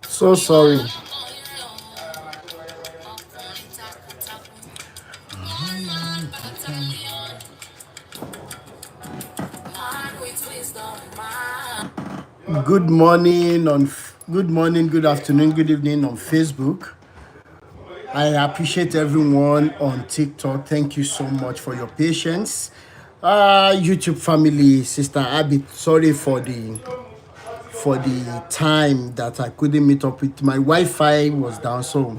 So sorry. Good morning, good afternoon, good evening on Facebook. I appreciate everyone on TikTok. Thank you so much for your patience. YouTube family, Sister Abby, sorry for the time that I couldn't meet up with. My Wi-Fi was down, so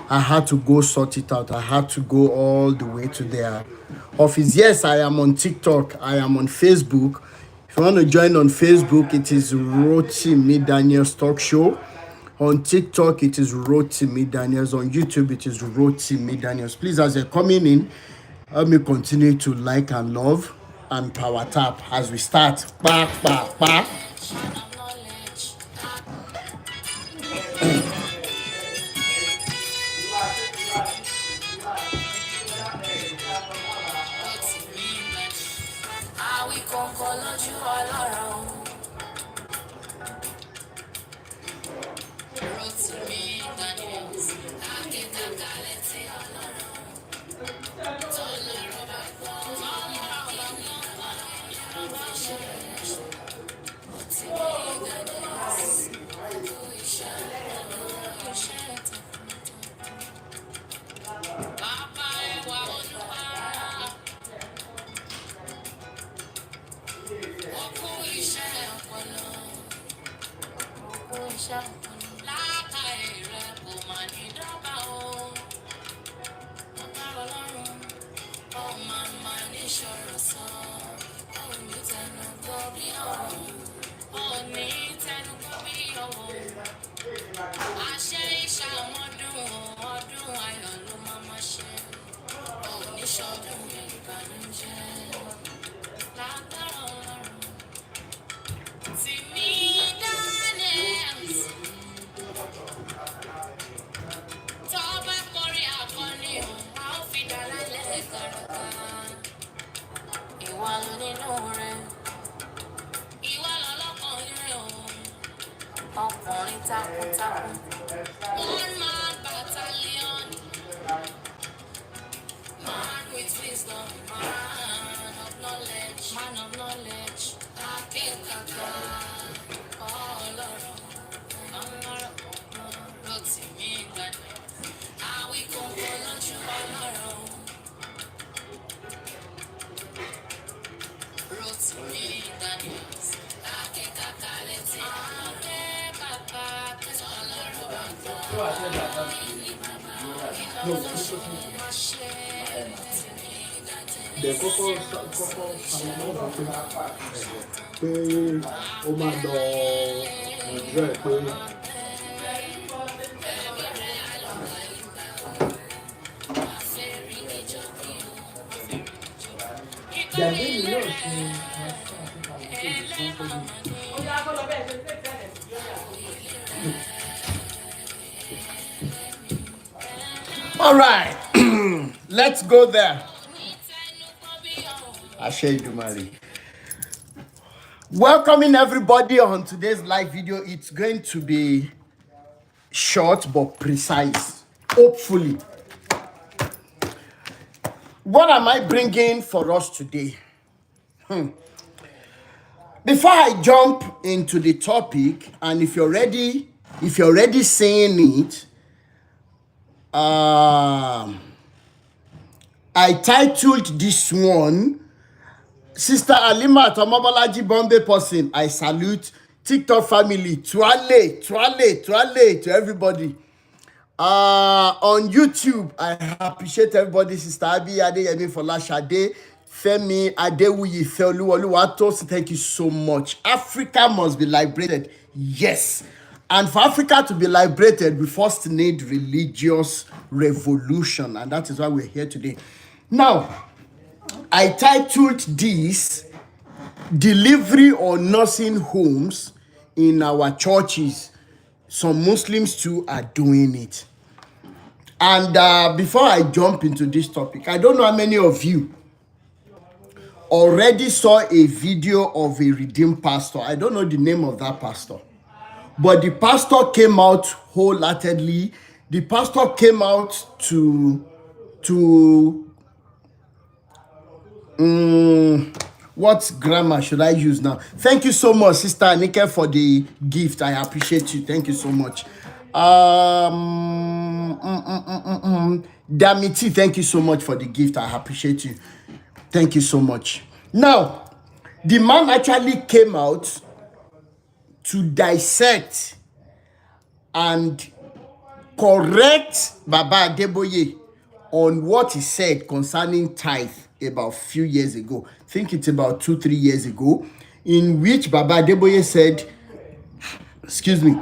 I had to go sort it out. I had to go all the way to their office. Yes, I am on TikTok. I am on Facebook. If you want to join on Facebook, it is Rotimi Daniels Talk Show. On TikTok, it is Rotimi Daniels. On YouTube, it is Rotimi Daniels. Please, as you're coming in, let me continue to like and love and power tap as we start. Ba, ba, ba. All right, let's go there. Ashedumari. Welcoming everybody on today's live video. It's going to be short but precise, hopefully. What am I bringing for us today? Before I jump into the topic, and if you're ready saying it, I titled this one, Sister Alima Tomobolaji Bombay person, I salute TikTok family, tuale to everybody. On YouTube, I appreciate everybody. Sister Abi Adeyemi Folashade, Femi Adewuyi Feoluwaluwato, thank you so much. Africa must be liberated. Yes. And for Africa to be liberated, we first need religious revolution. And that is why we're here today. Now, I titled this Delivery or Nursing Homes in Our Churches. Some Muslims too are doing it. And before I jump into this topic, I don't know how many of you already saw a video of a redeemed pastor. I don't know the name of that pastor, but the pastor came out wholeheartedly. The pastor came out to what grammar should I use now? Thank you so much, Sister Anike, for the gift. I appreciate you. Thank you so much. Damiti, thank you so much for the gift. I appreciate you. Thank you so much. Now, the man actually came out to dissect and correct Baba Adeboye on what he said concerning tithe about few years ago. I think it's about 2-3 years ago, in which Baba Adeboye said,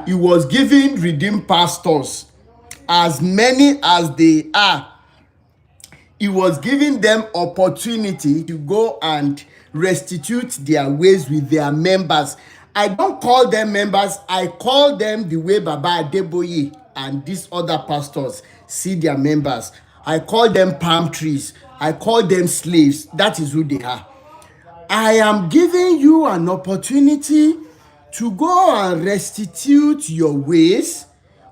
he was giving redeemed pastors, as many as they are, he was giving them opportunity to go and restitute their ways with their members. I don't call them members, I call them the way Baba Adeboye and these other pastors see their members. I call them palm trees, I call them slaves. That is who they are. I am giving you an opportunity to go and restitute your ways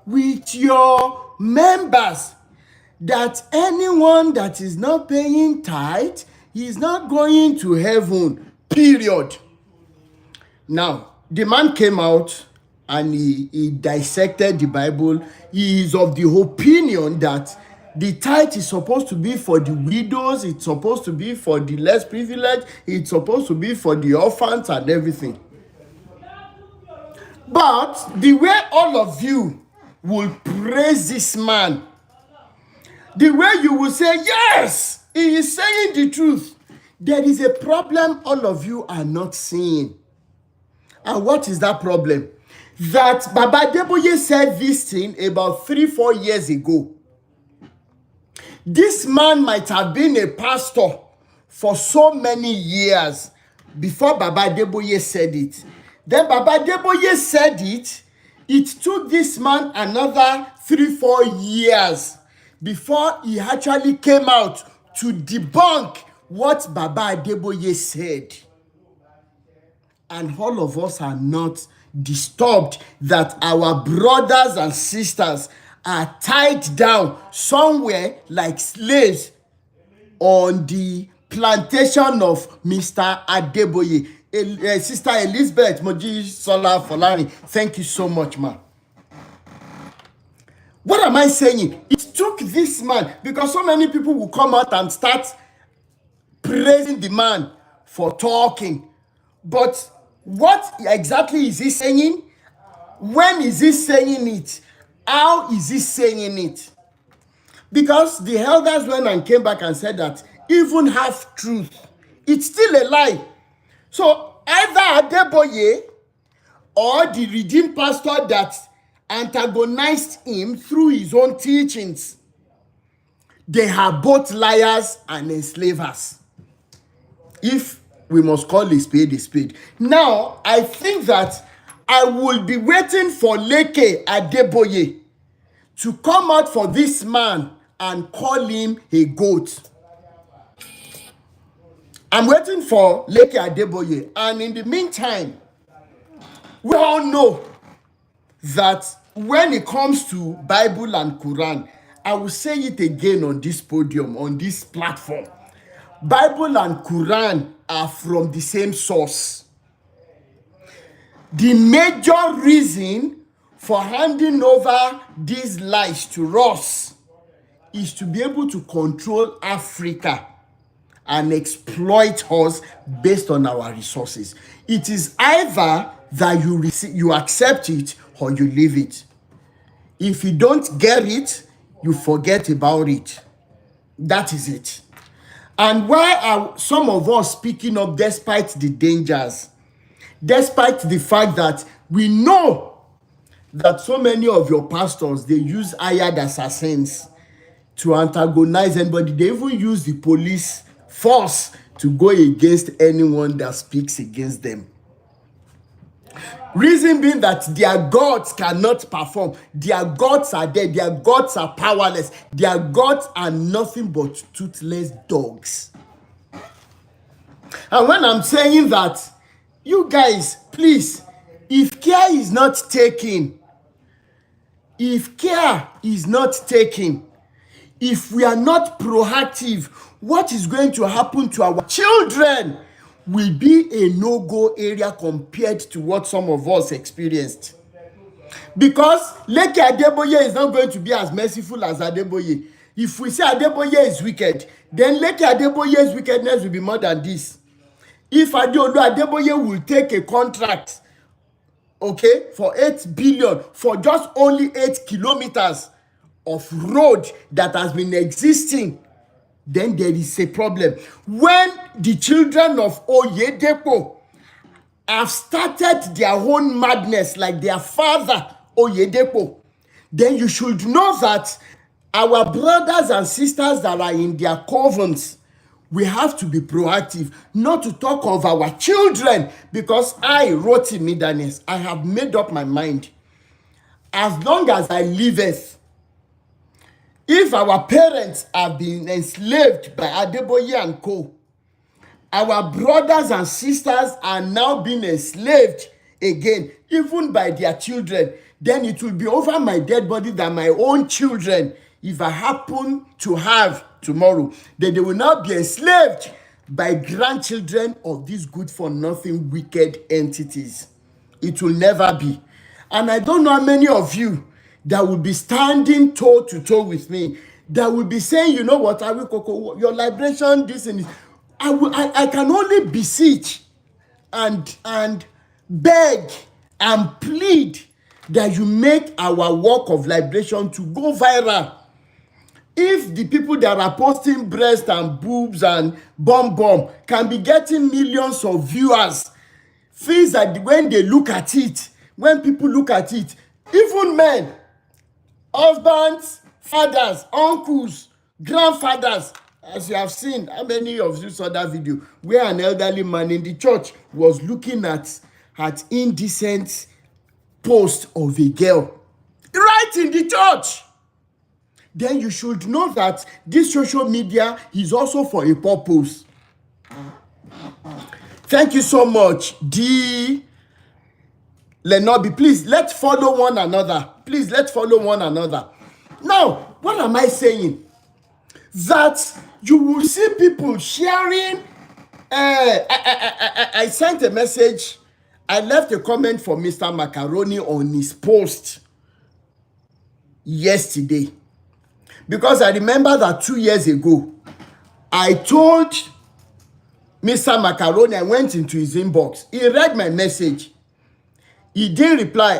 with your members, that anyone that is not paying tithe is not going to heaven, period. Now, the man came out and he dissected the Bible. He is of the opinion that the tithe is supposed to be for the widows, it's supposed to be for the less privileged, it's supposed to be for the orphans and everything. But the way all of you will praise this man, the way you will say, yes, he is saying the truth, there is a problem all of you are not seeing. And what is that problem? That Baba Adeboye said this thing about 3-4 years ago. This man might have been a pastor for so many years before Baba Adeboye said it. Then Baba Adeboye said it. It took this man another 3-4 years before he actually came out to debunk what Baba Adeboye said. And all of us are not disturbed that our brothers and sisters are tied down somewhere like slaves on the plantation of Mr. Adeboye. Sister Elizabeth Moji Sola Folani, thank you so much, ma. What am I saying? It took this man, because so many people will come out and start praising the man for talking. But what exactly is he saying? When is he saying it? How is he saying it? Because the elders went and came back and said that even half truth, it's still a lie. So either Adeboye or the redeemed pastor that antagonized him through his own teachings, they are both liars and enslavers. If we must call a spade a spade. Now, I think that I will be waiting for Leke Adeboye to come out for this man and call him a goat. I'm waiting for Leke Adeboye. And in the meantime, we all know that when it comes to Bible and Quran, I will say it again on this podium, on this platform. Bible and Quran are from the same source. The major reason for handing over these lies to us is to be able to control Africa and exploit us based on our resources. It is either that you receive, you accept it or you leave it. If you don't get it, you forget about it. That is it. And why are some of us speaking up despite the dangers? Despite the fact that we know that so many of your pastors, they use hired assassins to antagonize anybody. They even use the police force to go against anyone that speaks against them. Reason being that their gods cannot perform. Their gods are dead. Their gods are powerless. Their gods are nothing but toothless dogs. And when I'm saying that, you guys, please, if care is not taken, if we are not proactive, what is going to happen to our children will be a no-go area compared to what some of us experienced. Because Leke Adeboye is not going to be as merciful as Adeboye. If we say Adeboye is wicked, then Leke Adeboye's wickedness will be more than this. If Adeboye will take a contract, okay, for 8 billion for just only 8 kilometers of road that has been existing, then there is a problem. When the children of Oyedepo have started their own madness like their father Oyedepo, then you should know that our brothers and sisters that are in their covens, we have to be proactive, not to talk of our children, because I wrote in Midanes, I have made up my mind. As long as I liveth, if our parents have been enslaved by Adeboye and co., our brothers and sisters are now being enslaved again, even by their children, then it will be over my dead body than my own children. If I happen to have tomorrow, then they will now be enslaved by grandchildren of these good-for-nothing wicked entities. It will never be. And I don't know how many of you that will be standing toe-to-toe with me, that will be saying, you know what, your liberation, this and this. I can only beseech and beg and plead that you make our work of liberation to go viral. If the people that are posting breast and boobs and bum can be getting millions of viewers, things that when they look at it, when people look at it, even men, husbands, fathers, uncles, grandfathers, as you have seen, how many of you saw that video where an elderly man in the church was looking at indecent post of a girl right in the church? Then you should know that this social media is also for a purpose. Thank you so much, D. Lenobi. Please, let's follow one another. Please, let's follow one another. Now, what am I saying? That you will see people sharing. I sent a message. I left a comment for Mr. Macaroni on his post yesterday. Because I remember that 2 years ago, I told Mr. Macaroni, I went into his inbox. He read my message. He didn't reply.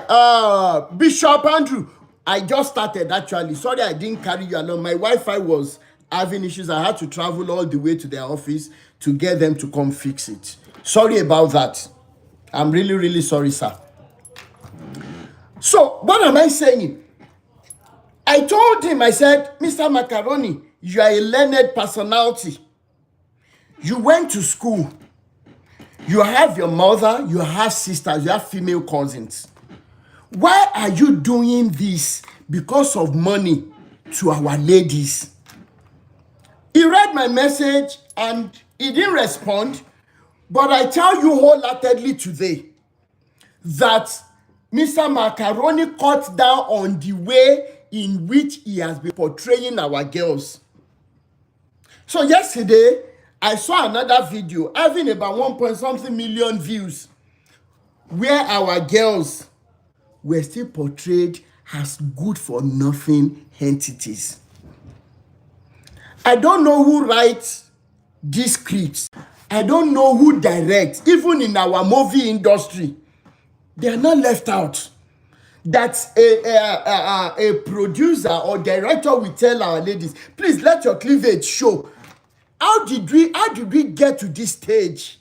Bishop Andrew, I just started actually. Sorry, I didn't carry you along. My Wi-Fi was having issues. I had to travel all the way to their office to get them to come fix it. Sorry about that. I'm really, really sorry, sir. So, what am I saying? I told him, I said, Mr. Macaroni, you are a learned personality. You went to school. You have your mother, you have sisters, you have female cousins. Why are you doing this because of money to our ladies? He read my message and he didn't respond. But I tell you wholeheartedly today that Mr. Macaroni cut down on the way in which he has been portraying our girls. So yesterday, I saw another video having about 1 million views where our girls were still portrayed as good-for-nothing entities. I don't know who writes these scripts. I don't know who directs, even in our movie industry. They are not left out. That a producer or director will tell our ladies, please let your cleavage show. How did we get to this stage?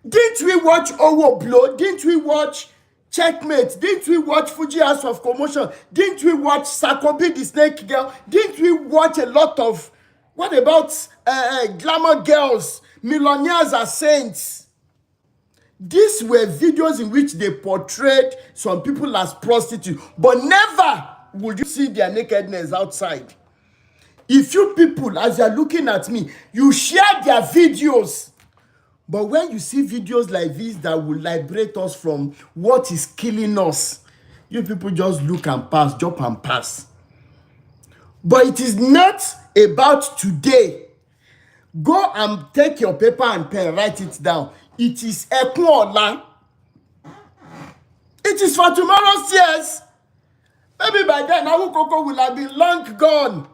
Didn't we watch Owo Blow? Didn't we watch Checkmate? Didn't we watch Fuji House of Commotion? Didn't we watch Sakobi the Snake Girl? Didn't we watch a lot of, what about Glamour Girls, Millionaires Are Saints? These were videos in which they portrayed some people as prostitutes, but never would you see their nakedness outside. If you people, as you are looking at me, you share their videos, but when you see videos like this that will liberate us from what is killing us, you people just look and pass, jump and pass. But it is not about today. Go and take your paper and pen, write it down. It is Ekun Ola. It is for tomorrow's tears. Maybe by then, Awukoko will have been long gone.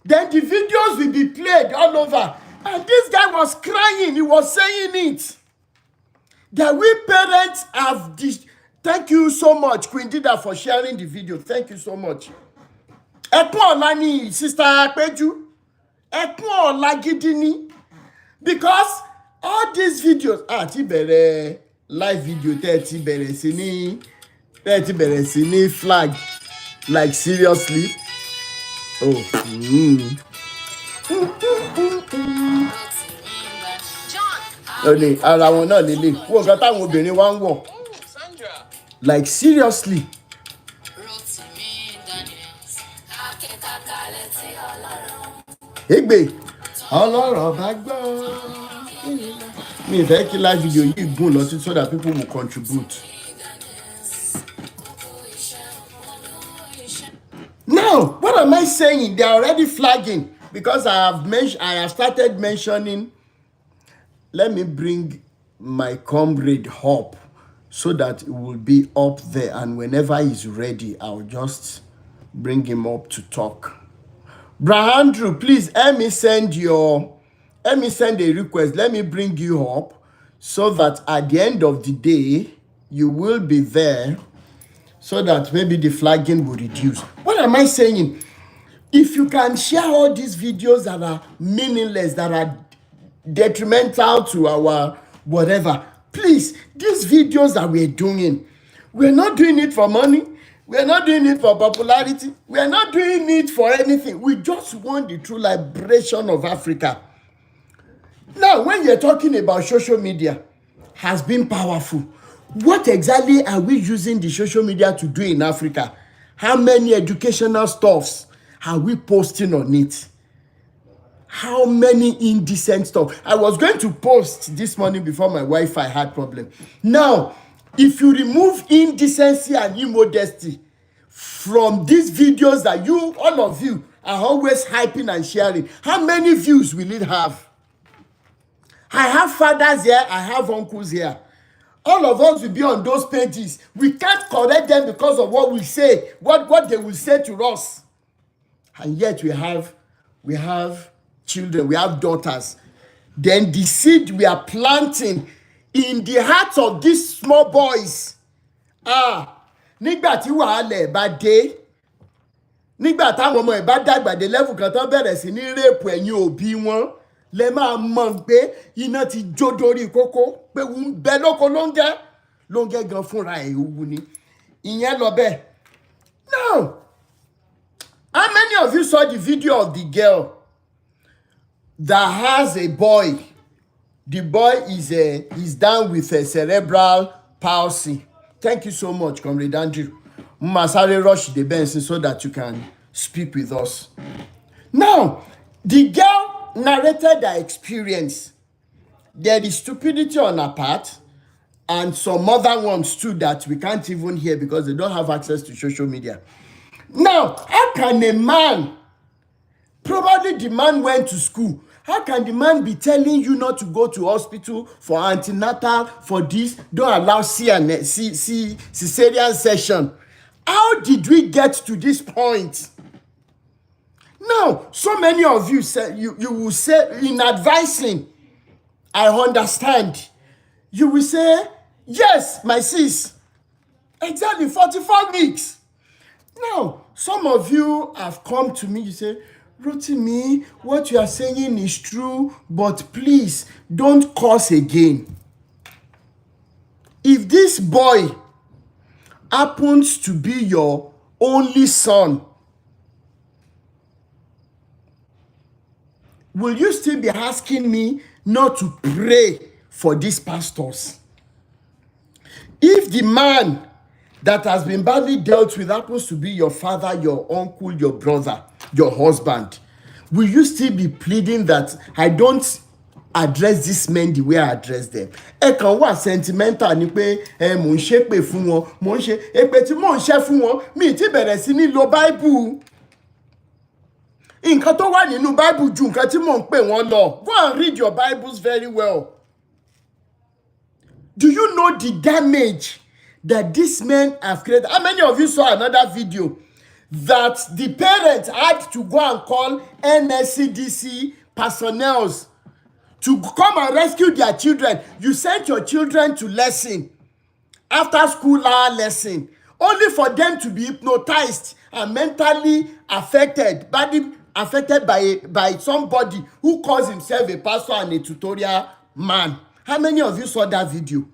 Then the videos will be played all over. And this guy was crying. He was saying it. That we parents have this. Thank you so much, Queen Dida, for sharing the video. Thank you so much. Ekun Ola ni, Sister Akpeju. Ekun Ola gidi ni. Because all these videos, ti bẹ̀rẹ̀ live video, ti bẹ̀rẹ̀ sí ní flag. Like seriously. Oh. Only ara wọn náà lélẹ̀. Wọ́n nǹkan táwọn obìnrin wá ń wọ̀. Like seriously. Egbe. Ọlọ́rọ̀ bá gbọ́. Me fẹ́ kí live video yìí gùn lọ sí so that people will contribute. Now, what am I saying? They are already flagging because I have started mentioning. Let me bring my comrade up so that it will be up there, and whenever he's ready, I'll just bring him up to talk. Bra Andrew, please let me send a request. Let me bring you up so that at the end of the day, you will be there so that maybe the flagging will reduce. What am I saying? If you can share all these videos that are meaningless, that are detrimental to our whatever, please, these videos that we're doing, we're not doing it for money. We're not doing it for popularity. We're not doing it for anything. We just want the true liberation of Africa. Now, when you're talking about social media has been powerful, what exactly are we using the social media to do in Africa? How many educational stuffs are we posting on it? How many indecent stuff? I was going to post this morning before my Wi-Fi had problem. Now, if you remove indecency and immodesty from these videos that you, all of you, are always hyping and sharing, how many views will it have? I have fathers here, I have uncles here. All of us will be on those pages. We can't correct them because of what we say, what they will say to us. And yet we have children, we have daughters. Then the seed we are planting in the hearts of these small boys. Nígbà tí wàhálà ẹ̀ bá dé, nígbà táwọn ọmọ ẹ̀ bá dàgbà dé level kan tán bẹ̀rẹ̀ sí ní rape ẹ̀yin òbí wọn, lẹ máa mọ̀ pé iná ti jó dórí kókó, pé wù ń bẹ lóko lóńgẹ́ gan fúnra ẹ̀ òwú ni. Ìyẹn lọ bẹ́ẹ̀. Now, how many of you saw the video of the girl that has a boy? The boy is down with a cerebral palsy. Thank you so much, Comrade Andrew. Masare rush the Benson so that you can speak with us. Now, the girl narrated her experience. There is stupidity on her part, and some other ones too that we can't even hear because they don't have access to social media. Now, how can a man, probably the man went to school, how can the man be telling you not to go to hospital for antenatal, for this, don't allow cesarean session? How did we get to this point? Now, so many of you say, you will say in advising, I understand. You will say, Yes, my sis. Exactly, 44 weeks. Now, some of you have come to me, you say, Rotimi, what you are saying is true, but please don't curse again. If this boy happens to be your only son, will you still be asking me not to pray for these pastors? If the man that has been badly dealt with happens to be your father, your uncle, your brother, your husband, will you still be pleading that I don't address these men the way I address them? Ẹ kàn wà sentimental ni pé mò ń ṣépè fún wọn, mò ń ṣe èpè tí mò ń ṣẹ́ fún wọn, mi ti bẹ̀rẹ̀ sí ní lo Bible. Nǹkan tó wà nínú Bible ju nǹkan tí mò ń pè wọ́n lọ. Go and read your Bibles very well. Do you know the damage that these men have created? How many of you saw another video that the parents had to go and call NSCDC personnel to come and rescue their children? You sent your children to lesson, after school hour lesson, only for them to be hypnotized and mentally affected by somebody who calls himself a pastor and a tutorial man. How many of you saw that video?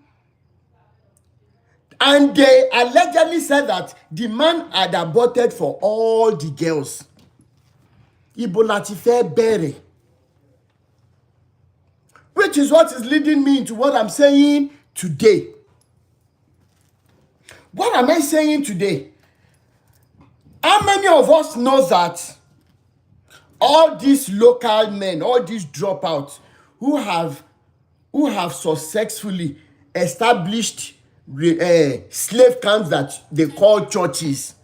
And they allegedly said that the man had aborted for all the girls. Ibo láti fẹ́ bẹ̀rẹ̀. Which is what is leading me into what I'm saying today. What am I saying today? How many of us know that all these local men, all these dropouts who have successfully established slave camps that they call churches,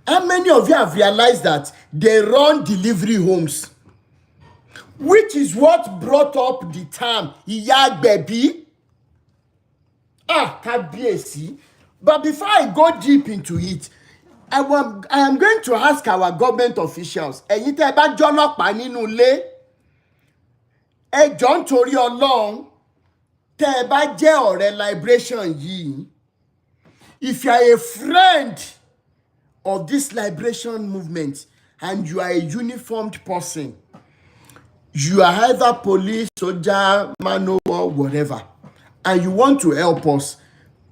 how many of you have realized that they run delivery homes? Which is what brought up the term Ìyá Agbẹ̀bí. Kábíyèsí. But before I go deep into it, I am going to ask our government officials, ẹ̀yin tẹ́ ẹ bá jọ́lọ́pàá nínú ilé, ẹ jọ̀ọ́ nítorí Ọlọ́run, tẹ́ ẹ bá jẹ́ ọ̀rẹ́ liberation yìí, if you are a friend of this liberation movement and you are a uniformed person, you are either police, soldier, man or whatever, and you want to help us,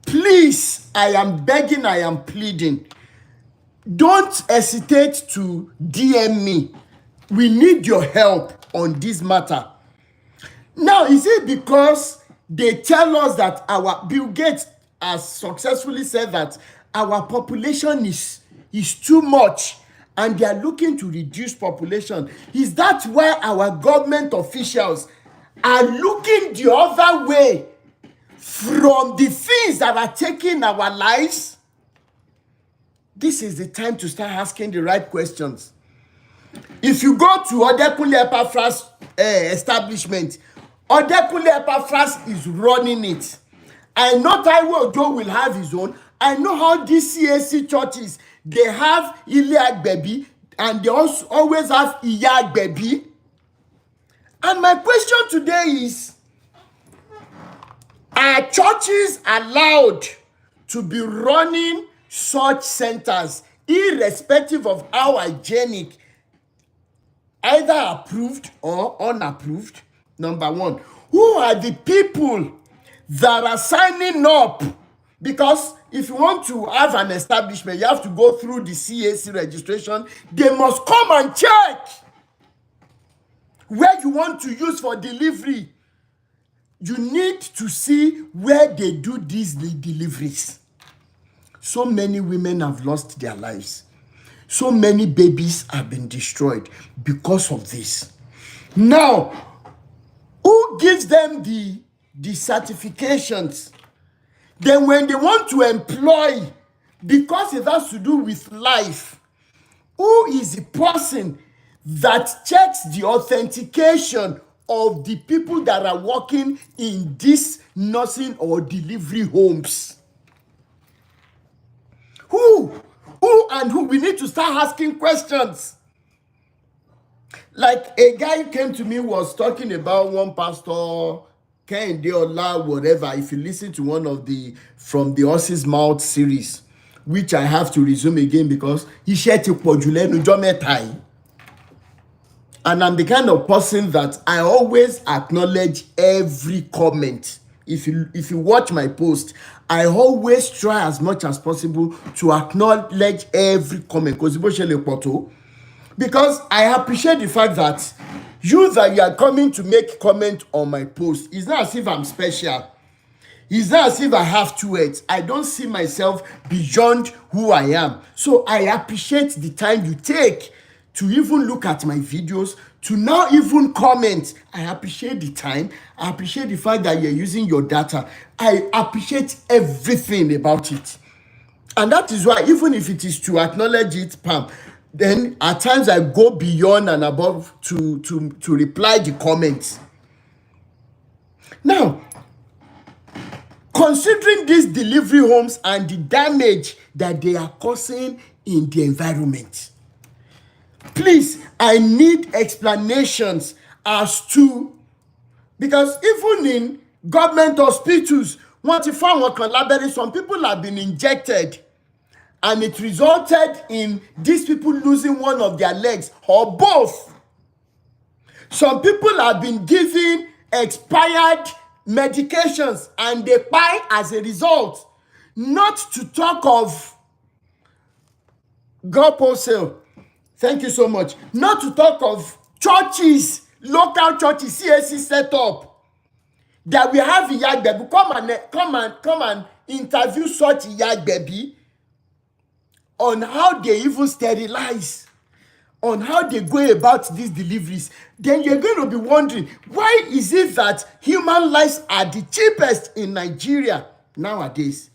please, I am begging, I am pleading, don't hesitate to DM me. We need your help on this matter. Now, is it because they tell us that Bill Gates has successfully said that our population is too much and they are looking to reduce population? Is that why our government officials are looking the other way from the things that are taking our lives? This is the time to start asking the right questions. If you go to Odekunle Epaphras establishment, Odekunle Epaphras is running it. I know Taiwo Ojo will have his own. I know how these CAC churches, they have Ile Agbẹ̀bí and they also always have Ìyá Agbẹ̀bí. And my question today is, are churches allowed to be running such centers irrespective of how hygienic, either approved or unapproved? Number one, who are the people that are signing up? Because if you want to have an establishment, you have to go through the CAC registration. They must come and check where you want to use for delivery. You need to see where they do these deliveries. So many women have lost their lives. So many babies have been destroyed because of this. Now, who gives them the certifications? Then when they want to employ, because it has to do with life, who is the person that checks the authentication of the people that are working in these nursing or delivery homes? Who and who? We need to start asking questions. Like a guy came to me, was talking about one pastor Kehinde Ola, whatever, if you listen to one of the From the Horse's Mouth series, which I have to resume again because iṣẹ́ ti pọ̀jù lẹ́nu ọjọ́ mẹ́ta yìí. And I'm the kind of person that I always acknowledge every comment. If you watch my post, I always try as much as possible to acknowledge every comment because I appreciate the fact that you are coming to make comment on my post. It's not as if I'm special. It's not as if I have two heads. I don't see myself beyond who I am. So I appreciate the time you take to even look at my videos, to now even comment. I appreciate the time. I appreciate the fact that you're using your data. I appreciate everything about it. And that is why, even if it is to acknowledge it, Pam, then at times I go beyond and above to reply the comments. Now, considering these delivery homes and the damage that they are causing in the environment, please, I need explanations as to, because even in government hospitals, some people have been injected and it resulted in these people losing one of their legs or both. Some people have been given expired medications and they die as a result. Not to talk of God wholesale. Thank you so much. Not to talk of churches, local churches, CAC set up that we have Iyagbebi. Come and interview such Iyagbebi on how they even sterilize, on how they go about these deliveries. Then you're going to be wondering, why is it that human lives are the cheapest in Nigeria nowadays?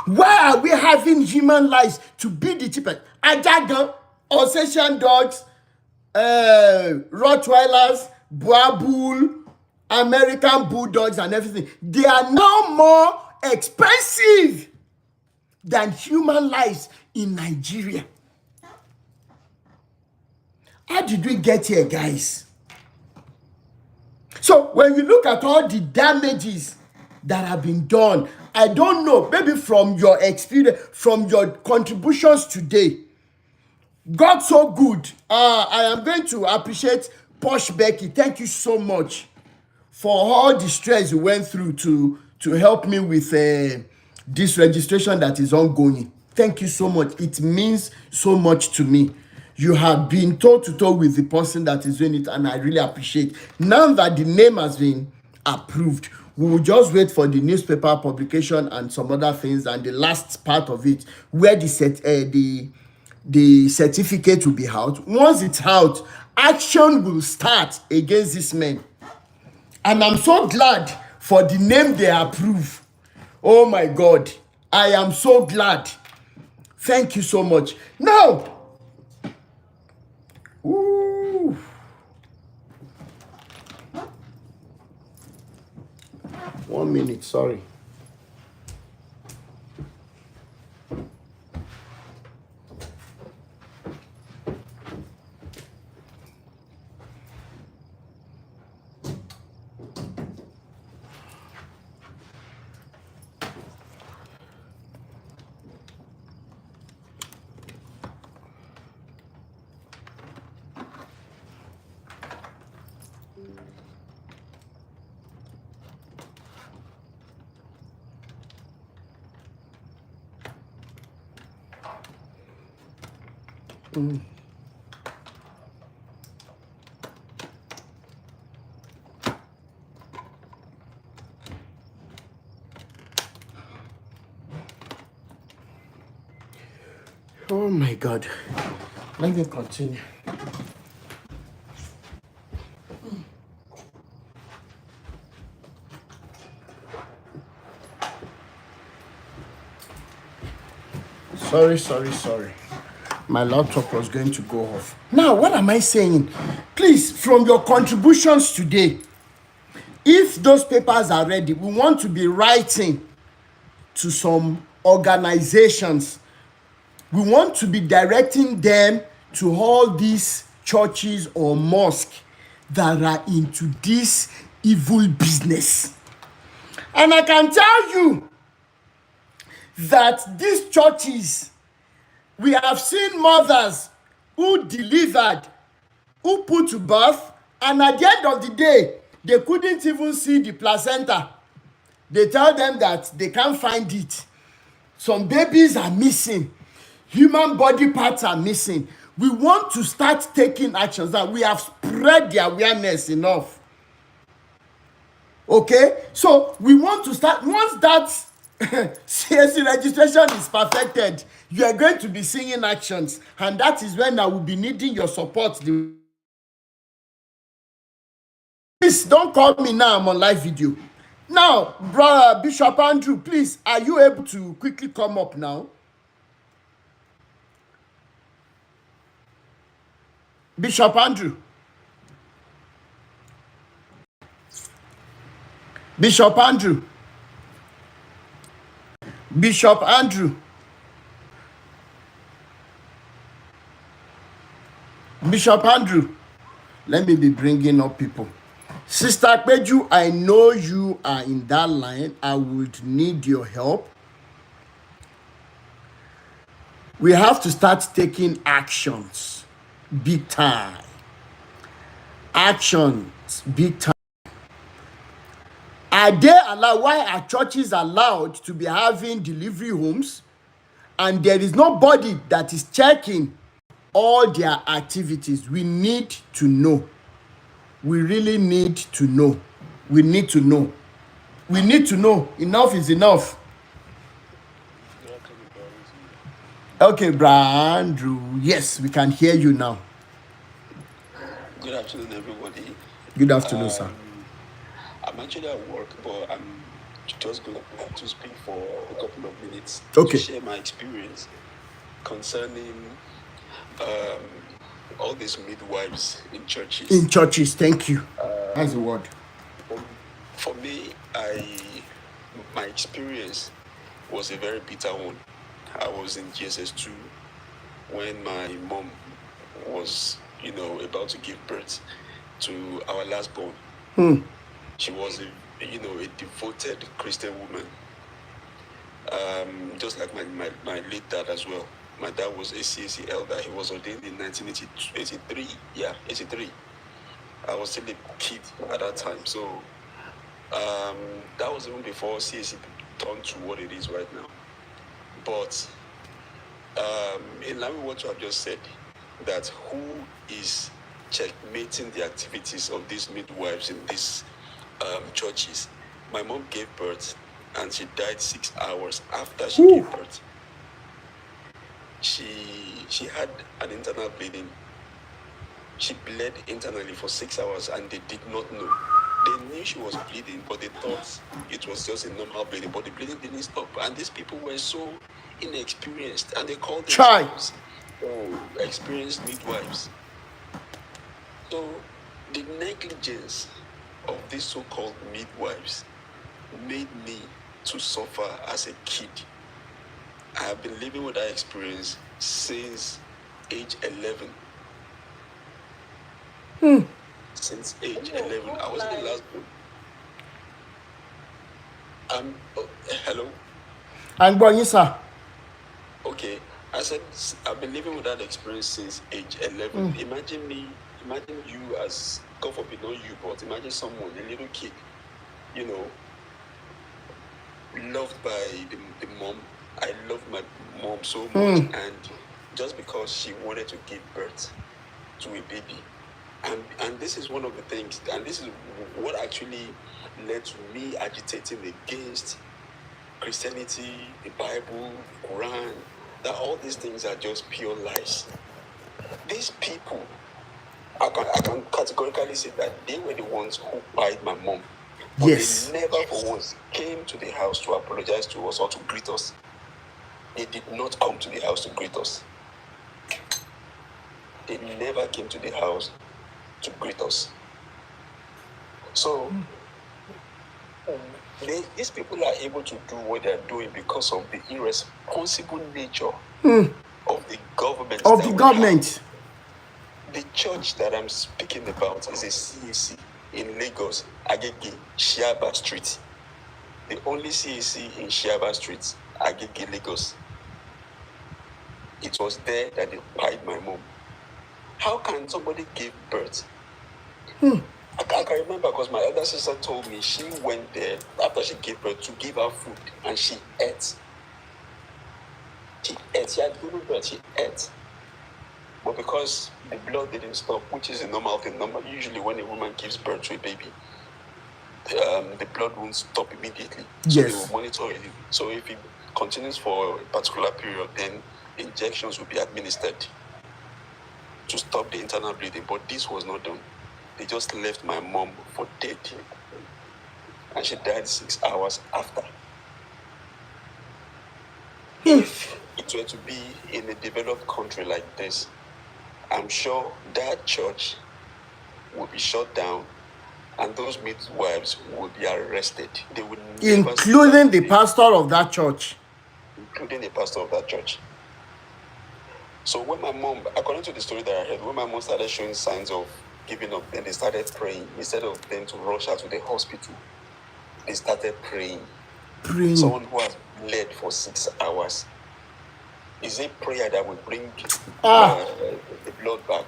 Why are we having human lives to be the cheapest? Ajagan, Alsatian dogs, Rottweilers, Boer Bull, American Bulldogs and everything. They are now more expensive than human lives in Nigeria. How did we get here, guys? So when you look at all the damages that have been done, I don't know, maybe from your experience, from your contributions today, God so good. I am going to appreciate Posh Becky. Thank you so much for all the stress you went through to help me with this registration that is ongoing. Thank you so much. It means so much to me. You have been toe-to-toe with the person that is doing it, and I really appreciate. Now that the name has been approved, we will just wait for the newspaper publication and some other things, and the last part of it, where the certificate will be out. Once it's out, action will start against these men. And I'm so glad for the name they approve. Oh my God, I am so glad. Thank you so much. Now, 1 minute, sorry. Oh my God. Let me continue. Sorry. My laptop was going to go off. Now, what am I saying? Please, from your contributions today, if those papers are ready, we want to be writing to some organizations. We want to be directing them to all these churches or mosques that are into this evil business. And I can tell you that these churches, we have seen mothers who delivered, who put to birth, and at the end of the day, they couldn't even see the placenta. They tell them that they can't find it. Some babies are missing. Human body parts are missing. We want to start taking actions that we have spread the awareness enough. Okay, so we want to start. Once that CSC registration is perfected, you are going to be seeing actions, and that is when I will be needing your support. Please don't call me now, I'm on live video. Now, brother Bishop Andrew, please, are you able to quickly come up now? Bishop Andrew. Bishop Andrew. Bishop Andrew. Bishop Andrew. Let me be bringing up people. Sister Peju, I know you are in that line. I would need your help. We have to start taking actions. Big time. Actions. Big time. Are they allowed? Why are churches allowed to be having delivery homes and there is nobody that is checking all their activities? We need to know. We really need to know. We need to know. We need to know. Enough is enough. Okay, Brother Andrew. Yes, we can hear you now. Good afternoon, everybody. Good afternoon, sir. I'm actually at work, but I'm just going to speak for a couple of minutes Okay. to share my experience concerning all these midwives in churches. In churches, thank you. That's the word. For me, my experience was a very bitter one. I was in GSS2 when my mom was, about to give birth to our last born. She was a devoted Christian woman. Just like my late dad as well. My dad was a CAC elder. He was ordained in 1983. Yeah, 83. I was still a kid at that time. So that was even before CAC turned to what it is right now. But in line with what you have just said, that who is checkmating the activities of these midwives in these churches. My mom gave birth and she died 6 hours after she gave birth. She had an internal bleeding. She bled internally for 6 hours and they did not know. They knew she was bleeding, but they thought it was just a normal bleeding, but the bleeding didn't stop. And these people were so inexperienced and they called themselves experienced midwives. So the negligence of these so-called midwives made me to suffer as a kid. I have been living with that experience since age 11. Since age 11. I was the last one. Hello? I'm going, sir. Okay. I said I've been living with that experience since age 11. Imagine you as, God forbid, not you, but imagine someone, a little kid, loved by the mom. I love my mom so much, and just because she wanted to give birth to a baby. And this is one of the things, and this is what actually led to me agitating against Christianity, the Bible, Quran, that all these things are just pure lies. These people, I can categorically say that they were the ones who pied my mom. But yes. They never for once came to the house to apologize to us or to greet us. They did not come to the house to greet us. They never came to the house to greet us. So, these people are able to do what they're doing because of the irresponsible nature of the government. Of the government. The church that I'm speaking about is a CAC. in Lagos, Agege, Shiaba Street. The only CAC in Shiaba Street, Agege, Lagos. It was there that they pied my mom. How can somebody give birth? I can remember because my elder sister told me she went there after she gave birth to give her food and she ate. She ate. She had given birth. She ate. But because the blood didn't stop, which is a normal thing, usually when a woman gives birth to a baby, the blood won't stop immediately. So Yes. they will monitor it. So if it continues for a particular period, then injections will be administered to stop the internal bleeding. But this was not done. They just left my mom for dead. And she died 6 hours after. If it were to be in a developed country like this, I'm sure that church will be shut down and those midwives will be arrested. They would never Including the pastor of that church. Including the pastor of that church. So when my mom, according to the story that I heard, when my mom started showing signs of giving up, then they started praying. Instead of them to rush her to the hospital, they started praying. Someone who has bled for 6 hours. Is it prayer that will bring the blood back?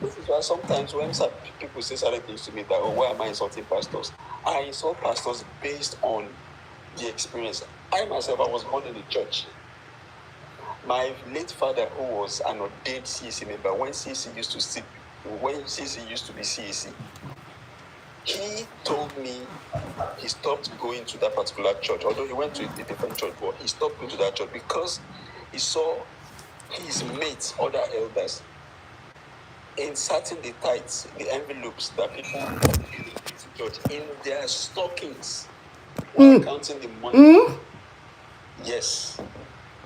This is why sometimes when people say certain things to me that, oh, why am I insulting pastors? I insult pastors based on the experience. I myself, I was born in the church. My late father, who was an ordained CAC member, when CAC used to be CAC, he told me he stopped going to that particular church, although he went to a different church, but he stopped going to that church because he saw his mates, other elders, inserting the tithes, the envelopes that people give to church in their stockings while counting the money. Yes,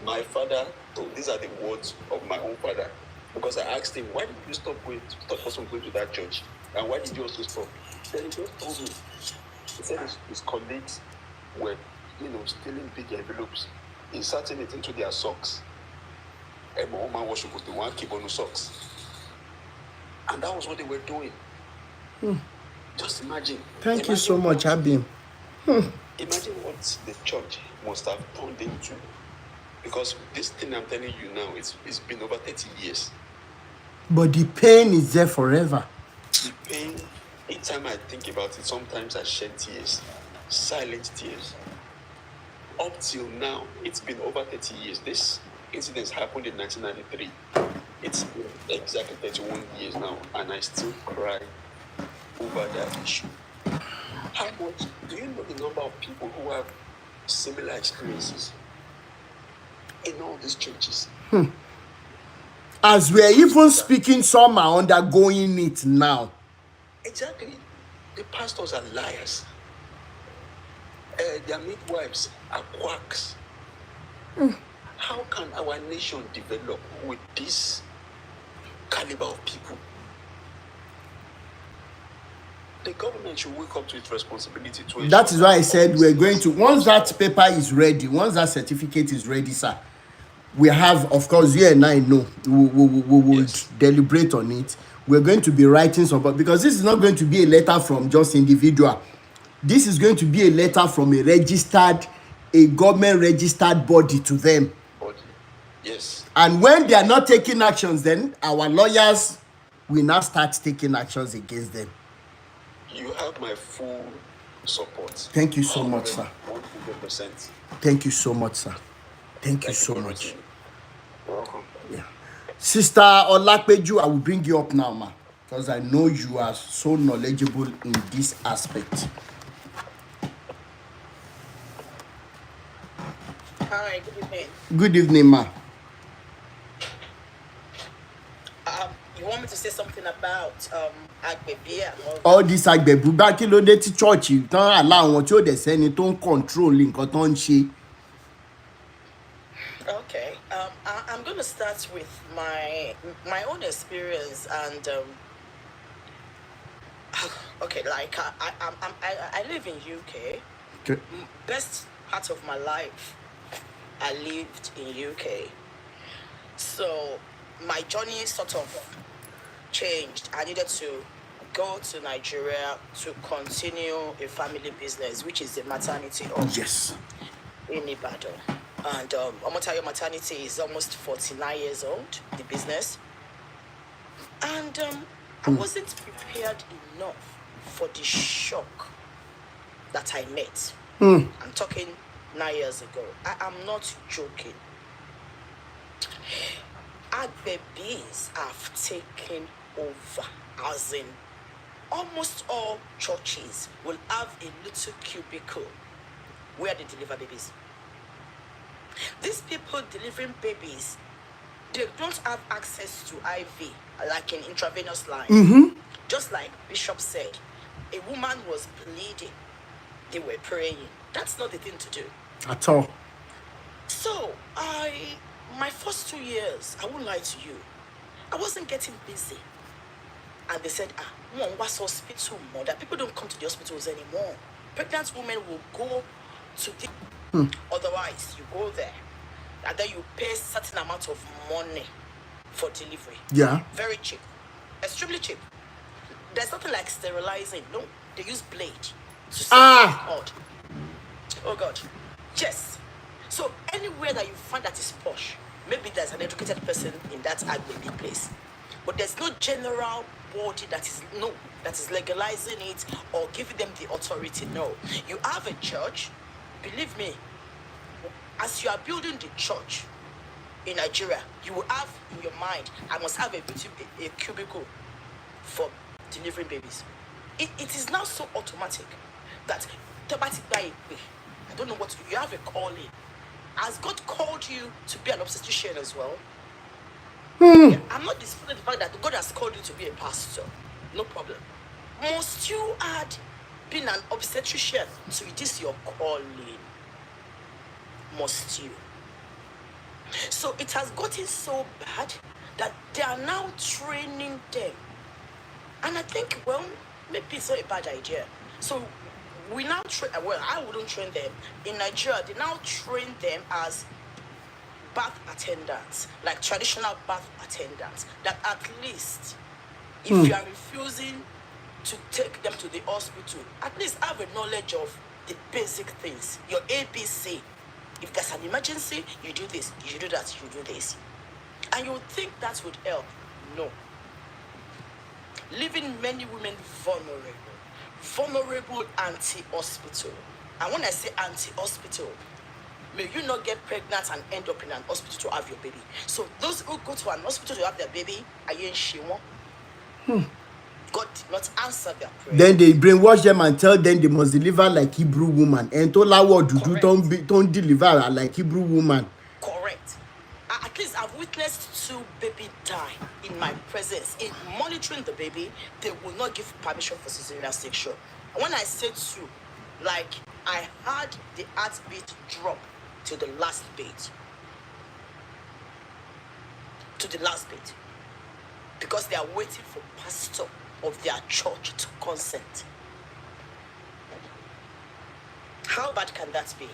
my father told, these are the words of my own father, because I asked him, why did you stop us from going to that church? And why did you also stop? Then he just told me. He said his colleagues were, stealing big envelopes, inserting it into their socks. And my woman was supposed to one keep on the socks. And that was what they were doing. Just imagine. Thank you so much, Abim. Imagine what the church must have turned into. Because this thing I'm telling you now, it's been over 30 years. But the pain is there forever. The pain, each time I think about it, sometimes I shed tears, silent tears. Up till now, it's been over 30 years. This incident happened in 1993. It's been exactly 31 years now, and I still cry over that issue. How much do you know the number of people who have similar experiences in all these churches? As we're even speaking, some are undergoing it now. Exactly. The pastors are liars. Their midwives are quacks. How can our nation develop with this caliber of people? The government should wake up to its responsibility to. That is why I said we're going to, once that paper is ready, once that certificate is ready, sir, we have, of course, you and I know, we will Yes. deliberate on it. We're going to be writing some, because this is not going to be a letter from just individual. This is going to be a letter from a government registered body to them. Body. Yes. And when they are not taking actions, then our lawyers will now start taking actions against them. You have my full support. Thank you so much, sir. 100%. Thank you so much, sir. Thank you so much. You're welcome. Yeah. Sister Olapeju, I will bring you up now, ma, because I know you are so knowledgeable in this aspect. Hi, good evening. Good evening, ma. You want me to say something about Agbebi and All this agbebu bá kí ló dé tí church tán àlá àwọn tí ó dẹ̀ sẹ́ni tó ń control nǹkan tó ń ṣe. Okay, I'm going to start with my own experience and okay, like I live in UK. Okay. Best part of my life, I lived in UK. So my journey sort of changed. I needed to go to Nigeria to continue a family business, which is the maternity of Yes. in Ibadan. And Omotayo maternity is almost 49 years old, the business. And I wasn't prepared enough for the shock that I met. I'm talking 9 years ago. I am not joking. Agbebis have taken over, as in almost all churches will have a little cubicle where they deliver babies. These people delivering babies, they don't have access to IV, like in intravenous line. Just like Bishop said, a woman was bleeding, they were praying. That's not the thing to do. At all. So my first 2 years, I won't lie to you, I wasn't getting busy. And they said, what's hospital more? That people don't come to the hospitals anymore. Pregnant women will go to the otherwise you go there and then you pay a certain amount of money for delivery. Yeah. Very cheap. Extremely cheap. There's nothing like sterilizing. No, they use blade to separate cord. Oh God. Yes. So anywhere that you find that is posh, maybe there's an educated person in that Agbebe place. But there's no general body that is legalizing it or giving them the authority. No. You have a church, believe me, as you are building the church in Nigeria, you will have in your mind, I must have a cubicle for delivering babies. It is now so automatic that I don't know what you have a calling. Has God called you to be an obstetrician as well? Yeah, I'm not disputing the fact that God has called you to be a pastor. No problem. Must you add being an obstetrician to it is your calling? Must you? So it has gotten so bad that they are now training them. And I think, well, maybe it's not a bad idea. So we now train, well, I wouldn't train them. In Nigeria, they now train them as birth attendants, like traditional birth attendants, that at least if you are refusing to take them to the hospital, at least have a knowledge of the basic things, your ABC. If there's an emergency, you do this, you do that, you do this. And you would think that would help. No. Leaving many women vulnerable anti-hospital. And when I say anti-hospital, may you not get pregnant and end up in an hospital to have your baby. So those who go to an hospital to have their baby, God did not answer their prayer. Then they brainwash them and tell them they must deliver like Hebrew woman. And to lawo dudu don't deliver like Hebrew woman. Correct. At least I've witnessed 2 babies die in my presence. In monitoring the baby, they will not give permission for cesarean section. And when I say 2, like I had the heartbeat drop to the last beat. To the last beat. Because they are waiting for pastor of their church to consent. How bad can that be?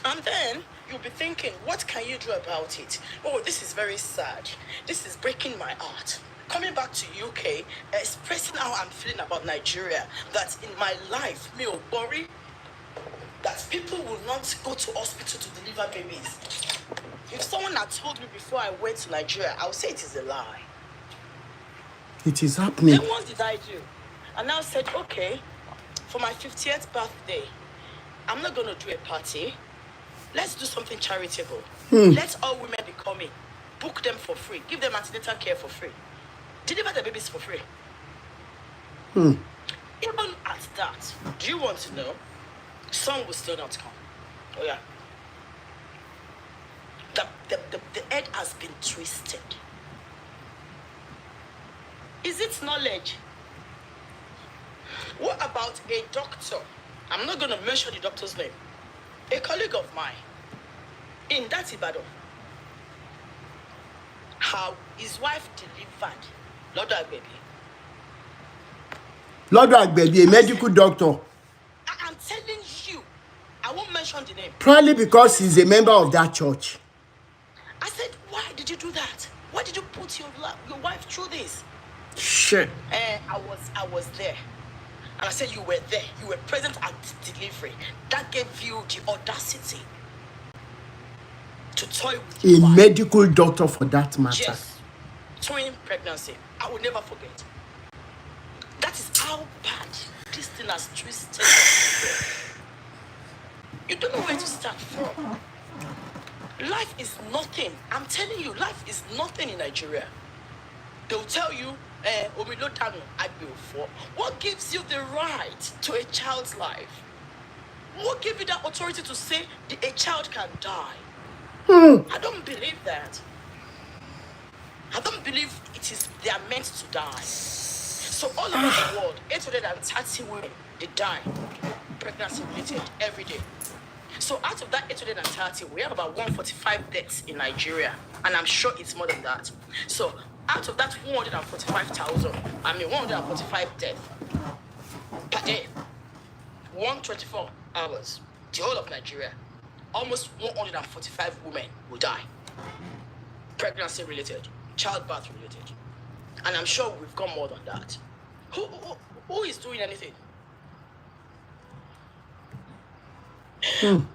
And then you'll be thinking, what can you do about it? Oh, this is very sad. This is breaking my heart. Coming back to UK, expressing how I'm feeling about Nigeria, that in my life, me or worry, that people will not go to hospital to deliver babies. If someone had told me before I went to Nigeria, I would say it is a lie. It is happening. Then what did I do? I now said, okay, for my 50th birthday, I'm not going to do a party. Let's do something charitable. Let all women be coming. Book them for free. Give them antenatal care for free. Deliver the babies for free. Even at that, do you want to know? Some will still not come. Oh yeah. The head has been twisted. Is it knowledge? What about a doctor? I'm not going to mention the doctor's name. A colleague of mine in that Ibadan, how his wife delivered Lord Agbebe. Lord Agbebe, a medical doctor. I'm telling you, I won't mention the name. Probably because he's a member of that church. I said, why did you do that? Why did you put your wife through this? Shit. I was there. And I said you were there. You were present at delivery. That gave you the audacity to toy with A your life. medical doctor for that matter. Yes. Twin pregnancy. I will never forget. That is how bad this thing has twisted. You don't know where to start from. Life is nothing. I'm telling you, life is nothing in Nigeria. They'll tell you, what gives you the right to a child's life? What gives you that authority to say a child can die? I don't believe that. I don't believe they are meant to die. So all over the world, 830 women, they die pregnancy related every day. So out of that 830, we have about 145 deaths in Nigeria. And I'm sure it's more than that. So out of that 145 deaths per day, 124 hours, the whole of Nigeria, almost 145 women will die. Pregnancy related, childbirth related. And I'm sure we've got more than that. Who is doing anything?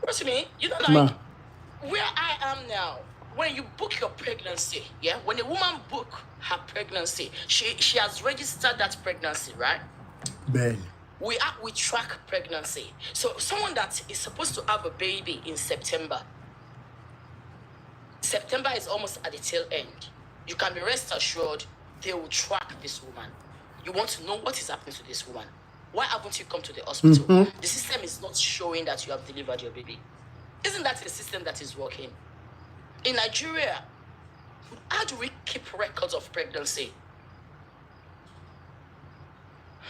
Trust me, you know, like where I am now, when you book your pregnancy, yeah, when a woman book her pregnancy, she has registered that pregnancy, right? Ben. We track pregnancy. So someone that is supposed to have a baby in September is almost at the tail end. You can be rest assured they will track this woman. You want to know what is happening to this woman. Why haven't you come to the hospital? The system is not showing that you have delivered your baby. Isn't that a system that is working? In Nigeria, how do we keep records of pregnancy?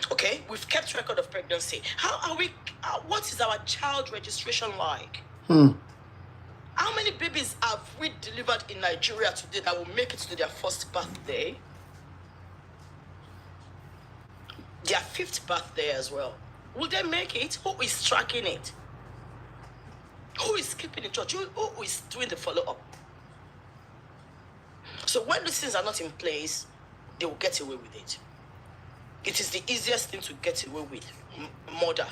Okay, we've kept record of pregnancy. What is our child registration like? How many babies have we delivered in Nigeria today that will make it to their first birthday? Their fifth birthday as well. Will they make it? Who is tracking it? Who is keeping in touch? Who is doing the follow-up? So when these things are not in place, they will get away with it. It is the easiest thing to get away with. Murder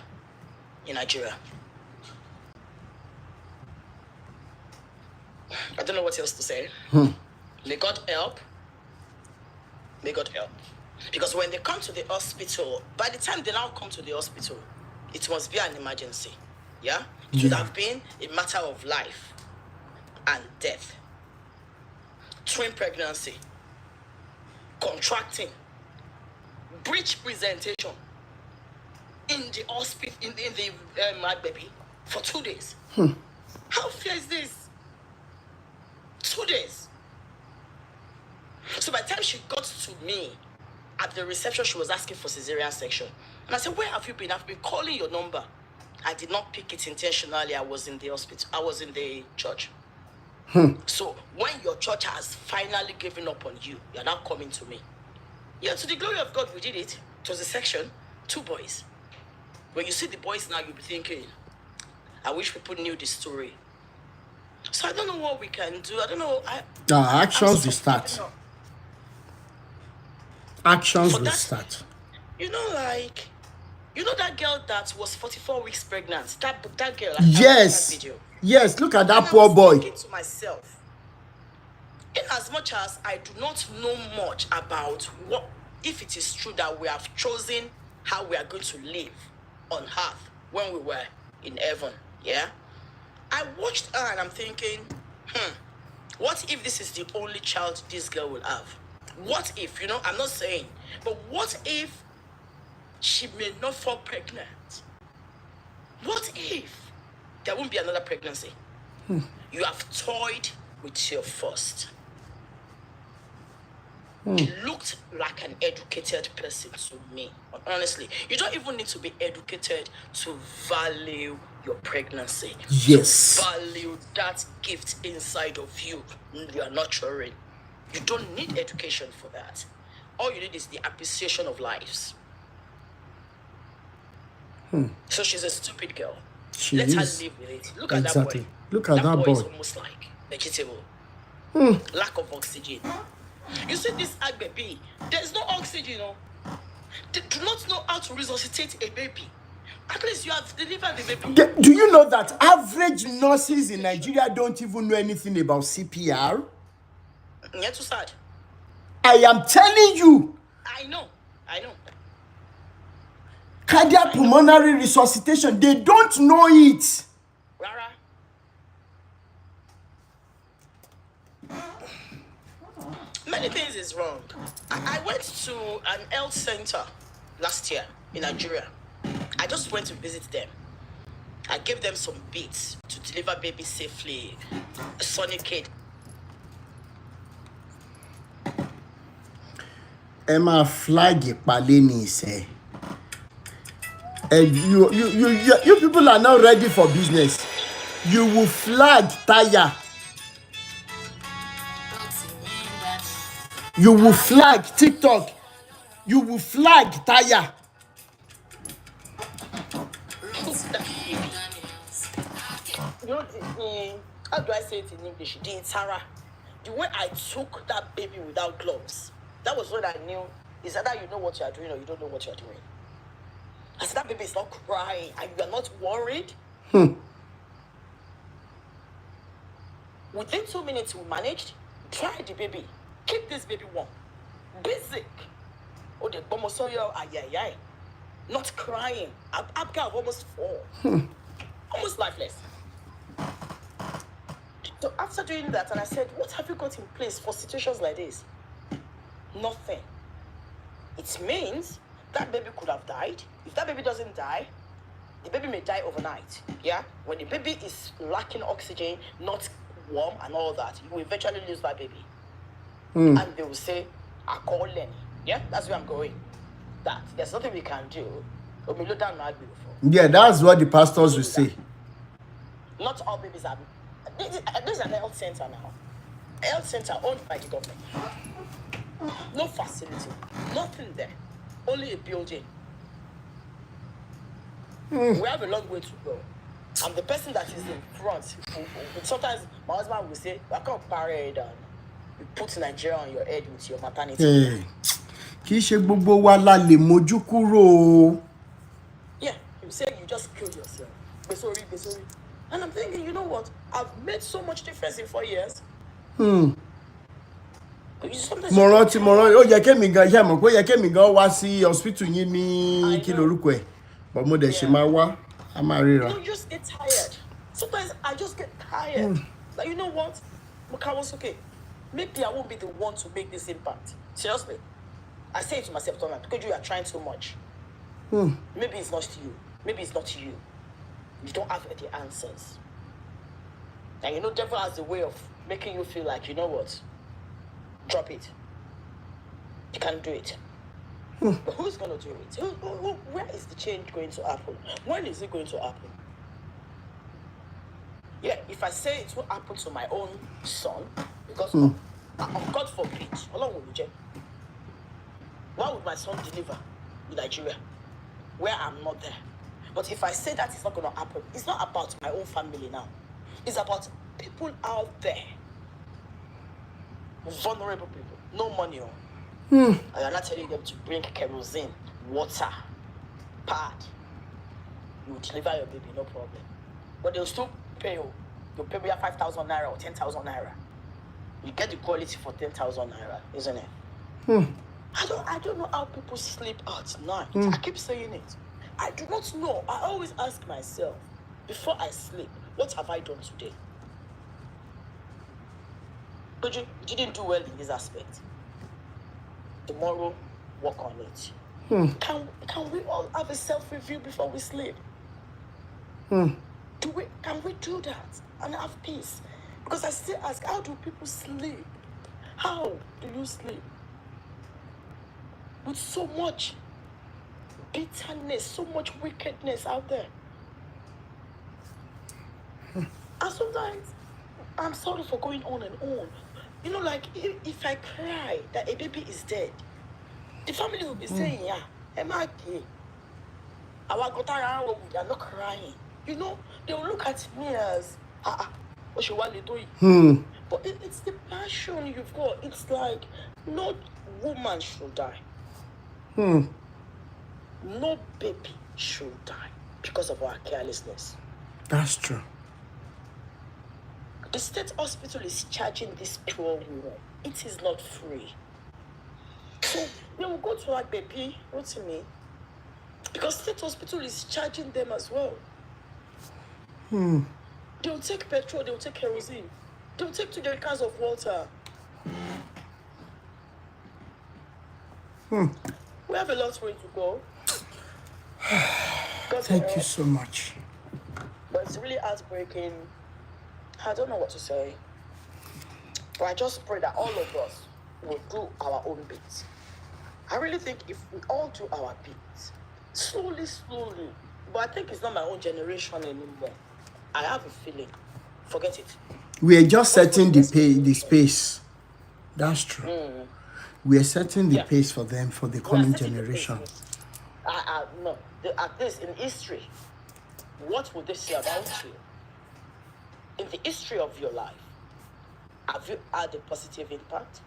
in Nigeria. I don't know what else to say. May God help. May God help. Because when they come to the hospital, by the time they now come to the hospital, it must be an emergency. Yeah? It should have been a matter of life and death. Twin pregnancy. Contracting. Breech presentation. In the hospital, in the mad baby, for 2 days. How fair is this? 2 days. So by the time she got to me, at the reception, she was asking for cesarean section. And I said, where have you been? I've been calling your number. I did not pick it intentionally. I was in the hospital. I was in the church. So when your church has finally given up on you, you're now coming to me. Yeah, to the glory of God, we did it. It was a section, 2 boys. When you see the boys now, you'll be thinking, I wish people knew this story. So I don't know what we can do. I don't know. Actions will start. Actions will start. You know, like, you know that girl that was 44 weeks pregnant? That girl. Yes. That video. Yes, look at that And poor I was boy. thinking to myself, in as much as I do not know much about what, if it is true that we have chosen how we are going to live on earth when we were in heaven, yeah? I watched her and I'm thinking, what if this is the only child this girl will have? What if, you know, I'm not saying, but what if she may not fall pregnant? What if there won't be another pregnancy? You have toyed with your first. He looked like an educated person to me. Honestly, you don't even need to be educated to value your pregnancy. Yes. To value that gift inside of you. You are nurturing. You don't need education for that. All you need is the appreciation of lives. So she's a stupid girl. Let her live with it. Look at that boy. Look at that boy. boy. Is almost like vegetable. Lack of oxygen. You see this baby, there's no oxygen, you know. They do not know how to resuscitate a baby. At least you have delivered the baby. Do you know that average nurses in Nigeria don't even know anything about CPR? Yeah, too sad. I am telling you. I know. Cardiac pulmonary resuscitation, they don't know it. Rara. Many things is wrong. I went to an health center last year in Nigeria. I just went to visit them. I gave them some bits to deliver baby safely. A Sonic kid. Emma flag paleni say. You people are not ready for business. You will flag tire. You will flag TikTok. You will flag tire. You know, how do I say it in English? The Tara. The way I took that baby without gloves, that was when I knew is either you know what you are doing or you don't know what you are doing. I said, that baby is not crying and you are not worried. Within 2 minutes, we managed. Try the baby. Keep this baby warm. Basic. Oh, the bomosoyo, ayayay. Not crying. Abga of almost 4. Almost lifeless. So after doing that, and I said, what have you got in place for situations like this? Nothing. It means that baby could have died. If that baby doesn't die, the baby may die overnight. Yeah? When the baby is lacking oxygen, not warm and all that, you will eventually lose that baby. And they will say, I call Lenny. Yeah? That's where I'm going. That there's nothing we can do. Yeah, that's what the pastors will say. Not all babies are. This is an health center now. Health center owned by the government. No facility. Nothing there. Only a building. We have a long way to go. I'm the person that is in front. Sometimes my husband will say, I can't parade and you put Nigeria on your head with your maternity. Hey. Kì í ṣe gbogbo wa la lè mójú kúrò. Yeah, you say you just killed yourself. Besori. And I'm thinking, you know what? I've made so much difference in 4 years. Mo rántí ó yẹ kémi gan ṣe mọ̀ pé ó yẹ kémi gan wá sí hospital yín ní kí lorúkọ ẹ̀. But mo dẹ̀ ṣe máa wá, a máa ríra. You just get tired. Sometimes I just get tired. Like, you know what? I was okay. Maybe I won't be the one to make this impact. Seriously. I say it to myself, Thomas, because you are trying so much. Maybe it's not you. Maybe it's not you. You don't have the answers. And you know, devil has a way of making you feel like, you know what? Drop it. You can't do it. But who's going to do it? Where is the change going to happen? When is it going to happen? Yeah, if I say it will happen to my own son, because God forbid, why would my son deliver in Nigeria, where I'm not there? But if I say that it's not going to happen, it's not about my own family now. It's about people out there, vulnerable people, no money. And you're not telling them to bring kerosene, water, pad. You will deliver your baby, no problem. But they'll still pay you. They'll pay me 5,000 naira or 10,000 naira. You get the quality for 10,000 naira, isn't it? I don't know how people sleep at night. I keep saying it. I do not know. I always ask myself, before I sleep, what have I done today? But you didn't do well in this aspect. Tomorrow, work on it. Can we all have a self-review before we sleep? Can we do that and have peace? Because I still ask, how do people sleep? How do you sleep? With so much bitterness, so much wickedness out there. And sometimes, I'm sorry for going on and on. You know, like, if I cry that a baby is dead, the family will be saying, yeah, am I gay? They are not crying. You know, they will look at me as, what you want to do. But it's the passion you've got. It's like, no woman should die. No baby should die because of our carelessness. That's true. The state hospital is charging this poor woman. It is not free. So they will go to like baby, what's it mean? Because state hospital is charging them as well. They'll take petrol, they'll take kerosene, they'll take 2 cans of water. We have a lot way to go. Thank you so much. But it's really heartbreaking. I don't know what to say. But I just pray that all of us will do our own bit. I really think if we all do our bit, slowly, but I think it's not my own generation anymore. I have a feeling. Forget it. We are just setting the space. That's true. We are setting the pace for them, for the coming generation. No, at least in history, what would they say about you? In the history of your life, have you had a positive impact?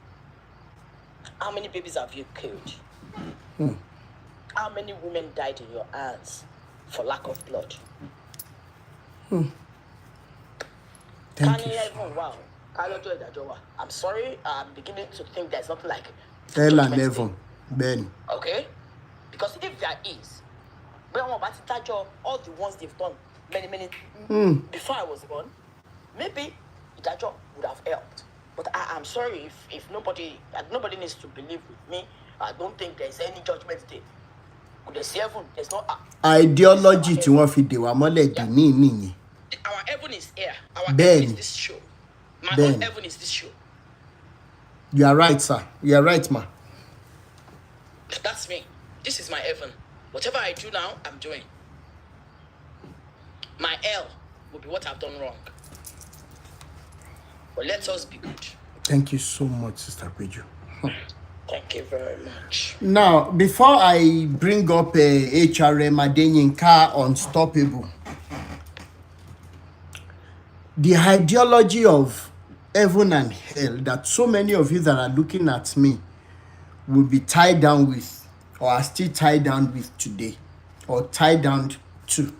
How many babies have you killed? How many women died in your hands for lack of blood? Thank you. Wow. I'm sorry, I'm beginning to think there's nothing like Hell and heaven, Ben. Okay? Because if there is, all the ones they've done many before I was born, maybe that job would have helped. But I'm sorry if nobody needs to believe with me. I don't think there's any judgment day. There's heaven, there's no ideology tí wọ́n fi dè wá mọ́lẹ̀ dè ní nìyẹn. Our heaven is here. Our heaven is this show. My own heaven is this show. You are right, sir. You are right, ma. That's me. This is my heaven. Whatever I do now, I'm doing. My hell will be what I've done wrong. But let us be good. Thank you so much, Sister Peju. Thank you very much. Now, before I bring up HRM Adenyinka Unstoppable, the ideology of heaven and hell that so many of you that are looking at me will be tied down with, or are still tied down with today, or tied down to.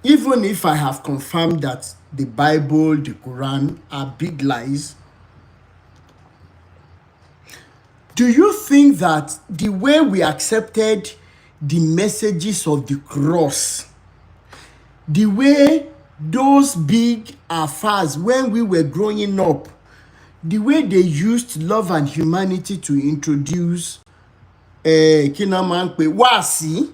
Even if I have confirmed that the Bible, the Quran are big lies, do you think that the way we accepted the messages of the cross, the way those big affairs when we were growing up, the way they used love and humanity to introduce wasi,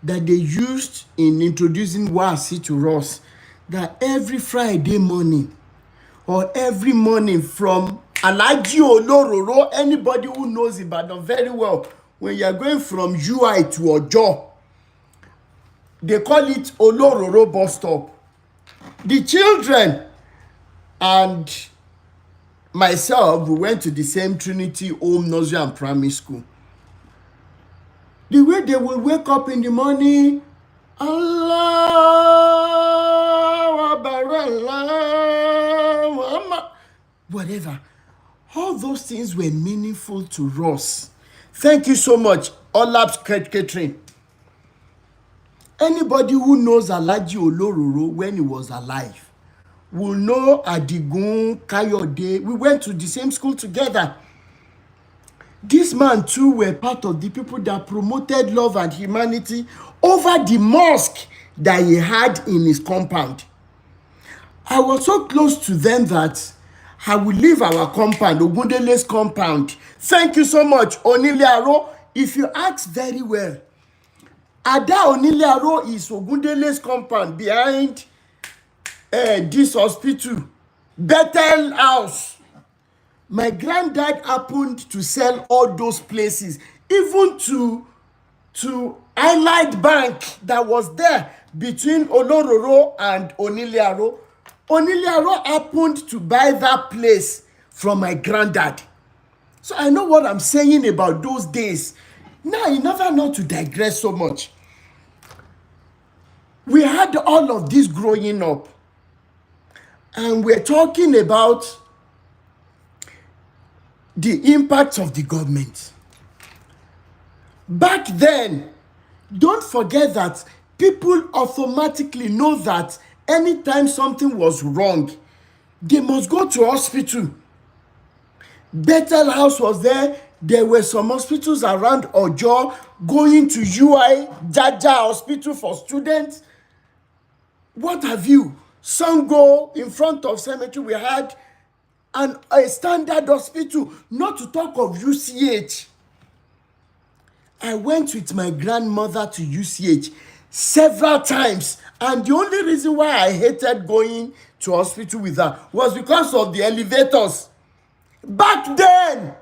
that they used in introducing wasi to us, that every Friday morning or every morning from Alaji Olororo, anybody who knows Ibadan very well, when you are going from UI to Ojo, they call it Olororo bus stop. The children and myself, we went to the same Trinity Home Nursery and Primary School. The way they will wake up in the morning, Allah, whatever. All those things were meaningful to us. Thank you so much, Olabs Catering. Anybody who knows Alaji Olororo when he was alive will know Adigun, Kayode. We went to the same school together. This man too were part of the people that promoted love and humanity over the mosque that he had in his compound. I was so close to them that I will leave our compound, Ogundele's compound. Thank you so much, Oniliaro. If you ask very well, Ada Oniliaro is Ogundele's compound behind this hospital, Bethel House. My granddad happened to sell all those places, even to Allied Bank that was there between Olororo and Oniliaro. Oniliaro happened to buy that place from my granddad. So I know what I'm saying about those days. Now, you never know to digress so much. We had all of this growing up. And we're talking about the impact of the government. Back then, don't forget that people automatically know that anytime something was wrong, they must go to hospital. Bethel House was there. There were some hospitals around Ojo, going to UI, Jaja Hospital for students. What have you? Sango, in front of cemetery, we had a standard hospital, not to talk of UCH. I went with my grandmother to UCH several times, and the only reason why I hated going to hospital with her was because of the elevators. Back then,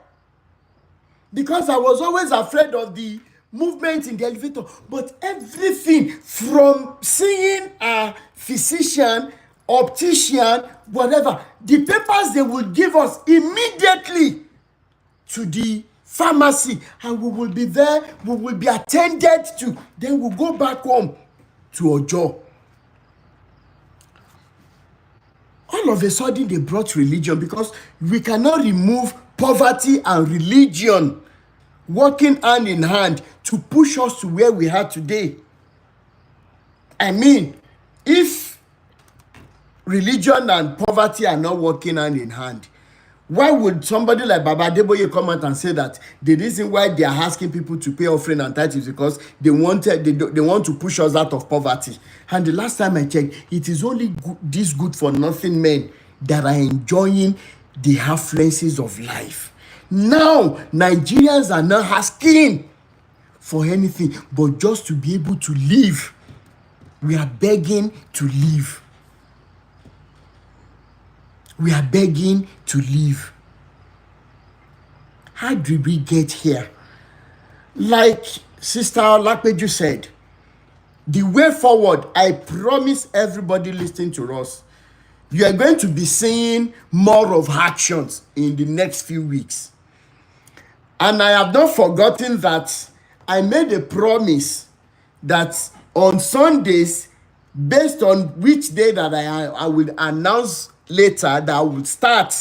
because I was always afraid of the movement in the elevator. But everything from seeing a physician, optician, whatever, the papers they would give us immediately to the pharmacy, and we will be there, we will be attended to, then we'll go back home to Ojo. All of a sudden they brought religion, because we cannot remove poverty and religion working hand in hand to push us to where we are today. I mean, if religion and poverty are not working hand in hand, why would somebody like Baba Adeboye come out and say that the reason why they are asking people to pay offering and tithes is because they want to push us out of poverty? And the last time I checked, it is only these good for nothing men that are enjoying the affluences of life. Now Nigerians are not asking for anything but just to be able to live. We are begging to live. We are begging to live. How did we get here? Like Sister Lakpeju said, the way forward, I promise everybody listening to us, you are going to be seeing more of actions in the next few weeks. And I have not forgotten that I made a promise that on Sundays, based on which day that I will announce later that I will start,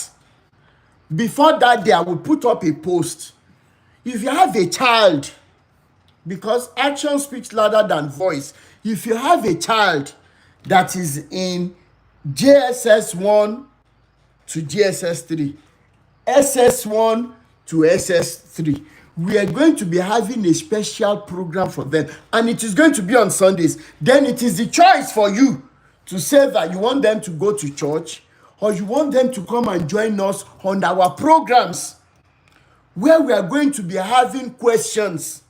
before that day I will put up a post. If you have a child, because action speaks louder than voice, if you have a child that is in JSS 1 to JSS 3, SS 1 to SS 3, we are going to be having a special program for them, and it is going to be on Sundays. Then it is the choice for you to say that you want them to go to church, or you want them to come and join us on our programs, where we are going to be having questions.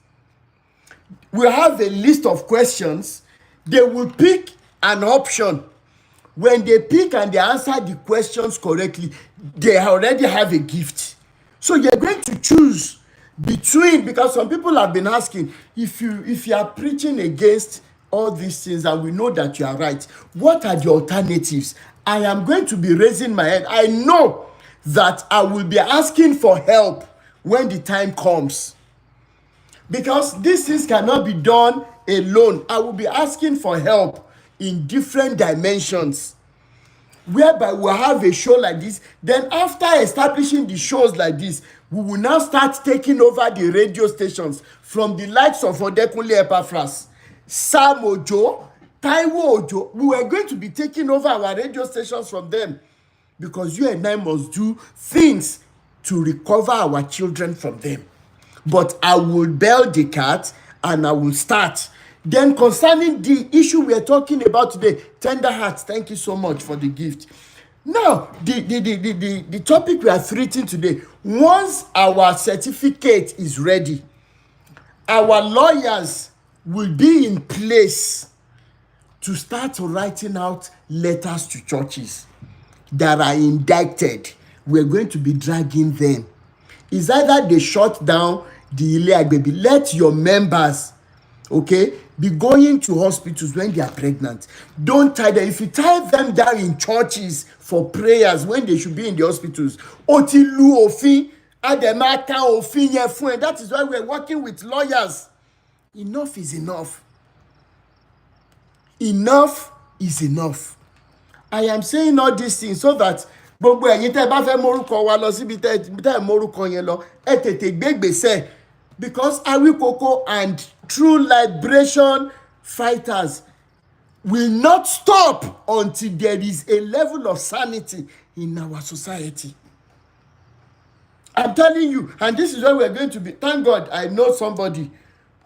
We'll have a list of questions. They will pick an option. When they pick and they answer the questions correctly, they already have a gift. So you're going to choose between, because some people have been asking, if you are preaching against all these things and we know that you are right, what are the alternatives? I am going to be raising my hand. I know that I will be asking for help when the time comes, because these things cannot be done alone. I will be asking for help in different dimensions, whereby we'll have a show like this. Then after establishing the shows like this, we will now start taking over the radio stations from the likes of Odekunle Epaphras, Sam Ojo, Taiwo Ojo. We were going to be taking over our radio stations from them, because you and I must do things to recover our children from them. But I will bail the cat and I will start. Then concerning the issue we are talking about today, tender hearts, thank you so much for the gift. Now, the topic we are treating today, once our certificate is ready, our lawyers will be in place to start writing out letters to churches that are indicted. We're going to be dragging them. It's either they shut down the Ile Agbebi. Let your members, okay, be going to hospitals when they are pregnant. Don't tie them. If you tie them down in churches for prayers when they should be in the hospitals, Otilu Ofin, Ademaka Ofin Yefuen. That is why we're working with lawyers. Enough is enough. Enough is enough. I am saying all these things so that gbogbo ẹ̀yin tẹ́ bá fẹ́ mórúkọ wa lọ síbi tẹ́ mórúkọ yẹn lọ ẹ tètè gbé ìgbésẹ̀, because Awikoko and true liberation fighters will not stop until there is a level of sanity in our society. I'm telling you, and this is where we're going to be. Thank God I know somebody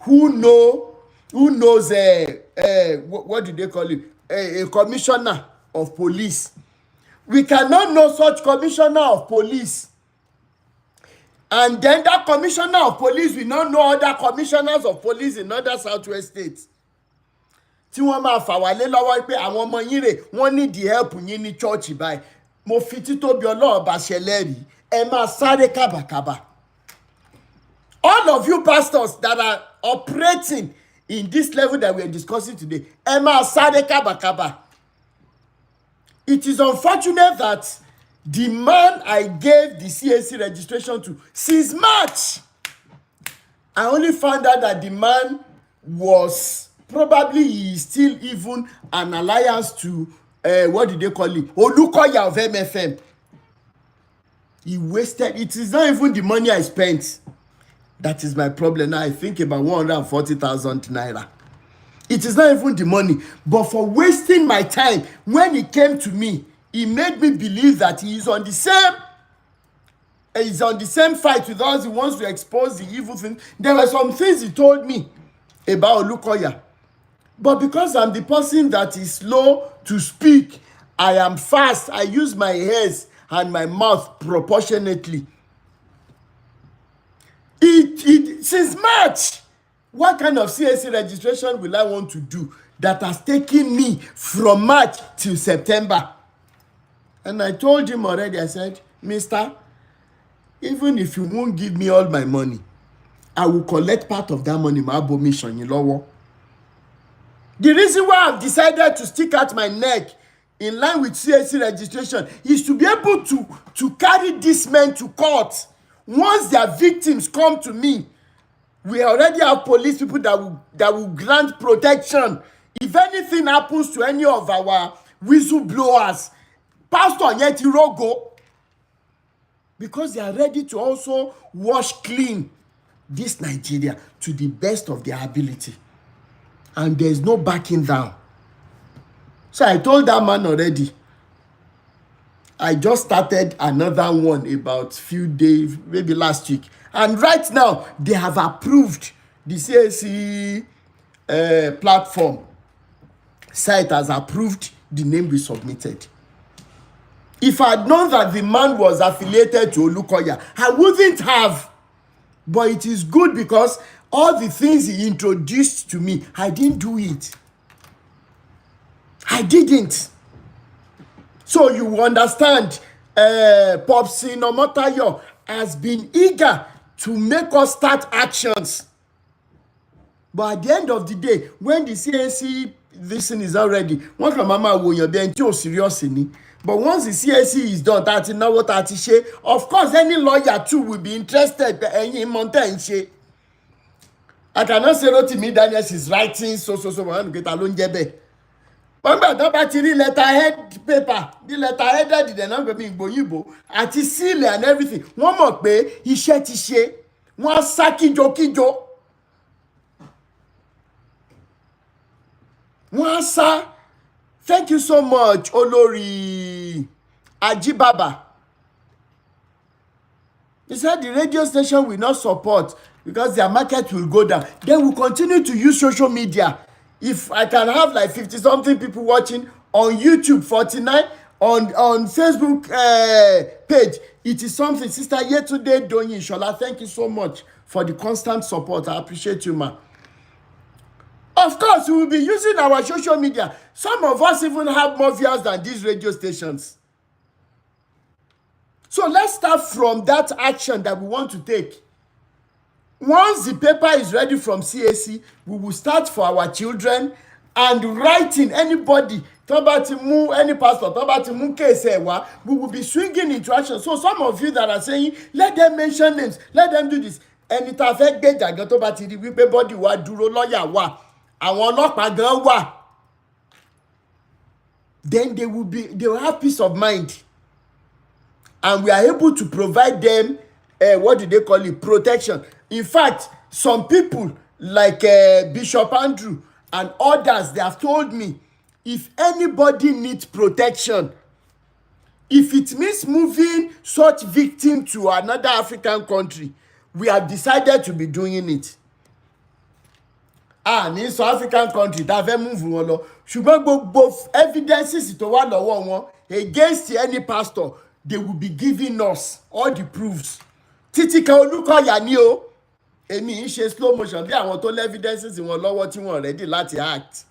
who knows what do they call it, a commissioner of police. We cannot know such commissioner of police, and then that commissioner of police will not know other commissioners of police in other southwest states. Tí wọ́n máa fà wálé lọ́wọ́ pé àwọn ọmọ yín rè wọ́n need the help yín ní church báyìí. Mo fi títóbi Ọlọ́run bá ṣẹlẹ́rìí, ẹ máa sáré kábàkábà. All of you pastors that are operating in this level that we are discussing today, ẹ máa sáré kábàkábà. It is unfortunate that the man I gave the CAC registration to since March, I only found out that the man was probably he is still even an alliance to what did they call it? Olukoya of MFM. He wasted. It is not even the money I spent. That is my problem now. I think about 140,000 naira. It is not even the money, but for wasting my time. When he came to me, he made me believe that he is on the same fight with us. He wants to expose the evil thing. There were some things he told me about Olukoya, but because I'm the person that is slow to speak, I am fast. I use my ears and my mouth proportionately. Since March, what kind of CAC registration will I want to do that has taken me from March till September? And I told him already, I said, Mister, even if you won't give me all my money, I will collect part of that money. The reason why I've decided to stick out my neck in line with CAC registration is to be able to carry these men to court. Once their victims come to me, we already have police people that will grant protection. If anything happens to any of our whistleblowers, Pastor Yetirogo, because they are ready to also wash clean this Nigeria to the best of their ability. And there's no backing down. So I told that man already. I just started another one about few days, maybe last week. And right now, they have approved the CAC platform. Site has approved the name we submitted. If I had known that the man was affiliated to Olukoya, I wouldn't have. But it is good because all the things he introduced to me, I didn't do it. I didn't. So you understand, Popsi Nomotayo has been eager to make us start actions. But at the end of the day, when the CAC, this thing is already, one can mama wo yan be enti o serious ni. But once the CAC is done, of course, any lawyer too will be interested. I cannot say Rotimi Daniels is writing so man get alone jebe. But don't battery letterhead paper, the letterhead they not going to be Igbo, àti seal and everything. One more pé iṣẹ́ ti ṣe, wọ́n sá kíjokíjo. Wọ́n sá. Thank you so much, Olori Ajibaba. He said the radio station will not support because their market will go down. They will continue to use social media. If I can have like 50-something people watching on YouTube, 49, on Facebook page, it is something. Sister Yetunde Doyin Shola, thank you so much for the constant support. I appreciate you, ma. Of course, we will be using our social media. Some of us even have more viewers than these radio stations. So let's start from that action that we want to take. Once the paper is ready from CAC, we will start for our children and writing anybody, any pastor, we will be swinging into action. So some of you that are saying, let them mention names, let them do this. Ẹni tá fẹ́ gbé jàgàn tó bá ti rí wípé body wa dúró lọ́yà wa, àwọn ọlọ́pàá gan wà. then they will have peace of mind, and we are able to provide them what do they call it, protection. In fact, some people like Bishop Andrew and others, they have told me, if anybody needs protection, if it means moving such victim to another African country, we have decided to be doing it. Ní South African country tá a fẹ́ move wọn lọ, ṣùgbọ́n gbogbo evidences tó wà lọ́wọ́ wọn against any pastor, they will be giving us all the proofs. Títí kan Olúkọ̀yà ni o, èmi ń ṣe slow motion bí àwọn tó lé evidences wọn lọ́wọ́ tí wọ́n ready láti act.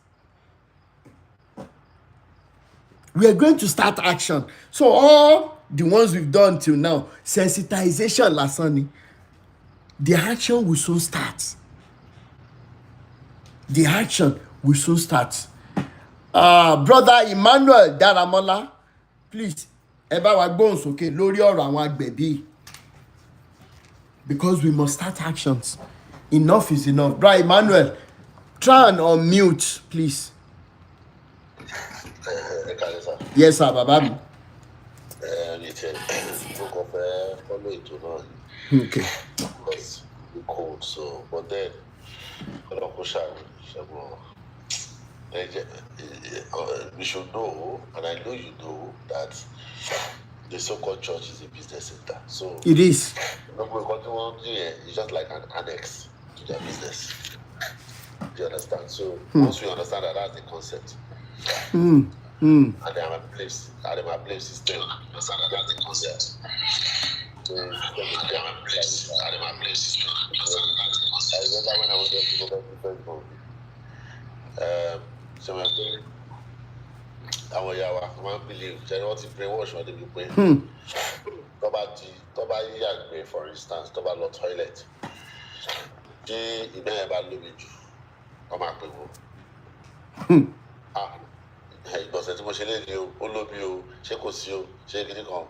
We are going to start action. So all the ones we've done till now, sensitization lásán ni. The action will soon start. The action will soon start. Brother Emmanuel Daramola, please, ẹ bá wa gbóhùn sókè lórí ọ̀rọ̀ àwọn agbẹ̀bí. Because we must start actions. Enough is enough. Brother Emmanuel, try and unmute, please. Yes, sir, bàbá mi. Okay. Because we cold, so but then we should know, and I know you know, that the so-called church is a business center. So it is. It's just like an annex to their business. Do you understand? So once we understand that, that's the concept. And they have a place. And they have a place system. Understand that, that's the concept. So they have a place. And they have a place system. I remember when I was there to go back to Facebook. So we're doing àwọn ìyá wa máa ń believe jẹ́ wọ́n ti brainwash wọn débi pé tó bá yàgbẹ́ for instance tó bá lọ toilet tí ìgbẹ́ yẹn bá lómi jù wọ́n máa pè wọ́n. Ìgbọ̀nsẹ̀ tí mo ṣe léde o ó lómi o ṣé kò sí o ṣé kíní kan,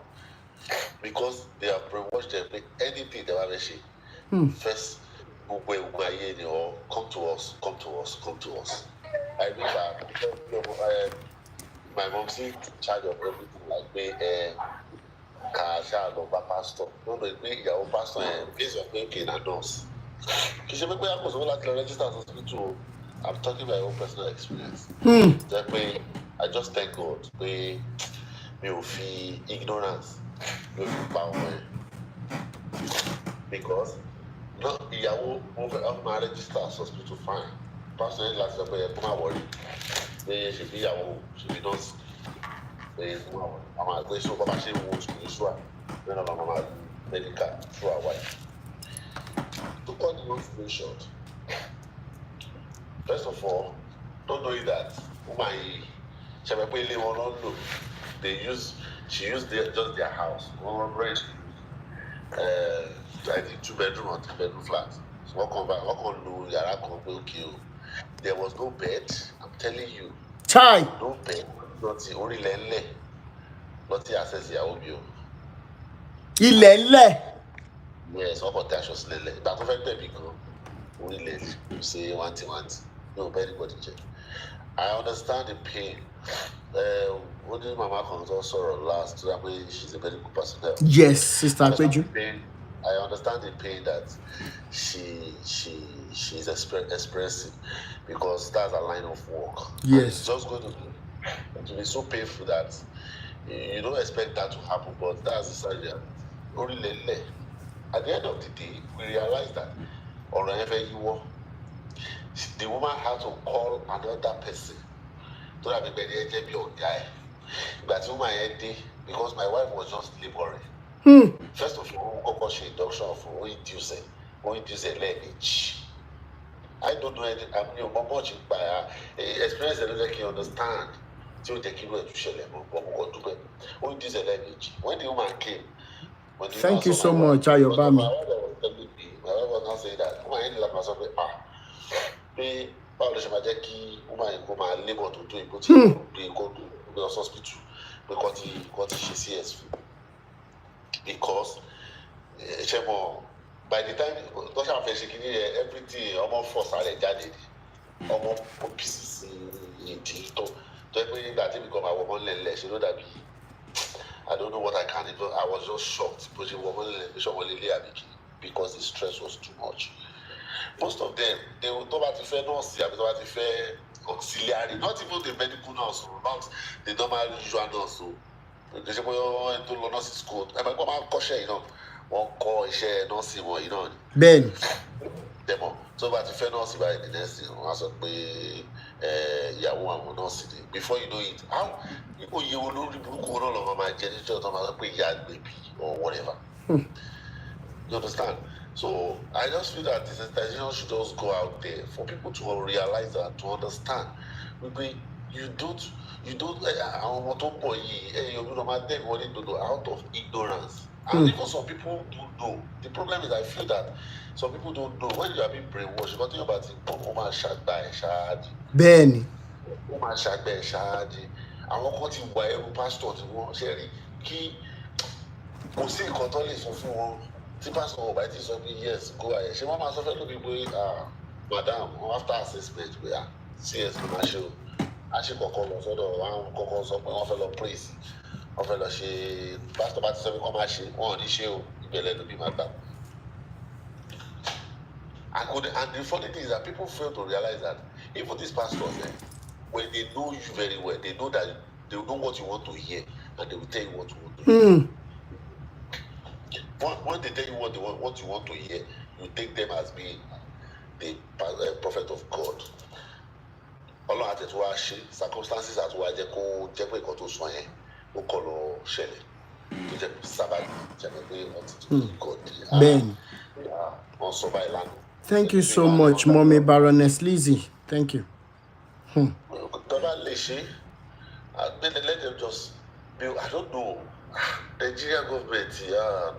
because they have brainwashed them pé anything they bá fẹ́ ṣe first gbogbo ewu ayé ni or come to us. I remember my mom in charge of everything, like me pastor. No, your pastor based on making a nurse. Register as hospital. I'm talking my own personal experience. That way, I just thank God. Me will feel ignorance, me will feel power. Because not of my register as hospital fine. Pastor last year, come on, worry. They should be nurse. I'm a great so Baba she was spiritual. Then I'm a medical through our wife. To cut the long story short, first of all, don't know that she used just their house. One rent, I think 2-bedroom or 3-bedroom flat. So what on yara okay. There was no bed. I'm telling you. Chai. No bed. Nothing. Only lele. Nothing access ìyàwó mi o. Ilẹ̀. Yes, what about that? Just lele. But I don't think only lele. You say one thing. No, anybody check. I understand the pain. Only Mama comes also last. I mean, she's a very good person. Yes, Sister Peju. I understand the pain that she's expressing, because that's a line of work. Yes. And it's just going to be so painful that you don't expect that to happen, but that's the side. At the end of the day, we realize that wherever you were, the woman had to call another person to have a better guy. But the woman because my wife was just laboring. First of all, she induction of inducing lineage. I don't know anything. I'm not much by experience that I can understand. So they can do lineage. When the woman came, thank you so much, Ayobami. My wife was not saying that. Woman like myself, báwo ló ṣe máa jẹ́ kí woman kó máa labour tó tó ìbò tí kò tó lọ hospital pé kò ti ṣe CS fún, because by the time tó ṣàwọn fẹ́ ṣe kí ni everything ọmọ force àrẹ jáde ọmọ OPC ìdí tó that thing become our one less, you know that I don't know what I can even. I was just shocked because the stress was too much. Most of them, they will talk about the nurse, auxiliary, not even the medical nurse, not the normal usual nurse. So they say, well, into nursing school. I'm like, you know, one call share nursing, you know. Ben. Demo. So about the nurse by the next thing, once yeah, one nurse. Before you know it, how people you will know the book all over my genital, baby or whatever. You understand? So I just feel that desensitization should just go out there for people to realize that, to understand. Maybe you don't out of ignorance. And even some people don't know. The problem is I feel that some people don't know when you are being brainwashed, you got to think about it. Ben. Àwọn kan ti wà ẹrù pásítọ̀ tí wọ́n ṣe rí kí kò sí nǹkan tó lè sọ fún wọn tí pásítọ̀ ọba ti sọ pé yes go ahead ṣé wọ́n máa sọ fẹ́ lóbi pé madam after assessment pé cs ló máa ṣe o àṣẹ kọ̀ọ̀kan lọ sọ́dọ̀ àwọn kọ̀ọ̀kan sọ pé wọ́n fẹ́ lọ praise wọ́n fẹ́ lọ ṣe pásítọ̀ bá ti sọ pé kọ́ máa ṣe wọ́n ò ní ṣe o ìbẹ̀lẹ̀ lóbi máa gbà. And the funny thing is that people fail to realize that even these pastors, when they know you very well, they know that they know what you want to hear, and they will tell you what you want to hear. When they tell you what you want to hear, you take them as being the prophet of God. Ọlọ́run àti ẹ̀tọ́ wa ṣe circumstances àti wa jẹ́ pé nǹkan tó sọ yẹn ó kọ́ lọ ṣẹlẹ̀ tó jẹ́ sábàbí jẹ́ pé ọtí tó kí God Ben. wọ́n sọ báyìí lánàá. Thank you so much, Mommy Baroness Lizzie. Thank you. Let them just build. I don't know. Nigerian government,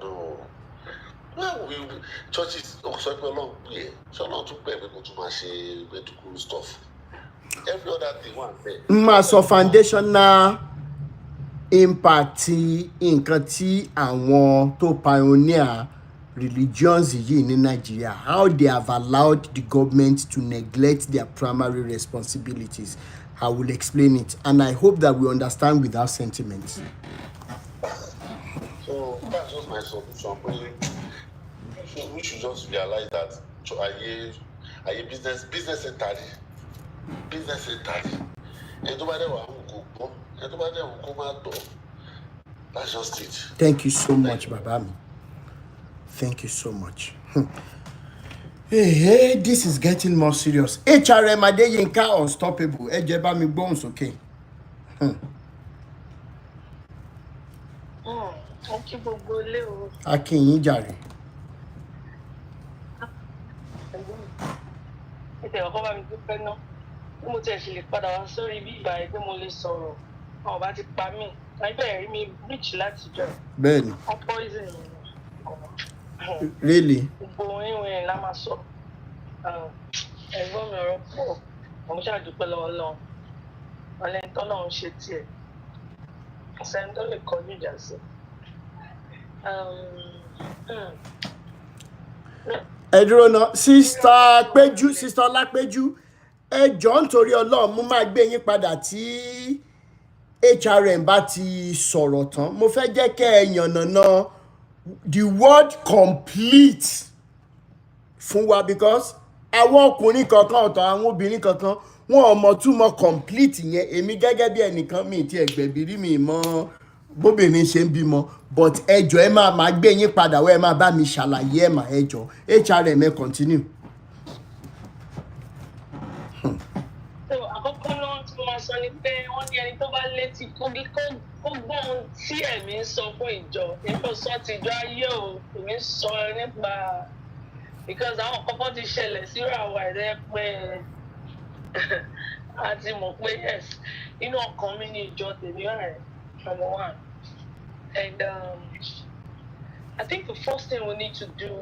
no. Well, churches also long here. So not to pay people to medical stuff. Every other thing one day. So foundational impact nǹkan tí àwọn tó pioneer religions yìí ní Nigeria, how they have allowed the government to neglect their primary responsibilities. I will explain it, and I hope that we understand without sentiments. So that's just my solution. We should just realize that business entirely. That's just it. Thank you so much, Babami. Thank you so much. Hey, this is getting more serious. HRM Adeyinka unstoppable. Ẹ jẹ́ bá mi gbóhùn sókè. Akínyìn jàre. Ọkọ bá mi dúpẹ́ náà bí mo tiẹ̀ ṣe lè padà wá sórí bí ìgbà ẹgbẹ́ mo lè sọ̀rọ̀ àwọn bá ti pa mí ẹgbẹ́ rí mi reach láti jọ. Bẹ́ẹ̀ni. Wọ́n poison mi. Really? Gbogbo ìwé la máa sọ. Ẹ̀gbọ́n mi ọ̀rọ̀ pọ̀ mo ṣàdúpẹ́ lọ́wọ́ Ọlọ́run. Ọlẹ́ni tọ́lọ́run ṣe tiẹ̀. Sẹ́ni tó lè kọjú ìjà sí. Ẹ dúró náà, Sister Ọlápéjú, ẹ jọ̀ọ́ nítorí Ọlọ́run mo máa gbé yín padà tí HRM bá ti sọ̀rọ̀ tán. Mo fẹ́ jẹ́ kẹ́ ẹ yànnàná the word complete fún wa, because àwọn ọkùnrin kankan ọ̀tọ̀ àwọn obìnrin kankan wọn ò mọ̀ túmọ̀ complete yẹn. Èmi gẹ́gẹ́ bí ẹnìkan mi ti ẹ̀gbẹ̀bí rí mi mọ́ bóbìnrin ṣe ń bímọ, but ẹ jọ̀ọ́ ẹ máa gbé yín padà wá, ẹ máa bá mi ṣàlàyé ẹ mà ẹ jọ̀ọ́. HRM ẹ continue. Àkọ́kọ́ náà tí mo máa sọ ni pé wọ́n ní ẹni tó bá létí kó gbọ́ ohun tí ẹ̀mí ń sọ fún ìjọ. Èmi ò sọ ti ìjọ ayé o, èmi sọ nípa because àwọn kọ́kọ́ ti ṣẹlẹ̀ sí àwa ẹ̀rẹ́ pé a ti mọ̀ pé yes inú ọkàn mi ní ìjọ tèmi rẹ̀ number one. And I think the first thing we need to do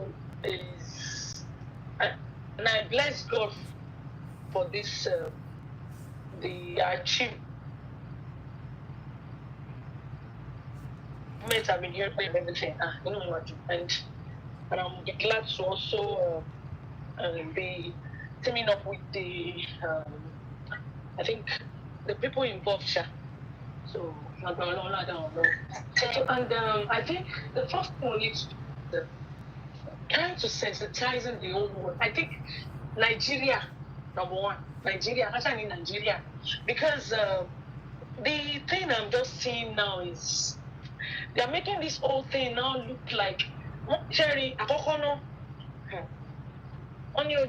is, and I bless God for this, the achievement I've been hearing and everything. You know what? And I'm glad to also be teaming up with the, I think the people involved, so and I think the first thing we need to do is trying to sensitizing the whole world. I think Nigeria, number one, actually Nigeria, because the thing I'm just seeing now is they are making this whole thing now look like Cherry Akokono. On your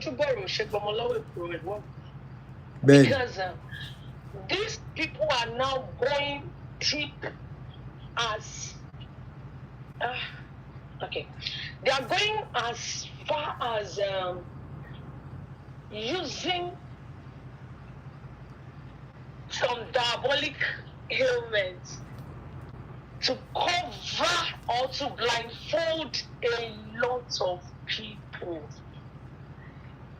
because these people are now going deep as okay, they are going as far as using some diabolic ailments to cover or to blindfold a lot of people.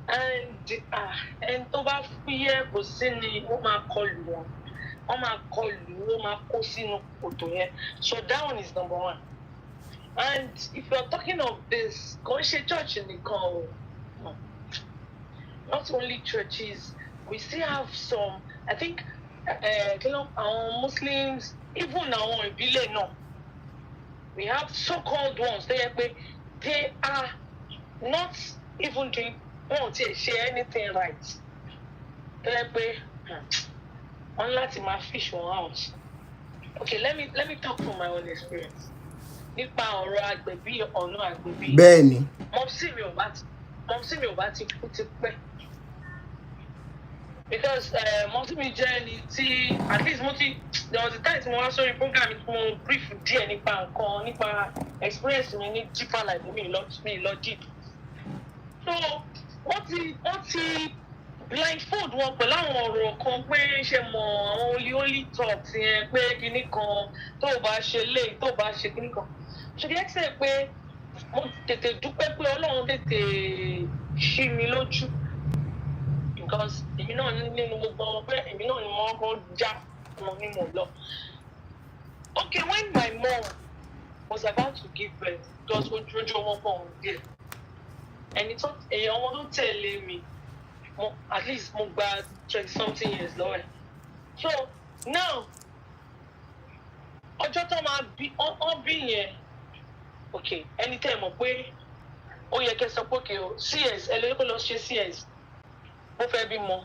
And over fear kò sí ni ó máa kọlù wọn, ó máa kó sínú kòtò yẹn. So that one is number one. And if you're talking of this, kò ń ṣe church nìkan o. Not only churches, we still have some, I think, Muslims, even our ìbílẹ̀ náà. We have so-called ones, they are not even doing, won't share anything right. Unless my fish one out. Okay, let me talk from my own experience. Nípa ọ̀rọ̀ àgbẹ̀bí ọ̀nà àgbẹ̀bí. Bẹ́ẹ̀ni. Mọ̀mísí mi ò bá ti kú ti pẹ́. Because mọ̀mísí mi jẹ́ ẹni tí at least there was a time tí mo wá sórí program mo brief díẹ̀ nípa experience mi ní deeper life mi lọ deep. So wọ́n ti blindfold wọn pẹ̀lú àwọn ọ̀rọ̀ kan pé ṣe mọ̀ àwọn only talks yẹn pé kinní kan tó bá ṣe lé tó bá ṣe kinní kan. So the extent pé mo tètè dúpẹ́ pé Ọlọ́run tètè ṣí mi lójú because èmi náà nínú gbogbo ọmọ pé èmi náà ni mo kọ́ já ọmọ ní mo lọ. Okay, when my mom was about to give birth, because ojú ọmọ pọ̀ ń dé èèyàn wọn tó tẹ̀lé mi at least mo gba 20-something years lọ́wọ́ ẹ̀. So now ọjọ́ tó máa bí yẹn okay ẹni tẹ́ ẹ mọ̀ pé ó yẹ kẹ́ sọ pé okay o CS ẹ lóye kó lọ ṣe CS ó fẹ́ bímọ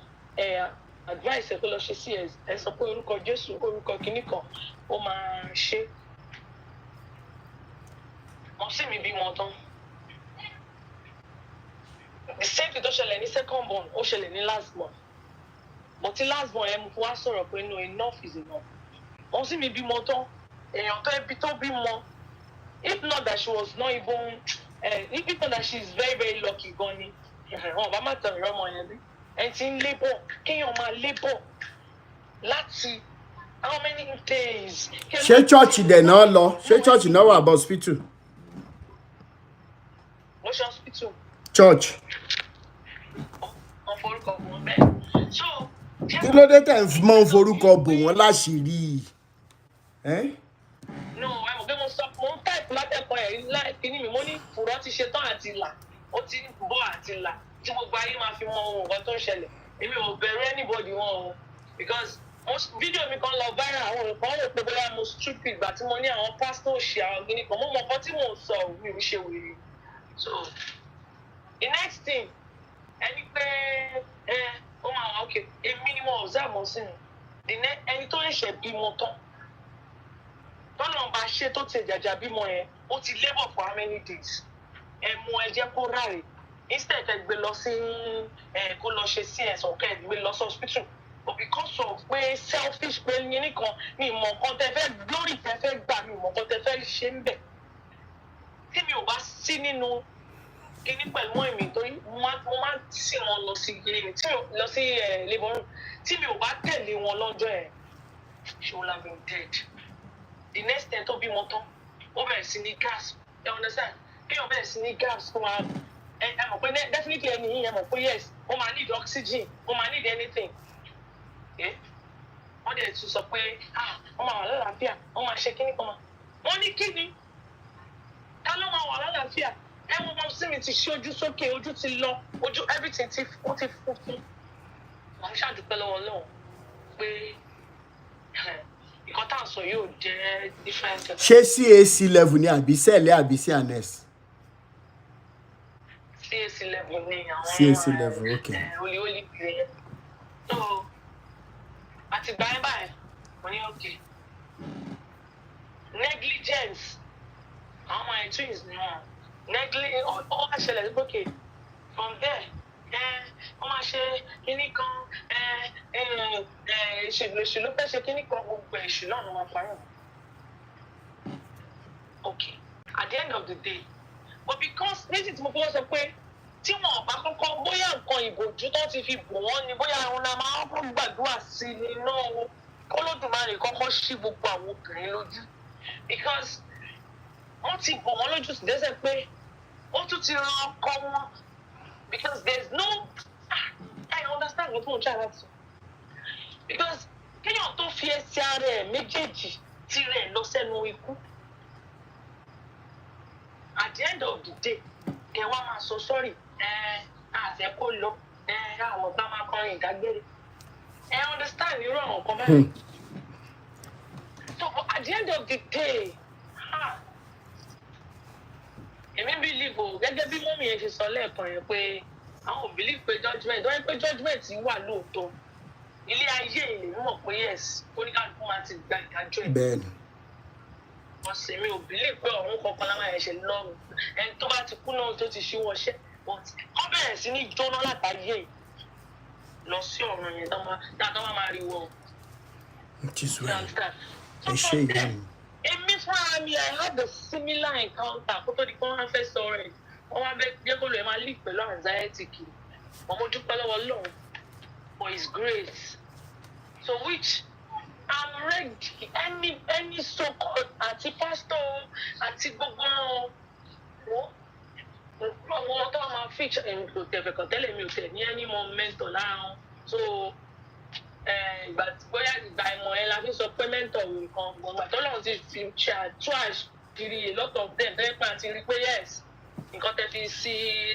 advice ẹ kó lọ ṣe CS ẹ sọ pé orúkọ Jésù orúkọ kìíní kan ó máa ṣe. Mo sì mi bímọ tán. The same thing tó ṣẹlẹ̀ ní second born ó ṣẹlẹ̀ ní last born but tí last born yẹn mo wá sọ̀rọ̀ pé no enough is enough. Mo sì mi bímọ tán èèyàn tó bímọ if not that she was not even if not that she is very very lucky gan ni wọn bá má tàn ìrọ́ ọmọ yẹn bí ẹni tí ń labour kéèyàn máa labour láti how many days. Ṣé church dẹ̀ náà lọ? Ṣé church náà wà bọ̀ hospital? No ṣe hospital. Church. Forúkọ bò wọ́n bẹ́ẹ̀. So kí ló dé tẹ̀ ń mọ́ forúkọ bò wọ́n láṣìírí? No, ẹ mọ̀ pé mo ń type látẹ̀kọ́ ẹ̀ kíní mi mo ní fùrọ̀ ti ṣetán àti là ó ti ń bọ̀ àti là tí gbogbo ayé máa fi mọ ohun nǹkan tó ń ṣẹlẹ̀ èmi ò bẹ̀rù anybody wọn o because fídíò mi kan lọ viral àwọn nǹkan rò pé bóyá mo stupid gbà tí mo ní àwọn pastor ṣe àwọn kíní kan mo mọ nǹkan tí mò ń sọ mi ò ṣe wèrè. So the next thing ẹni pé ó máa wà okay èmi ni mo observe mọ́ sí mi ẹni tó ń ṣe bímọ tán tọ́nà bá ṣe tó ti jàjà bímọ yẹn ó ti labour for how many days ẹ̀mú ẹ̀jẹ̀ kó ráre instead ẹ gbé lọ sí kó lọ ṣe CS ọ̀kẹ́ ẹ gbé lọ sí hospital but because of pé selfish pé yín nìkan mi mọ̀ nǹkan tẹ fẹ́ glory tẹ fẹ́ gbà mi mọ̀ nǹkan tẹ fẹ́ ṣe ń bẹ̀ tí mi ò bá sí nínú kíní pẹ̀lú èmi torí mo máa ń tì wọn lọ sí ilé mi lọ sí labour room tí mi ò bá tẹ̀lé wọn lọ́jọ́ ẹ̀ she would have been dead. The next time tó bímọ tán ó bẹ̀rẹ̀ sí ní gas you understand kéèyàn bẹ̀rẹ̀ sí ní gas fún wa ẹ mọ̀ pé definitely ẹni yìí ẹ mọ̀ pé yes ó máa need oxygen ó máa need anything wọ́n dẹ̀ tún sọ pé wọ́n máa wà lálàáfíà wọ́n máa ṣe kíní kan máa wọ́n ní kíni ká ló máa wà lálàáfíà ẹ mọ̀ mọ́ sí mi ti ṣe ojú sókè ojú ti lọ ojú everything ó ti funfun wọ́n ṣàdúpẹ́ lọ́wọ́ Ọlọ́run pé sọ yóò jẹ́ different. ṣé CAC level ni àbí sẹ́ẹ̀lì àbí CNS? CAC level ni CAC level, okay. Holy prayer. So àti gbà ẹ́ báyìí mo ní okay. Negligence àwọn ọmọ ẹ̀ twins ni wọn all wá ṣẹlẹ̀ sí okay from there wọ́n máa ṣe kíní kan èṣù ló fẹ́ ṣe kíní kan gbogbo èṣù náà ló máa parọ́. Okay, at the end of the day, but because méjì tí mo fọwọ́ sọ pé tí wọn ò bá kọ́kọ́ bóyá nǹkan ìbòjú tó ti fi bò wọ́n ni bóyá àwọn náà máa kọ́kọ́ gbàdúrà sí ni náà Olódùmarè kọ́kọ́ ṣí gbogbo àwọn obìnrin lójú because wọ́n ti bò wọ́n lójú sí dẹ́sẹ̀ pé ó tún ti ran ọkọ wọn because there is no I understand what mo ń ṣàlàyé sọ because kéèyàn tó fi ẹsẹ̀ ara ẹ̀ méjèèjì tirẹ̀ lọ sẹ́nu ikú at the end of the day ẹ wá máa sọ sorry àṣẹ kó lọ àwọn ọ̀gá máa kọrin ìdágbére understand irú àwọn nǹkan báyìí so at the end of the day èmi believe o gẹ́gẹ́ bí mọ́mí yẹn ṣe sọ lẹ́ẹ̀kan yẹn pé àwọn ò believe pé judgement wọ́n yẹ pé judgement wà lóòótọ́ ilé ayé ìlú mọ̀ pé yes oníkàlùkù máa ti gba ìdájọ́ ẹ̀. bẹ́ẹ̀ni. ọ̀sẹ̀ mi ò believe pé ọ̀run kankan láwọn ẹ̀ṣẹ̀ lọ́rùn ẹni tó bá ti kú náà tó ti ṣíwọ́ ṣẹ́ wọ́n bẹ̀rẹ̀ sí ní jóná látàyè lọ sí ọ̀run yẹn tó máa rí wọ́n. ẹ ṣe ìyá mi. èmi fúnra mi I had a similar encounter kó tó di kó wọ́n fẹ́ sọ rẹ̀ wọ́n wá bẹ́ẹ̀ jẹ́ kó lè máa live pẹ̀lú anxiety kiri ọmọ dúpẹ́ lọ́wọ́ Ọlọ́run for his grace so which I'm ready any so-called àti pastor àti gbogbo wọn tó máa feature kò tẹ̀fẹ̀kọ̀ tẹ́lẹ̀ mi ò tẹ̀ ní any more mentor lára wọn so bóyá ìgbà ìmọ̀ ẹ̀ la fi sọ pé mentor nǹkan gbọ̀ngbà tó lọ́run ti fi ṣe àtúnṣe kiri a lot of them tẹ́lẹ̀ pé àti rí pé yes nǹkan tẹ́ fi sí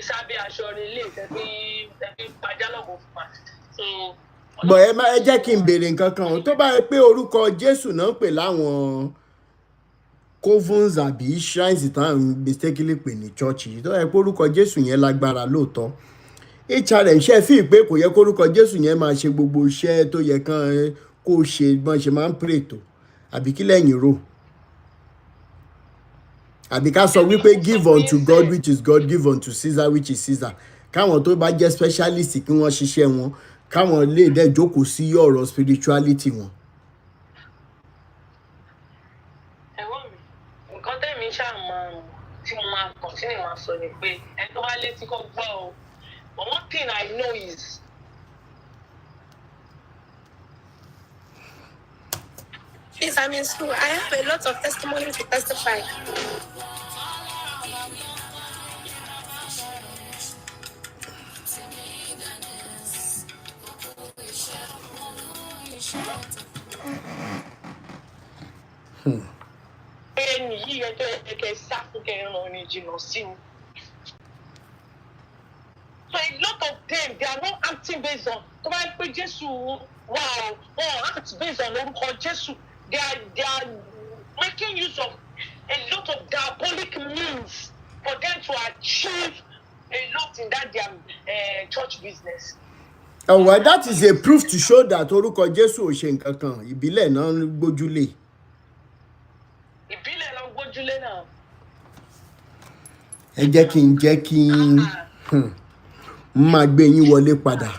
sábẹ́ aṣọ rẹ̀ lè tẹ́ fi pàjá lọ́gùn fún wa so. bọ̀ ẹ jẹ́ kí n béèrè nǹkan kan o tó bá yẹ pé orúkọ Jésù náà pè láwọn covens àbí shrines tán mistakenly pè ní church yìí tó yẹ pé orúkọ Jésù yẹn lágbára lóòótọ́ HRM ṣe fi pé kò yẹ kó orúkọ Jésù yẹn máa ṣe gbogbo iṣẹ́ tó yẹ kán kó ṣe bọ́n ṣe máa ń pray tó àbí kí lẹ́yìn rò àbí ká sọ wípé give unto God which is God give unto Caesar which is Caesar káwọn tó bá jẹ́ specialist kí wọ́n ṣiṣẹ́ wọn káwọn lè dẹ̀ jókòó sí ọ̀rọ̀ spirituality wọn. ẹ̀wọ́n mi nǹkan tẹ̀mí ṣàmọ́ tí mo máa continue máa sọ ni pé ẹni tó bá létí kó gbọ́ o but one thing I know is Please, I'm in school. I have a lot of testimony to testify. ẹni yìí ẹjọ́ ẹ̀kẹ́ sáfùkẹ́ ẹran ní jìnnà sí mi. So a lot of them they are not acting based on tó bá yẹ pé Jésù wà wọn act based on orúkọ Jésù they are making use of a lot of diabolic means for them to achieve a lot in that their church business. Oh, well, that is a proof to show that orúkọ Jésù ò ṣe nǹkan kan ìbílẹ̀ náà ń gbójúlé. ìbílẹ̀ náà ń gbójúlé náà. ẹ jẹ́ kí n máa gbé yín wọlé padà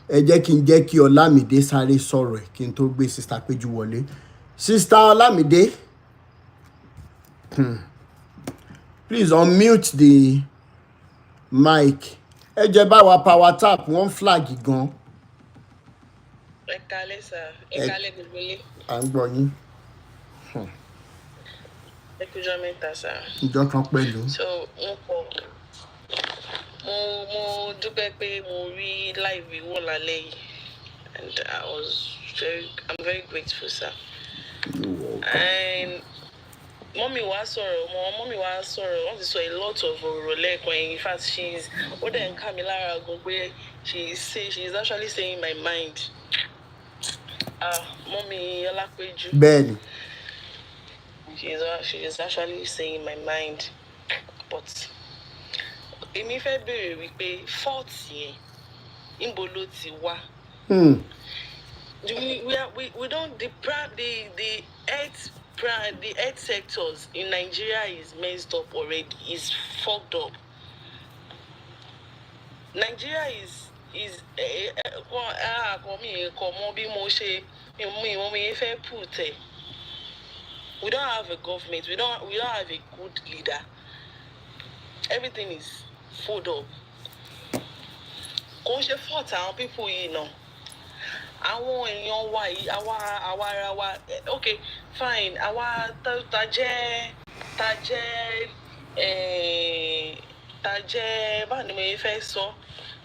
ẹ jẹ́ kí Ọlámídé sáré sọ̀rọ̀ ẹ̀ kí n tó gbé sista Péjú wọlé. Sista Ọlámídé, please unmute the mic. Ẹ jẹ́ bá wa power tap one flag gan. Ẹ kálẹ́ sà, ẹ kálẹ́ gbogbo ilé. À ń gbọ́ yín. Ẹ kújọ́ mẹ́ta sà. Ìjọ kan pẹ̀lú. So mo dúpẹ́ pé mo rí live wò lálẹ́ yìí and I'm very grateful sir. You're welcome. And mommy was sorrow. Want to say a lot of ọ̀rọ̀. In fact, she's Camila Gogwe. She's actually saying my mind. Mommy, Bẹ́ẹ̀ni. she is actually saying my mind, but èmi fẹ́ béèrè wípé fault yẹn níbo ló ti wá. We don't the health sectors in Nigeria is messed up already, is fucked up. Nigeria is we don't have a government, we don't have a good leader. Everything is full up. Kò ṣe fault àwọn people yìí náà. Àwọn èèyàn wa yìí, àwa ara wa, okay, fine, àwa tá jẹ́ báwo ni mo yẹ fẹ́ sọ,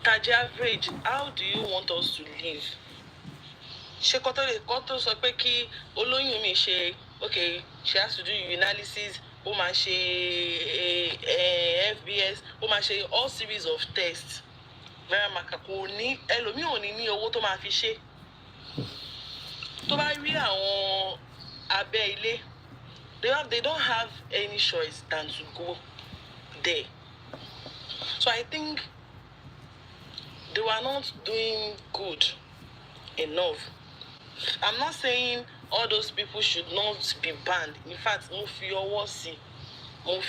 tá jẹ́ average, how do you want us to live? Ṣé kọ́ tó sọ pé kí olóyún mi ṣe, okay, she has to do urinalysis, ó máa ṣe FBS, ó máa ṣe all series of tests. Vera Makako ní ẹlòmíì ò ní owó tó máa fi ṣe. Tó bá rí àwọn abẹ́ ilé, they don't have any choice than to go there. So I think they were not doing good enough. I'm not saying all those people should not be banned. In fact, mo fi ọwọ́ sí, mo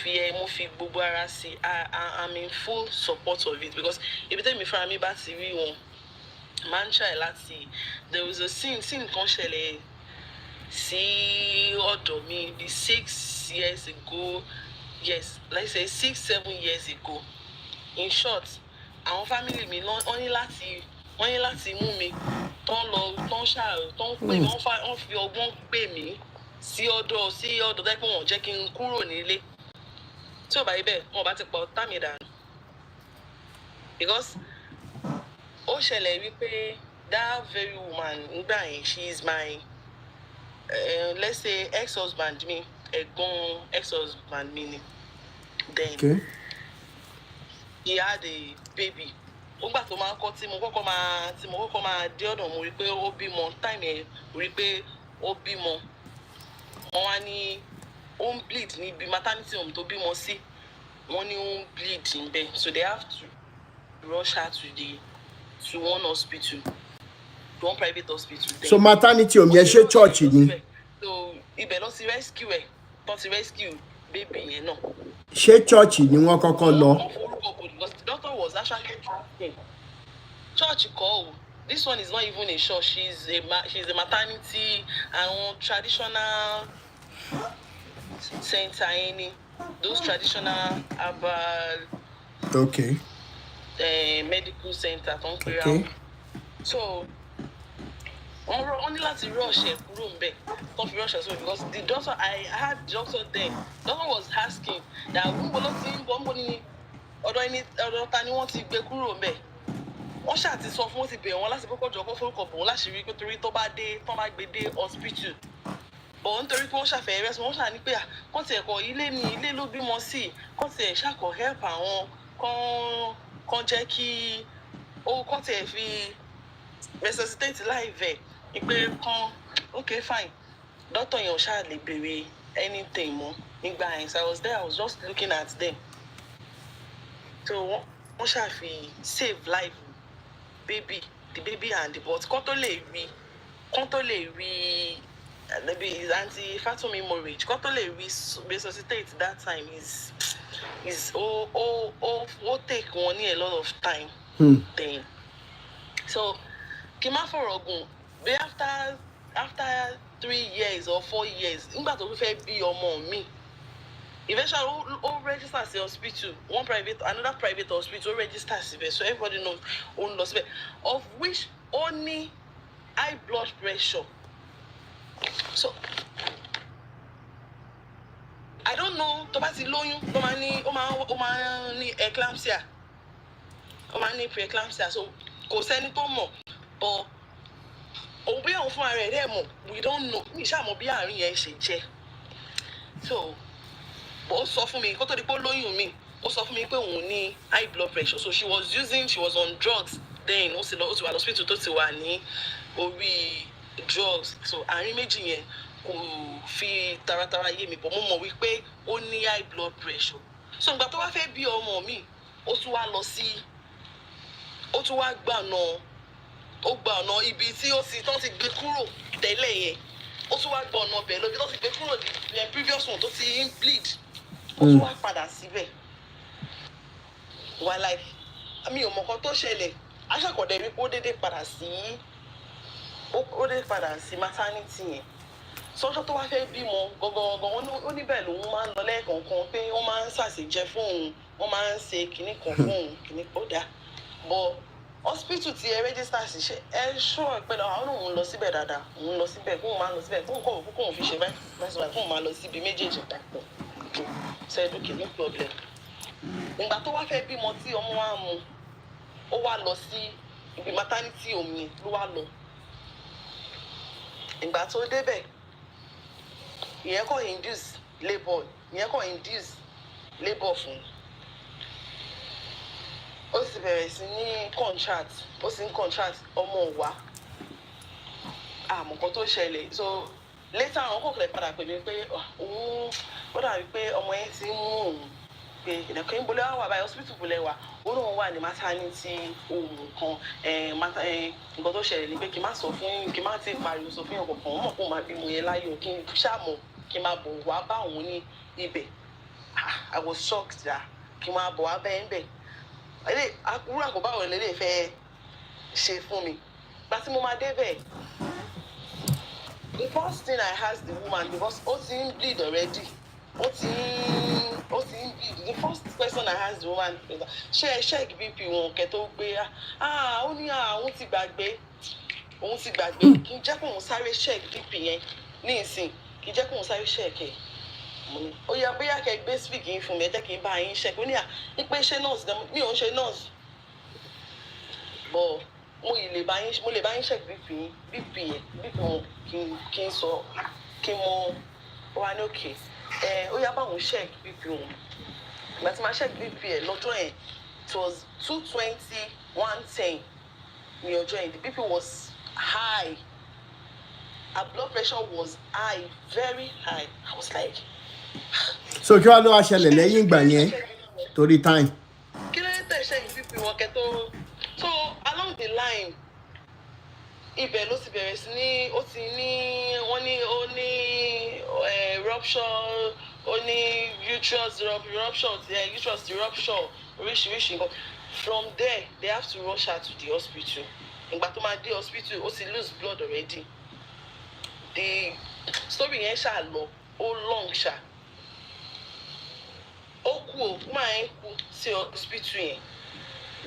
fi gbogbo ara sí. I'm in full support of it because if you tell me from me bá ti rí wọn, man try láti. There was a scene kan ṣẹlẹ̀ sí ọ̀dọ̀ mi bí 6 years ago. Yes, like say 6-7 years ago. In short, àwọn family mi wọ́n ní láti mú mi tán pè wọ́n fi ọgbọ́n pè mí sí ọ̀dọ̀ tẹ́ pé wọ́n jẹ́ kí n kúrò nílé. Tí ò bá yí bẹ́ẹ̀, wọ́n bá ti pọ̀ tá mi dànù. Because ó ṣẹlẹ̀ wípé that very woman nígbà yẹn, she is my let's say ex-husband mi, ẹ̀gbọ́n ex-husband mi ni. Then Okay. he had a baby. Ó gbà tó máa kọ́ tí mo kọ́kọ́ máa dé ọ̀dọ̀ mo rí pé ó bímọ, time yẹn mo rí pé ó bímọ. Wọ́n wá ní ó ń bleed níbi maternity home tó bímọ sí. Wọ́n ní ó ń bleed níbẹ̀. So they have to rush her to one hospital, to one private hospital. So maternity home yẹn ṣe church ni. So ibẹ̀ lọ sí rescue ẹ̀, tó ti rescue baby yẹn náà. Ṣé church ni wọ́n kọ́kọ́ lọ? Because the doctor was actually asking, church call. This one is not even a church. She's a maternity and traditional center. Those traditional herbal. Okay. Medical center. Okay. So only láti rush ẹ kúrò ńbẹ̀. Don't fi rush ẹ so because the doctor, I had the doctor there. The doctor was asking that who ló ti ń bọ̀ ń bọ̀ ní ọ̀dọ̀ ta ni wọ́n ti gbé kúrò ńbẹ̀. Wọ́n ṣáà ti sọ fún wọn ti bẹ̀ wọ́n láti kọ́kọ́ jọ kó forúkọ bò wọ́n láṣìírí pé torí tó bá gbé dé hospital. But nítorí pé wọ́n ṣàfẹ́ rest wọ́n ṣáà ní pé kán tiẹ̀ kọ ilé ló bímọ sí, kán tiẹ̀ ṣàkọ help àwọn kán jẹ́ kí kán tiẹ̀ fi resuscitate life ẹ̀ ní pé kán okay fine. Doctor yẹn ò ṣáà lè béèrè anything mọ́ nígbà yẹn. So I was there, I was just looking at them. So wọ́n ṣáà fi save life the baby and the but kán tó lè rí maybe Auntie Fatumi marriage, kán tó lè resuscitate that time is take one a lot of time. Then so kí má fọ̀rọ̀ gùn bí after 3 years or 4 years nígbà tó fẹ́ bí ọmọ mi, eventually ó register sí hospital, another private hospital ó register síbẹ̀, so everybody knows ó ń lọ síbẹ̀, of which ó ní high blood pressure. So I don't know, tó bá ti lóyún ó máa ní eclampsia, ó máa ní preeclampsia, so kò sẹ́ni tó mọ̀, but òun bí àwọn fún ara ẹ̀ dẹ̀ mọ̀, we don't know, mi ṣáà mọ̀ bí àárín yẹn ṣe jẹ́. So but ó sọ fún mi kó tó di pé ó lóyún mi, ó sọ fún mi pé òun ní high blood pressure, so she was on drugs then ó ti wà hospital tó ti wà ní orí drugs. So àárín méjì yẹn kò fi taratara yé mi, but mo mọ̀ wípé ó ní high blood pressure. So ìgbà tó wá fẹ́ bí ọmọ mi, ó tún wá gba ọ̀nà ibi tí tán ti gbé kúrò tẹ́lẹ̀ yẹn. Ó tún wá gba ọ̀nà ọbẹ̀ lóbi tó ti gbé kúrò the previous one tó ti ń bleed. Ó tún wá padà síbẹ̀. Wà láì mi ò mọ̀ kan tó ṣẹlẹ̀. Aṣàkọ̀dẹ̀ wípé ó dédé padà sí maternity yẹn. Sọ́jọ́ tó wá fẹ́ bímọ gangan ó níbẹ̀ lòun máa ń lọ lẹ́ẹ̀kọ̀ọ̀kan pé wọ́n máa ń ṣàṣejẹ fún òun, wọ́n máa ń ṣe kinní kan fún òun, kinní kan ó dáa. But hospital tí ẹ register sí ṣe ẹ ṣọ́ pé àwọn òun lọ síbẹ̀ dáadáa, òun lọ síbẹ̀ kóun máa lọ síbẹ̀ kóun kọ̀ òkú kóun fi ṣe báyìí kóun máa lọ síbi méjèèjì papọ̀. Ṣé ẹ dúkìá ní problem? Ìgbà tó wá fẹ́ bímọ tí ọmọ wa mu, ó wá lọ sí ibi maternity home yẹn ló wá lọ. Ìgbà tó débẹ̀, ìyẹn kọ́ induce labour fún. Ó sì bẹ̀rẹ̀ sí ní contract ọmọ wa. Àmọ́ nǹkan tó ṣẹlẹ̀. So later àwọn kòkòrò padà pè mí pé òun ó dàbí pé ọmọ yẹn ti ń mú òun pé ìdẹ̀kùn ìbò lẹ́wà wà báyìí hospital bò lẹ́wà ó lóun wà ní maternity home kan. Nǹkan tó ṣẹlẹ̀ ni pé kí n má sọ fún kí n má ti pariwo sọ fún ọkọ̀ kan wọ́n mọ̀ pé òun máa bímọ yẹn láyọ̀ kí n ṣàmọ̀ kí n máa bọ̀ wá bá òun ní ibẹ̀. I was shocked that kí n máa bọ̀ wá bẹ́ẹ̀ ń bẹ̀. Àkúrò àkóbá òun lè fẹ́ ṣe fún mi. Gba tí mo máa débẹ̀, the first thing I asked the woman, because ó ti ń bleed already, ó ti ń bleed. The first question I asked the woman was, ṣé ẹ check BP wọn kẹ́ tó gbé? Ó ní òun ti gbàgbé kí n jẹ́ kó òun sáré check BP yẹn ní ìsìn, kí n jẹ́ kó òun sáré check ẹ̀. Ó yá bóyá kẹ́ gbé speak yín fún mi, ẹ jẹ́ kí n bá yín check. Ó ní pé ṣé nurse mi ò ń ṣe nurse, but mo lè bá yín check BP wọn kí n sọ kí n mọ wà ní òkè. Ó yá báwọn check BP wọn. Ìgbà tí màá check BP ẹ̀ lọ́jọ́ yẹn, it was 220, 110 ní ọjọ́ yẹn. The BP was high. Her blood pressure was high, very high. I was like, so kí wàá ló wá ṣẹlẹ̀ lẹ́yìn ìgbà yẹn torí time. kí ló dé tẹ̀ check BP wọn kẹ́ tó. So along the line, ibẹ̀ ló ti bẹ̀rẹ̀ sí ní ó ti ní wọ́n ní ó ní rupture, ó ní uterus rupture oríṣiríṣi nǹkan. From there they have to rush her to the hospital. Ìgbà tó máa dé hospital ó ti lose blood already. The story yẹn ṣáà lọ ó long ṣá. Ó kú máa ń kú sí hospital yẹn.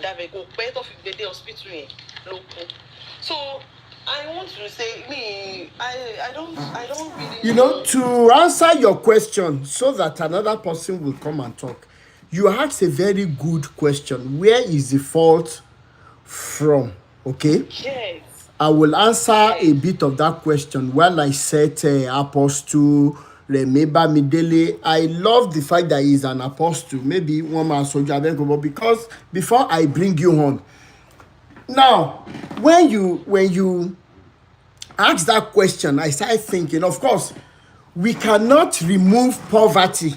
Dàbẹ̀ kò pẹ́ tó fi gbé dé hospital yẹn ló kú. So I want to say I don't really. You know, to answer your question so that another person will come and talk, you asked a very good question. Where is the fault from? Okay? Yes. I will answer a bit of that question while I said Apostle Remember Midele. I love the fact that he's an apostle. Maybe one man soldier, but because before I bring you on, now when you ask that question, I started thinking, of course, we cannot remove poverty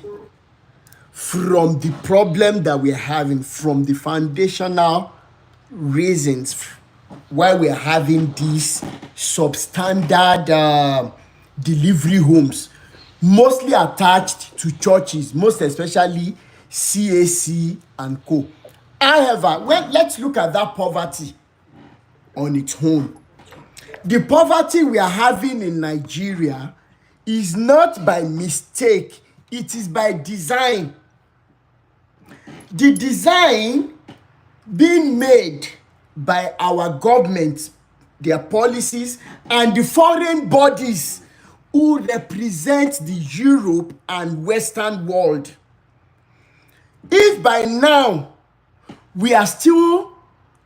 from the problem that we're having, from the foundational reasons why we're having these substandard delivery homes, mostly attached to churches, most especially CAC and co. However, let's look at that poverty on its own. The poverty we are having in Nigeria is not by mistake, it is by design. The design being made by our government, their policies, and the foreign bodies who represent the Europe and Western world. If by now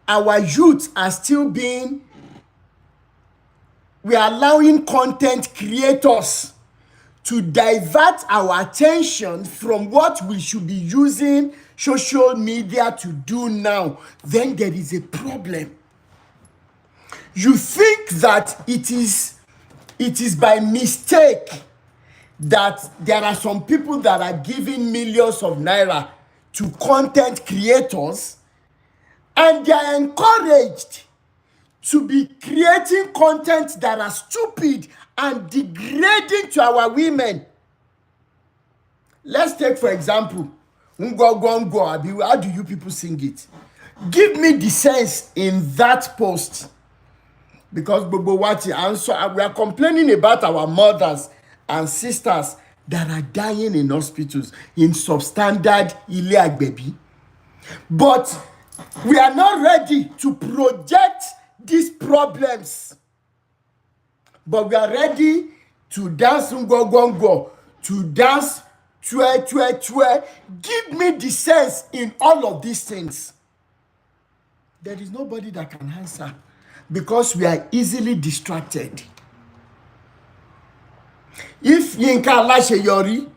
our youth are still being, we are allowing content creators to divert our attention from what we should be using social media to do now, then there is a problem. You think that it is it is by mistake that there are some people that are giving millions of naira to content creators, and they are encouraged to be creating content that are stupid and degrading to our women. Let's take, for example, Ngwa, how do you people sing it? Give me the sense in that post. Because we are complaining about our mothers and sisters that are dying in hospitals in substandard iliac baby. But we are not ready to project these problems. But we are ready to dance Ngwa, to dance twe. Give me the sense in all of these things. There is nobody that can answer because we are easily distracted. If Yinka Alasheyori,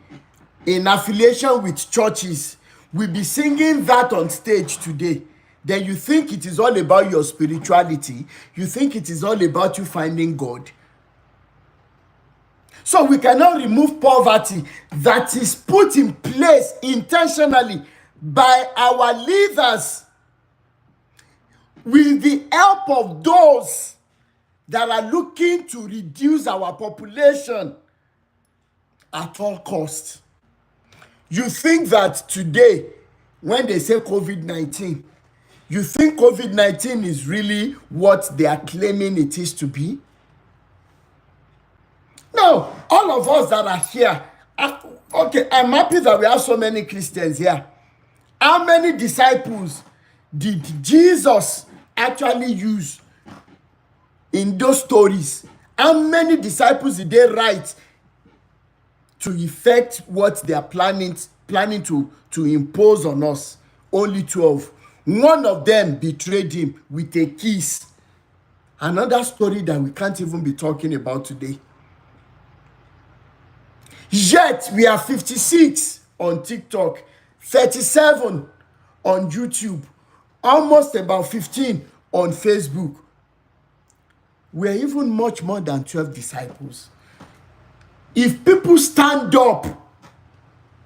in affiliation with churches, will be singing that on stage today, then you think it is all about your spirituality. You think it is all about you finding God. So we cannot remove poverty that is put in place intentionally by our leaders with the help of those that are looking to reduce our population at all costs. You think that today, when they say COVID-19, you think COVID-19 is really what they are claiming it is to be? No, all of us that are here, okay, I'm happy that we have so many Christians here. How many disciples did Jesus actually use in those stories? How many disciples did they write to effect what they are planning to impose on us? Only 12. One of them betrayed him with a kiss. Another story that we can't even be talking about today. Yet we are 56 on TikTok, 37 on YouTube, almost about 15 on Facebook. We are even much more than 12 disciples. If people stand up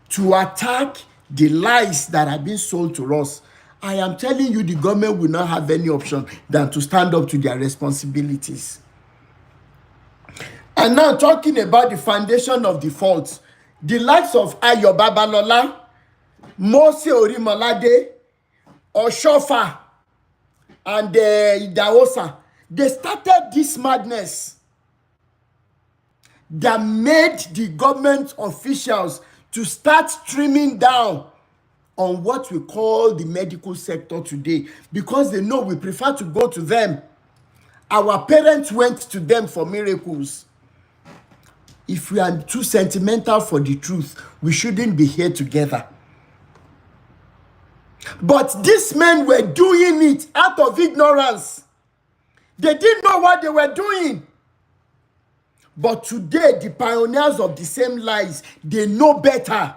to attack the lies that are being sold to us, I am telling you, the government will not have any option than to stand up to their responsibilities. And now talking about the foundation of the faults, the likes of Ayo Babalola, Mose Orimolade, Oshofa, and Idahosa, they started this madness that made the government officials to start trimming down on what we call the medical sector today, because they know we prefer to go to them. Our parents went to them for miracles. If we are too sentimental for the truth, we shouldn't be here together. But these men were doing it out of ignorance. They didn't know what they were doing. But today, the pioneers of the same lies, they know better.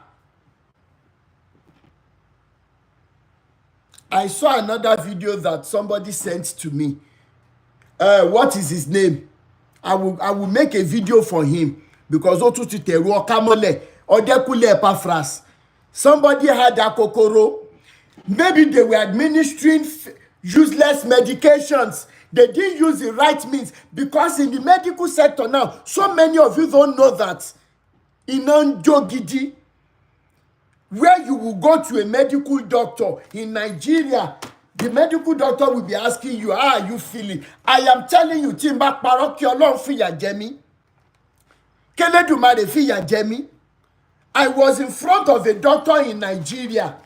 I saw another video that somebody sent to me. What is his name? I will make a video for him because somebody had a kokoro. Maybe they were administering useless medications. They didn't use the right means, because in the medical sector now, so many of you don't know that in Njogidi, where you will go to a medical doctor in Nigeria, the medical doctor will be asking you, how are you feeling? I am telling you, Timba Paroki Olorun fiya jemi. Keledumare fiya jemi. I was in front of a doctor in Nigeria.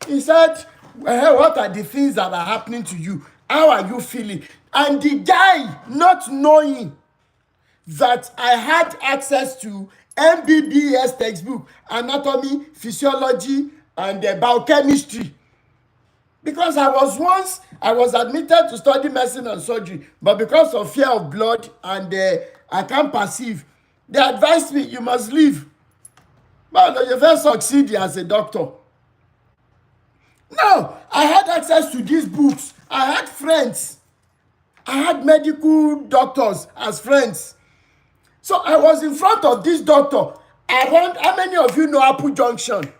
He said, well, what are the things that are happening to you? How are you feeling? And the guy, not knowing that I had access to MBBS textbook, anatomy, physiology, and biochemistry. Because I was admitted to study medicine and surgery, but because of fear of blood and I can't perceive, they advised me, you must leave. But you first succeed as a doctor. Now, I had access to these books. I had friends. I had medical doctors as friends. So I was in front of this doctor around, how many of you know Apple Junction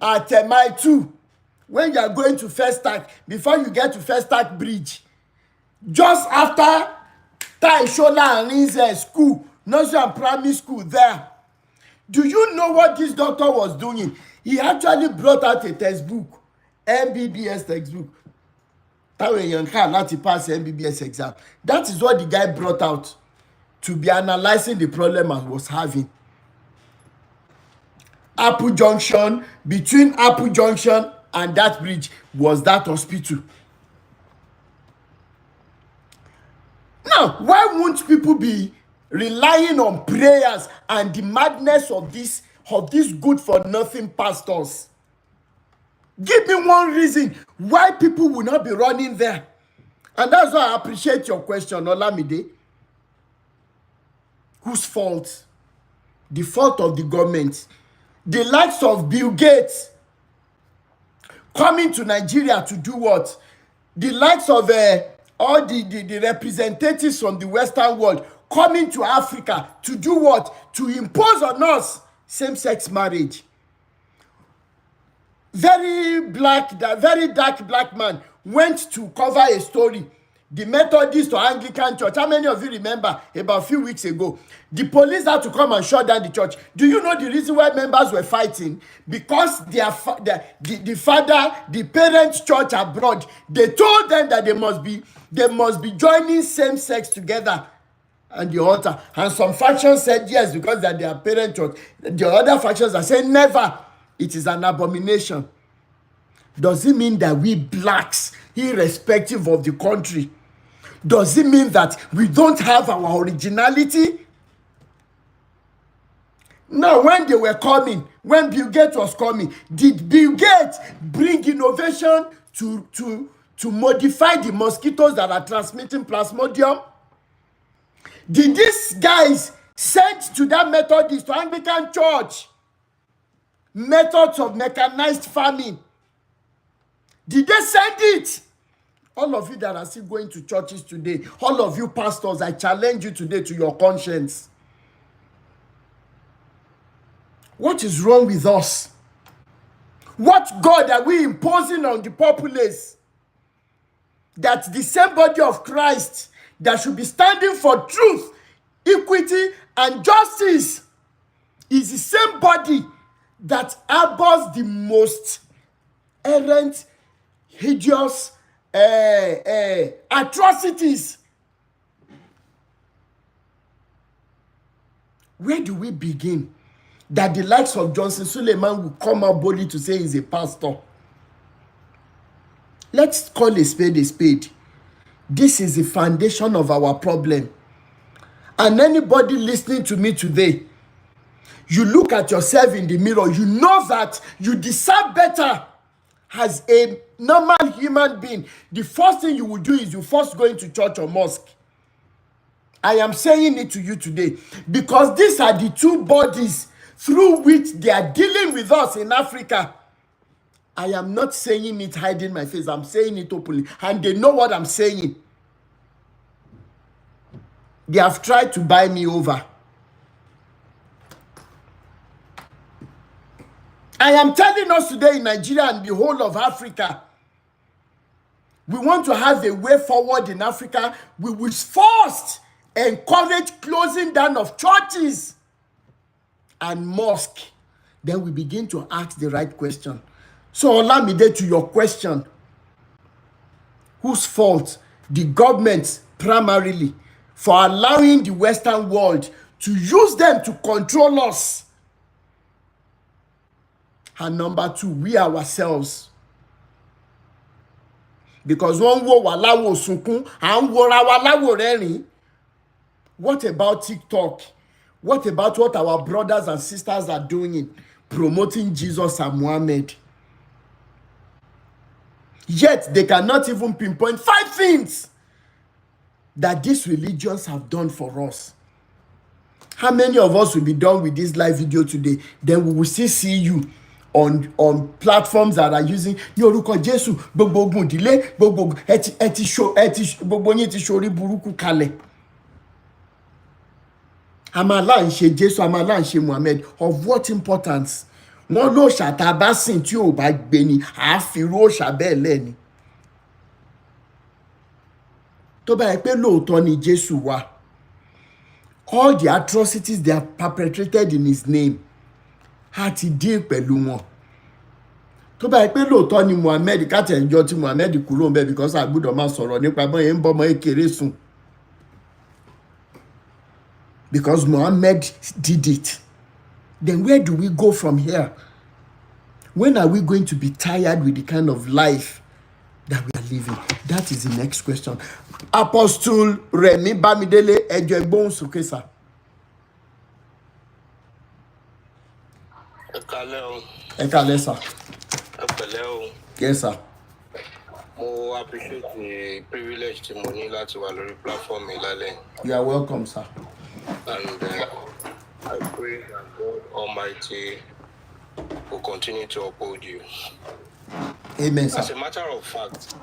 at mile 2 when you are going to First Stack, before you get to First Stack Bridge, just after Tai Shola and Rinze school, nursery and primary school there. Do you know what this doctor was doing? He actually brought out a textbook, MBBS textbook. That pass MBBS exam. That is what the guy brought out to be analyzing the problem I was having. Apple Junction, between Apple Junction and that bridge was that hospital. Now, why won't people be relying on prayers and the madness of these good for nothing pastors? Give me one reason why people will not be running there. And that's why I appreciate your question, Olamide. Whose fault? The fault of the government. The likes of Bill Gates coming to Nigeria to do what? The likes of all the representatives from the Western world coming to Africa to do what? To impose on us same-sex marriage. Very dark black man went to cover a story. The Methodist or Anglican church. How many of you remember about a few weeks ago? The police had to come and shut down the church. Do you know the reason why members were fighting? Because the parents' church abroad, they told them that they must be joining same sex together at the altar. And some factions said yes because they're their parent church. The other factions are saying never. It is an abomination. Does it mean that we blacks, irrespective of the country, does it mean that we don't have our originality? Now, when they were coming, when Bill Gates was coming, did Bill Gates bring innovation to modify the mosquitoes that are transmitting Plasmodium? Did these guys send to that Methodist or Anglican church methods of mechanized farming? Did they send it? All of you that are still going to churches today, all of you pastors, I challenge you today to your conscience. What is wrong with us? What God are we imposing on the populace? That the same body of Christ that should be standing for truth, equity, and justice is the same body that harbors the most errant, hideous atrocities. Where do we begin? That the likes of Johnson Suleiman will come out boldly to say he's a pastor. Let's call a spade a spade. This is the foundation of our problem. And anybody listening to me today, you look at yourself in the mirror, you know that you deserve better. As a normal human being, the first thing you will do is you first go into church or mosque. I am saying it to you today because these are the two bodies through which they are dealing with us in Africa. I am not saying it hiding my face. I'm saying it openly. And they know what I'm saying. They have tried to buy me over. I am telling us today in Nigeria and the whole of Africa, we want to have a way forward in Africa. We will first encourage closing down of churches and mosques. Then we begin to ask the right question. So Olamide, to your question, whose fault? The government primarily for allowing the Western world to use them to control us. And number two, we ourselves. Because one wo walawo sunkun, and wora walawo rerin. What about TikTok? What about what our brothers and sisters are doing, promoting Jesus and Muhammad? Yet they cannot even pinpoint 5 things that these religions have done for us. How many of us will be done with this live video today? Then we will still see you on platforms that are using Yorùkọ Jésù gbogbo ogun ìdílé gbogbo gbogbo yín ti ṣorí burúkú kalẹ̀. Amala ń ṣe Jésù, Amala ń ṣe Muhammad. Of what importance? Wọ́n ló ṣàtàbá sìn tí ò bá gbé ni, àáfirú òòṣà bẹ́ẹ̀ lẹ́ni. Tó bá yẹ pé lóòótọ́ ni Jésù wà, all the atrocities they have perpetrated in his name, a ti dín pẹ̀lú wọn. Tó bá yẹ pé lóòótọ́ ni Muhammad, káàtì ẹ̀jọ́ tí Muhammad kúrò ń bẹ̀ because àgbọ́dọ̀ máa sọ̀rọ̀ nípa bọ́n yẹn ń bọ́ ọmọ kékeré sùn. Because Muhammad did it. Then where do we go from here? When are we going to be tired with the kind of life that we are living? That is the next question. Apostle Remi Bamidele, ẹjọ́ ẹgbọ́n sókè sá. Ẹ kálẹ́ sá. Yes sir. Mo appreciate the privilege tí mo ní láti wà lórí platform mi lálẹ́. You are welcome sir. And I pray that God Almighty will continue to uphold you. Amen sir. As a matter of fact,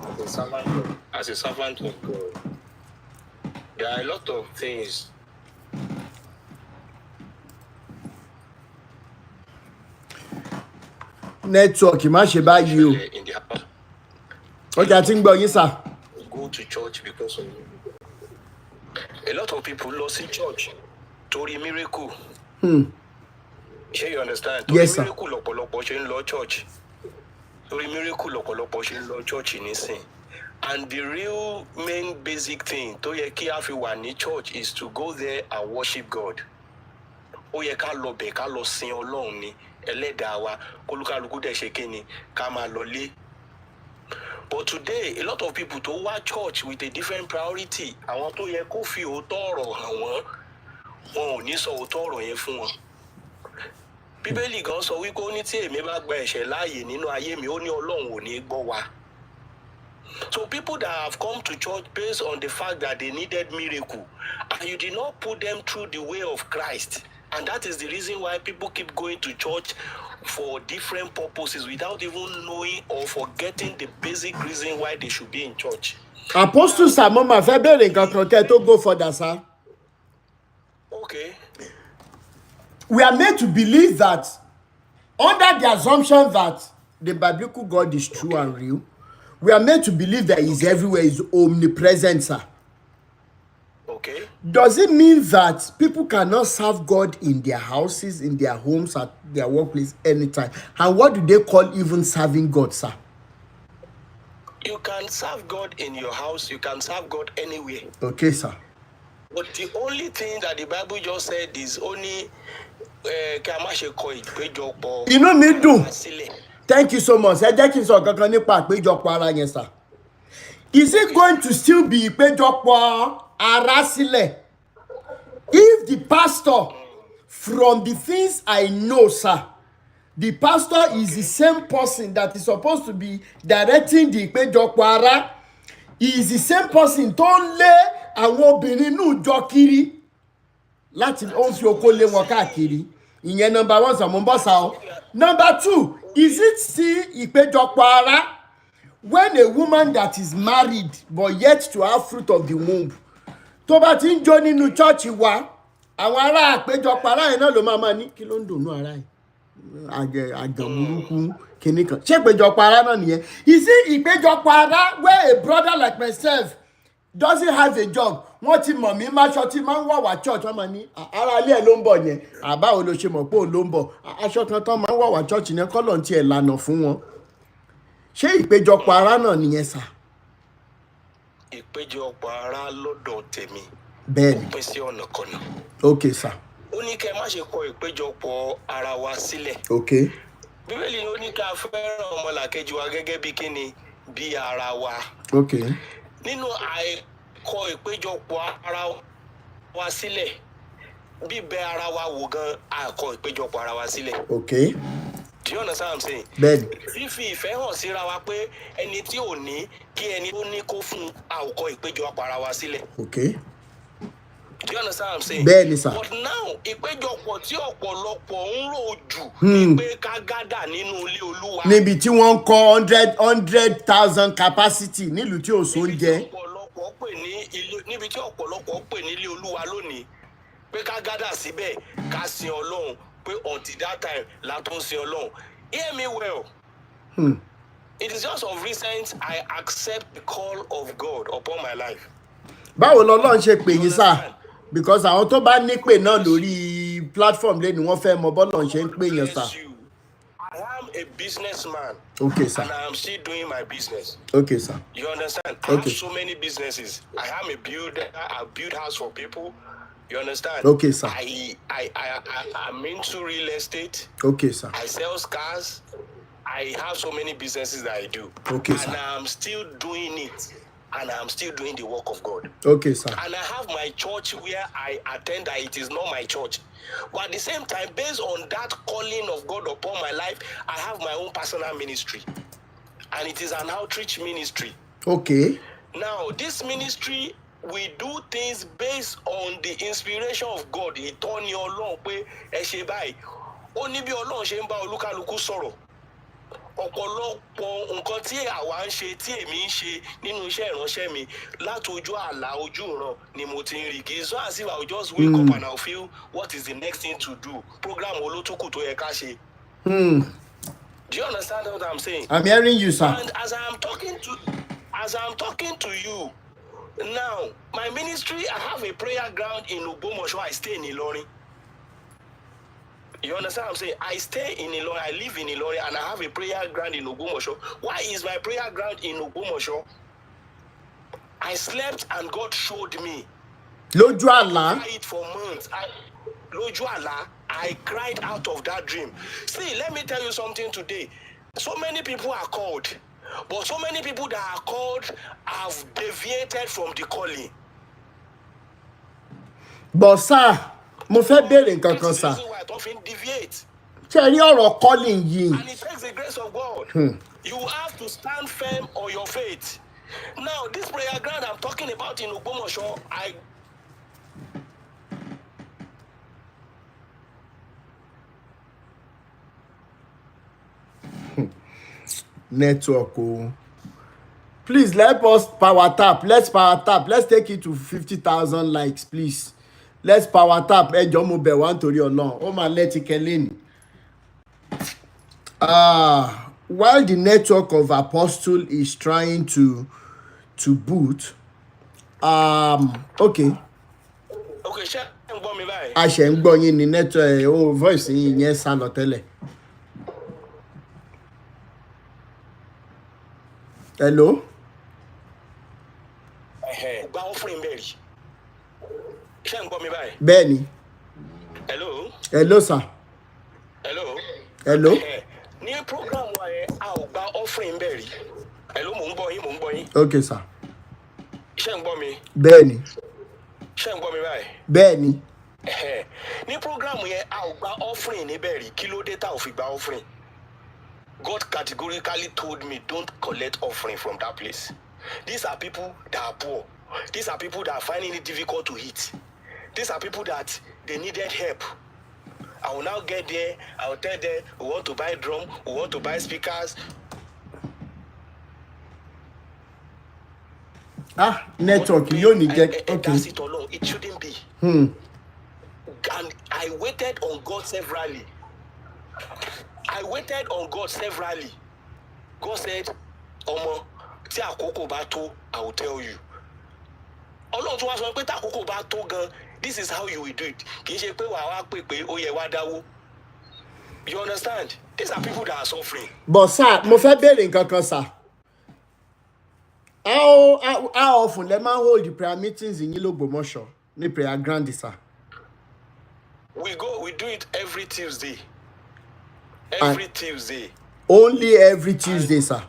as a servant of God, there are a lot of things Network má ṣe báyìí o. in the house. Ọjà tí ń gbọ́ yín sá. Go to church because of a lot of people lost in church torí miracle. Sure you understand? Yes, sir. Miracle lọ́pọ̀lọpọ̀ ṣe ń lọ church. Torí miracle lọ́pọ̀lọpọ̀ ṣe ń lọ church nísìn. And the real main basic thing tó yẹ kí a fi wà ní church is to go there and worship God. Ó yẹ ká lọ bẹ̀ ká lọ sin Ọlọ́run ni ẹlẹ́dàá wa kólúkálukú dẹ̀ ṣe kí ni ká máa lọ lé. But today, a lot of people to watch church with a different priority. Àwọn tó yẹ kó fi òótọ́ ọ̀rọ̀ hàn wọ́n, wọn ò ní sọ òótọ́ ọ̀rọ̀ yẹn fún wọn. Bíbélì gan sọ wípé ó ní tí èmi bá gba ẹ̀ṣẹ̀ láàyè nínú ayé mi, ó ní Ọlọ́run ò ní gbọ́ wa. So people that have come to church based on the fact that they needed miracle, and you did not put them through the way of Christ. And that is the reason why people keep going to church for different purposes without even knowing or forgetting the basic reason why they should be in church. Apostle Samuel ma fẹ́ bẹ̀rẹ̀ nǹkan kan kẹ́ tó go further sir. Okay. We are made to believe that under the assumption that the biblical God is true and real, we are made to believe that he's everywhere, he's omnipresent sir. Okay. Does it mean that people cannot serve God in their houses, in their homes, at their workplace anytime? And what do they call even serving God, sir? You can serve God in your house, you can serve God anywhere. Okay, sir. But the only thing that the Bible just said is only Inú mi dùn. Thank you so much. Ẹ jẹ́ kí n sọ kankan nípa àpéjọpọ̀ ara yẹn, sir. Is it going to still be ìpéjọpọ̀ ara sílẹ̀? If the pastor, from the things I know, sir, the pastor is the same person that is supposed to be directing the ìpéjọpọ̀ ara, he is the same person tó ń lé àwọn obìnrin nù jọ kiri láti ó ń fi oko lé wọn káàkiri. Ìyẹn number one sir, mo ń bọ̀ sá o. Number two, is it still ìpéjọpọ̀ ara when a woman that is married but yet to have fruit of the womb tó bá ti ń jó nínú church wa, àwọn ará àpéjọpọ̀ ara yẹn náà ló máa ní kí ló ń dùnú ara yìí àjọ burúkú kìíní kan. Ṣé ìpéjọpọ̀ ara náà nìyẹn? Is it ìpéjọpọ̀ ara where a brother like myself doesn't have a job? Wọ́n ti mọ̀ mí máṣọ tí máa ń wà wá church, wọ́n máa ní ara ilé ẹ̀ ló ń bọ̀ yẹn, àbáwo ló ṣe mọ̀ pé òun ló ń bọ̀, aṣọ kan tán máa ń wà wá church yẹn kọ́ lọ́n ti ẹ̀ lànà fún wọn. Ṣé ìpéjọpọ̀ ara náà nìyẹn sà? Ìpéjọpọ̀ ara lọ́dọ̀ tèmi. Bẹ́ẹ̀ni. Ó pín sí ọ̀nà kan náà. Okay sir. Ó ní kẹ́ má ṣe kọ ìpéjọpọ̀ ara wa sílẹ̀. Okay. Bíbélì ó ní ká fẹ́ràn ọmọlàkejì wa gẹ́gẹ́ bí kíni bí ara wa. Okay. Nínú àìkọ ìpéjọpọ̀ ara wa sílẹ̀, bíbẹ ara wa wò gan àìkọ ìpéjọpọ̀ ara wa sílẹ̀. Okay. Do you understand what I'm saying? Bẹ́ẹ̀ni. Fífi ìfẹ́ hàn síra wa pé ẹni tí ò ní kí ẹni tó ní kó fún àìkọ ìpéjọpọ̀ ara wa sílẹ̀. Okay. Do you understand what I'm saying? Bẹ́ẹ̀ni sir. But now ìpéjọpọ̀ tí ọ̀pọ̀lọpọ̀ ń rò jù ni pé ká gádà nínú ilé Olúwa. Níbi tí wọ́n ń kọ́ 100,000 capacity nílùú tí ò sóúnjẹ. Níbi tí ọ̀pọ̀lọpọ̀ pè ní ilé Olúwa lónìí, pé ká gádà síbẹ̀ ká sin Ọlọ́run pé until that time la tó ń sin Ọlọ́run. Hear me well. It is just of recent I accept the call of God upon my life. Báwo lọ́lọ́run ṣe pè yín sá? Because àwọn tó bá ní pè náà lórí platform lé ni wọ́n fẹ́ mọ bọ́lọ́run ṣe ń pè yín sá. I am a businessman. Okay, sir. And I am still doing my business. Okay, sir. You understand? I have so many businesses. I am a builder. I build house for people. You understand? Okay, sir. I'm into real estate. Okay, sir. I sell cars. I have so many businesses that I do. Okay, sir. And I'm still doing it. And I'm still doing the work of God. Okay, sir. And I have my church where I attend that it is not my church. But at the same time, based on that calling of God upon my life, I have my own personal ministry. And it is an outreach ministry. Okay. Now, this ministry, we do things based on the inspiration of God. Ìtọ́ni Ọlọ́run pé ẹ ṣe báyìí. Ó ní bí Ọlọ́run ṣe ń bá olúkálùkù sọ̀rọ̀. Ọ̀pọ̀lọpọ̀ nǹkan tí àwa ń ṣe tí èmi ń ṣe nínú iṣẹ́ ìránṣẹ́ mi láti ojú àlá ojú ìran ni mo ti ń rí. Kì í sọ as if I will just wake up and I will feel what is the next thing to do. Program olótùkù tó yẹ ká ṣe. Do you understand what I'm saying? I'm hearing you, sir. And as I'm talking to you now, my ministry, I have a prayer ground in Ogbomoso. I stay in Ilorin. You understand what I'm saying? I stay in Ilorin, I live in Ilorin, and I have a prayer ground in Ogbomoso. Why is my prayer ground in Ogbomoso? I slept and God showed me. Lójú àlá. I cried for months. Lójú àlá, I cried out of that dream. See, let me tell you something today. So many people are called, but so many people that are called have deviated from the calling. But sir, mo fẹ́ béèrè nǹkan kan sir. Ṣé ẹ rí ọ̀rọ̀ calling yìí? And it takes the grace of God. You have to stand firm on your faith. Now, this prayer ground I'm talking about in Ogbomoso, Network. Oh. Please let us power tap. Let's power tap. Let's take it to 50,000 likes, please. Let's power tap. Ẹ jọ̀ọ́ mo bẹ̀ wá nítorí Ọlọ́run. Ó máa let it lẹ́ni. While the network of Apostle is trying to boot, okay. Okay, ṣé ń gbọ́ mi báyìí? A ṣe ń gbọ́ yín ní network voice yín yẹn sá lọ tẹ́lẹ̀. Hello? Gba offering bẹ́ẹ̀rì. Ṣé ń gbọ́ mi báyìí? Bẹ́ẹ̀ni. Hello? Hello, sir. Hello? Hello? Ní program wa yẹn, a ò gba offering bẹ́ẹ̀rì. Hello, mò ń gbọ́ yín. Okay, sir. Ṣé ń gbọ́ mi? Bẹ́ẹ̀ni. Ṣé ń gbọ́ mi báyìí? Bẹ́ẹ̀ni. Ní program yẹn, a ò gba offering níbẹ̀ rí. Kí ló dé tá ò fi gba offering? God categorically told me, don't collect offering from that place. These are people that are poor. These are people that are finding it difficult to eat. These are people that they needed help. I will now get there. I will tell them, we want to buy drum, we want to buy speakers. Network, you need get okay. That's it alone. It shouldn't be. And I waited on God severally. God said, Omo, tí àkókò bá tó, I will tell you. Ọlọ́run tún wá sọ pé tí àkókò bá tó gan, this is how you will do it. Kì í ṣe pé wàá wá pè pé ó yẹ wá dáwó. You understand? These are people that are suffering. But sir, mo fẹ́ béèrè nǹkan kan sir. How often let man hold the prayer meetings in Ogbomoso? Ní prayer ground, sir. We do it every Tuesday. Tuesday. Only every Tuesday, sir.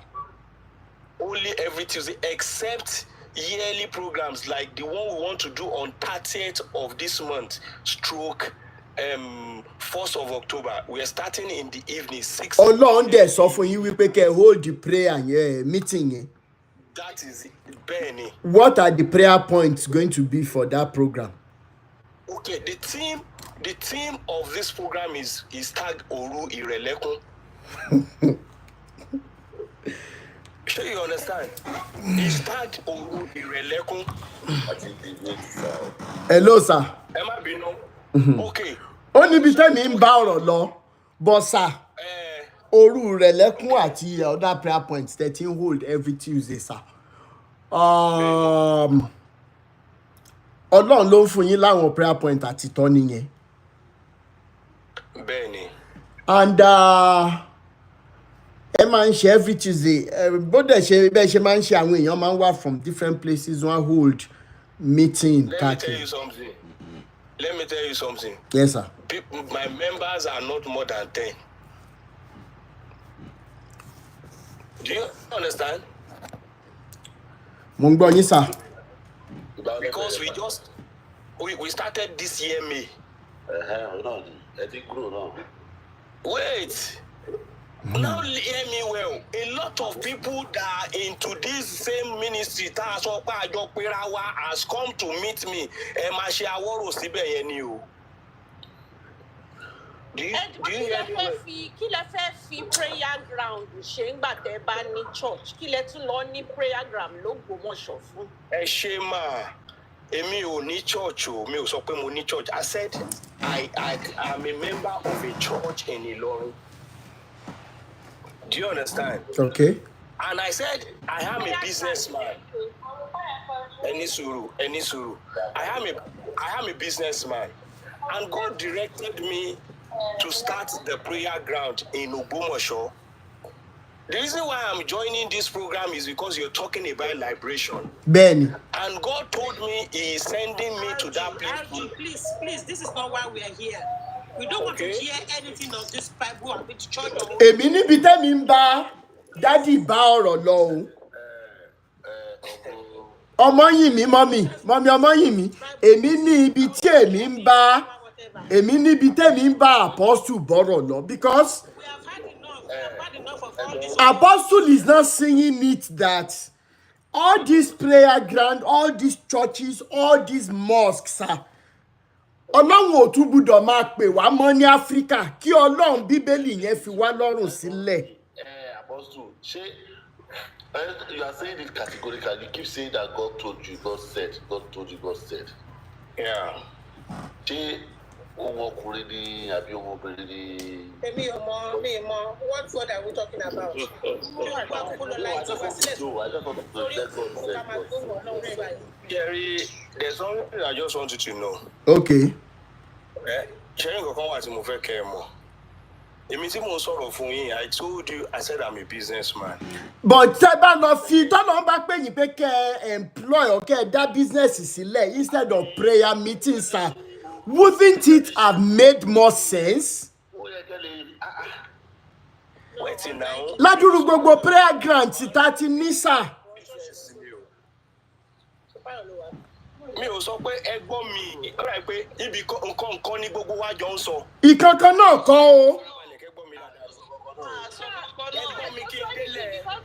Only every Tuesday, except yearly programs like the one we want to do on 30th of this month, stroke 1st of October. We are starting in the evening, 6. Ọlọ́run dẹ̀ sọ fún yín wípé kẹ́ hold the prayer meeting. That is it, Benny. What are the prayer points going to be for that program? Okay, the theme of this program is tag Oru Irelekun. Sure you understand? It's tag Oru Irelekun. Hello, sir. Emma Bino. Okay. Ó níbi tẹ́mi ń bá ọ̀rọ̀ lọ bọ́sà òru rẹ̀ lẹ́kún àti other prayer points 13 hold every Tuesday sir. Ọlọ́run ló ń fún yín láwọn prayer point àti tọ́ nìyẹn. Bẹ́ẹ̀ni. And ẹ máa ń ṣe every Tuesday bó dẹ̀ ṣe bẹ́ẹ̀ ṣe máa ń ṣe àwọn èèyàn máa ń wá from different places wọ́n hold meeting káàkiri. Let me tell you something. Yes sir. My members are not more than 10. Do you understand? Mo ń gbọ́ yín sir. Because we started this year May. Wait. Now hear me well. A lot of people that are into this same ministry has come to meet me. Do you hear me well? Kí lẹ fẹ́ fi prayer ground ṣe ńgbà tẹ́ bá ní church? Kí lẹ tún lọ ní prayer ground l'Ógbómọ̀ṣọ́ fún? Ẹ ṣé mà. Èmi ò ní church o. Mi ò sọ pé mo ní church. I said I am a member of a church in Ilorin. Do you understand? Okay. And I said I am a businessman. Ẹni sùúrù. I am a businessman. And God directed me to start the prayer ground in Ogbomoso. The reason why I'm joining this program is because you're talking about liberation. Benny. And God told me He is sending me to that place. Please, this is not why we are here. We don't want to hear anything of this Bible and with church. Èmi níbi tẹ́mi ń bá dádì bá ọ̀rọ̀ lọ o. Ọmọ yìí mi mọ́mì ọmọ yìí mi. Èmi ní ibi tí èmi ń bá Apostle bọ́rọ̀ lọ because Apostle is not saying it that all these prayer ground, all these churches, all these mosques Ọlọ́run ò tún gbúdọ̀ máa pè wá mọ́ ní Áfíríkà kí Ọlọ́run Bíbélì yẹn fi wá lọ́rùn sílẹ̀. Apostle, you are saying it categorically. You keep saying that God told you, God said, God told you, God said. Yeah. What word are we talking about? Jerry, there's something I just wanted to know. Okay. I told you, I said I'm a businessman. But tẹ́bá lọ fi tọ́lọ́ bá pè yín pé kẹ́ employ or kẹ́ dá business sílẹ̀ instead of prayer meeting sir. Wouldn't it have made more sense? Waiting now. Ládùúrú gbogbo prayer grant tá ti ní sà. Mi ò sọ pé ẹgbọ́n mi rà pé ibi nǹkan ní gbogbo wa jọ ń sọ. Ìkankan náà kọ́ o.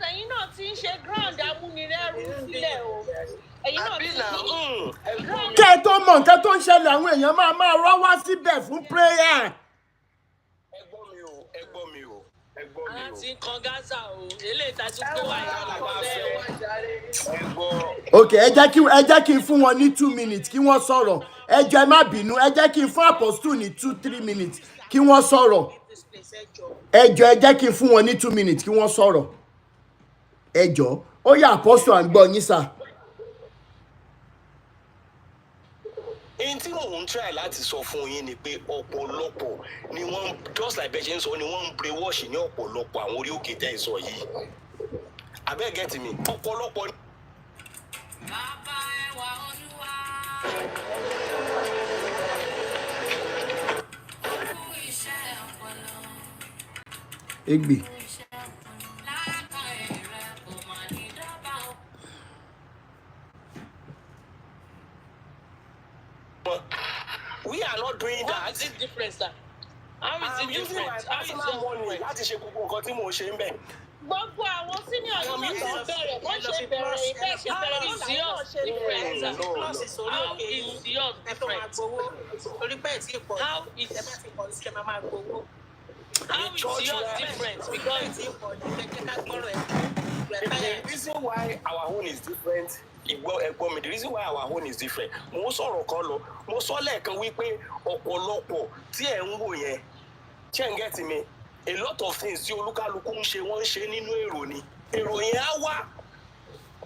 Ẹ̀yin náà ti ń ṣe ground amúnirẹ́rù sílẹ̀ o. Ẹ̀yin náà ti ń kẹ́ tó mọ̀ nǹkan tó ń ṣẹlẹ̀ àwọn èèyàn máa rọ́ wá síbẹ̀ fún prayer. Ẹgbọ́n mi o. Àti kan Gaza o. Eléyìí tá ti gbé wá Okay, ẹ jẹ́ kí n fún wọn ní 2 minutes kí wọ́n sọ̀rọ̀. Ẹ jọ̀ọ́ ẹ má bínú. Ẹ jẹ́ kí n fún Apostle ní 2-3 minutes kí wọ́n sọ̀rọ̀. Ẹ jọ̀ọ́ ẹ jẹ́ kí n fún wọn ní 2 minutes kí wọ́n sọ̀rọ̀. Ẹ jọ̀ọ́ ó yá Apostle à ń gbọ́ yín sà. Èyí tí mò ń try láti sọ fún yín ni pé ọ̀pọ̀lọpọ̀ ni wọ́n just like bẹ́ẹ̀ ṣe ń sọ ni wọ́n ń brainwash ní ọ̀pọ̀lọpọ̀ àwọn orí òkè tẹ́ ẹ̀ sọ yìí. Abẹ́ get me ọ̀pọ̀lọpọ̀. Egbe. We are not doing that. How is it different, sir? How is it different? How is it different? Láti ṣe gbogbo nǹkan tí mò ń ṣe ń bẹ̀. Gbogbo àwọn senior yìí náà tó bẹ̀rẹ̀ bó ṣe bẹ̀rẹ̀ ìfẹ́ ṣe bẹ̀rẹ̀ lọ́la náà ṣe different. How is yours different? How is yours different? Because the reason why our own is different The reason why our own is different. Mo sọ̀rọ̀ kan lọ, mo sọ lẹ́ẹ̀kan wípé ọ̀pọ̀lọpọ̀ tí ẹ̀ ń wò yẹn, ṣé ń get me? A lot of things tí olúkálukú ń ṣe wọ́n ń ṣe nínú èrò ni. Èrò yẹn á wá.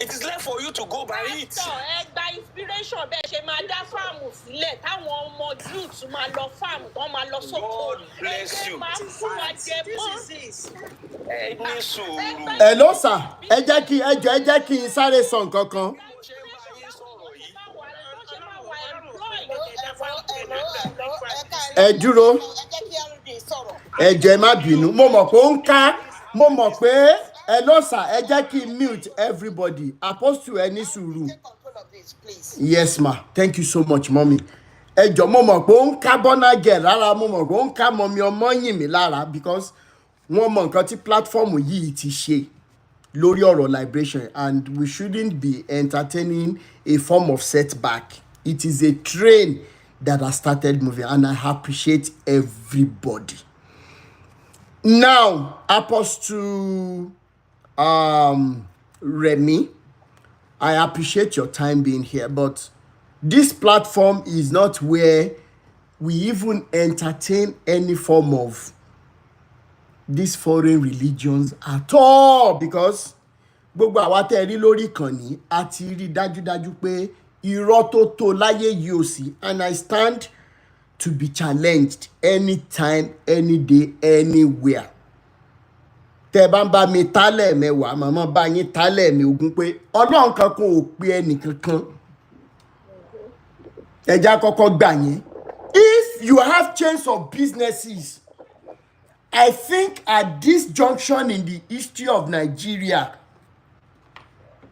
It is left for you to go by it. Ẹ gba inspiration bẹ́ẹ̀ ṣe máa dá fáàmù sílẹ̀ táwọn ọmọ youth máa lọ fáàmù tán máa lọ sóko. God bless you. Máa fún wa jẹ mọ́. Ẹ ní sùúrù. Hello sir, ẹ jẹ́ kí n sáré sọ nǹkan kan. Mo ṣe ń bá yín sọ̀rọ̀ yìí. Ẹ dúró, ẹ jẹ́ má bínú, mo mọ̀ pé ó ń ká, mo mọ̀ pé hello sir, ẹ jẹ́ kí n mute everybody. Apostle ẹ ní sùúrù. Yes ma, thank you so much mommy. Ẹ jọ̀ọ́ mo mọ̀ pé ó ń ká Burna Girl lára, mo mọ̀ pé ó ń ká mọ́mí Ọmọ́yìnmí lára because wọ́n mọ nǹkan tí platform yìí ti ṣe lórí ọ̀rọ̀ liberation, and we shouldn't be entertaining a form of setback. It is a train that has started moving, and I appreciate everybody. Now, Apostle Remy, I appreciate your time being here, but this platform is not where we even entertain any form of these foreign religions at all, because gbogbo àwa tẹ́ rí lórí ìkànnì a ti rí dájúdájú pé irọ́ tó tó láyé yìí ò sí, and I stand to be challenged anytime, any day, anywhere. Tẹ́ bá ń bá mi tálẹ̀ mẹ́wàá màmá bá yín tálẹ̀ mi ogún pé Ọlọ́run kankan ò pe ẹnì kankan. Ẹja kọ́kọ́ gbà yẹn. If you have chains of businesses, I think at this junction in the history of Nigeria,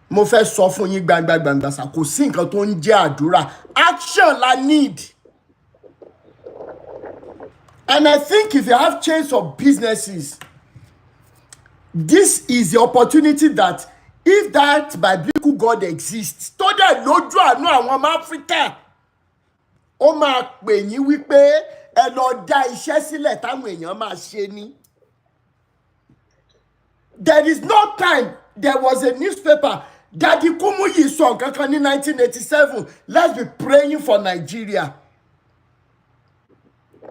mo fẹ́ sọ fún yín gbangba sá, kò sí nǹkan tó ń jẹ́ àdúrà. Action la need. And I think if you have chains of businesses, this is the opportunity that if that biblical God exists, tó dẹ̀ lójú àánú àwọn ọmọ Áfíríkà, ó máa pè yín wípé ẹ lọ dá iṣẹ́ sílẹ̀ táwọn èèyàn máa ṣe ní. There is no time. There was a newspaper, Daddy Kumuyi sọ nǹkan kan ní 1987, let's be praying for Nigeria.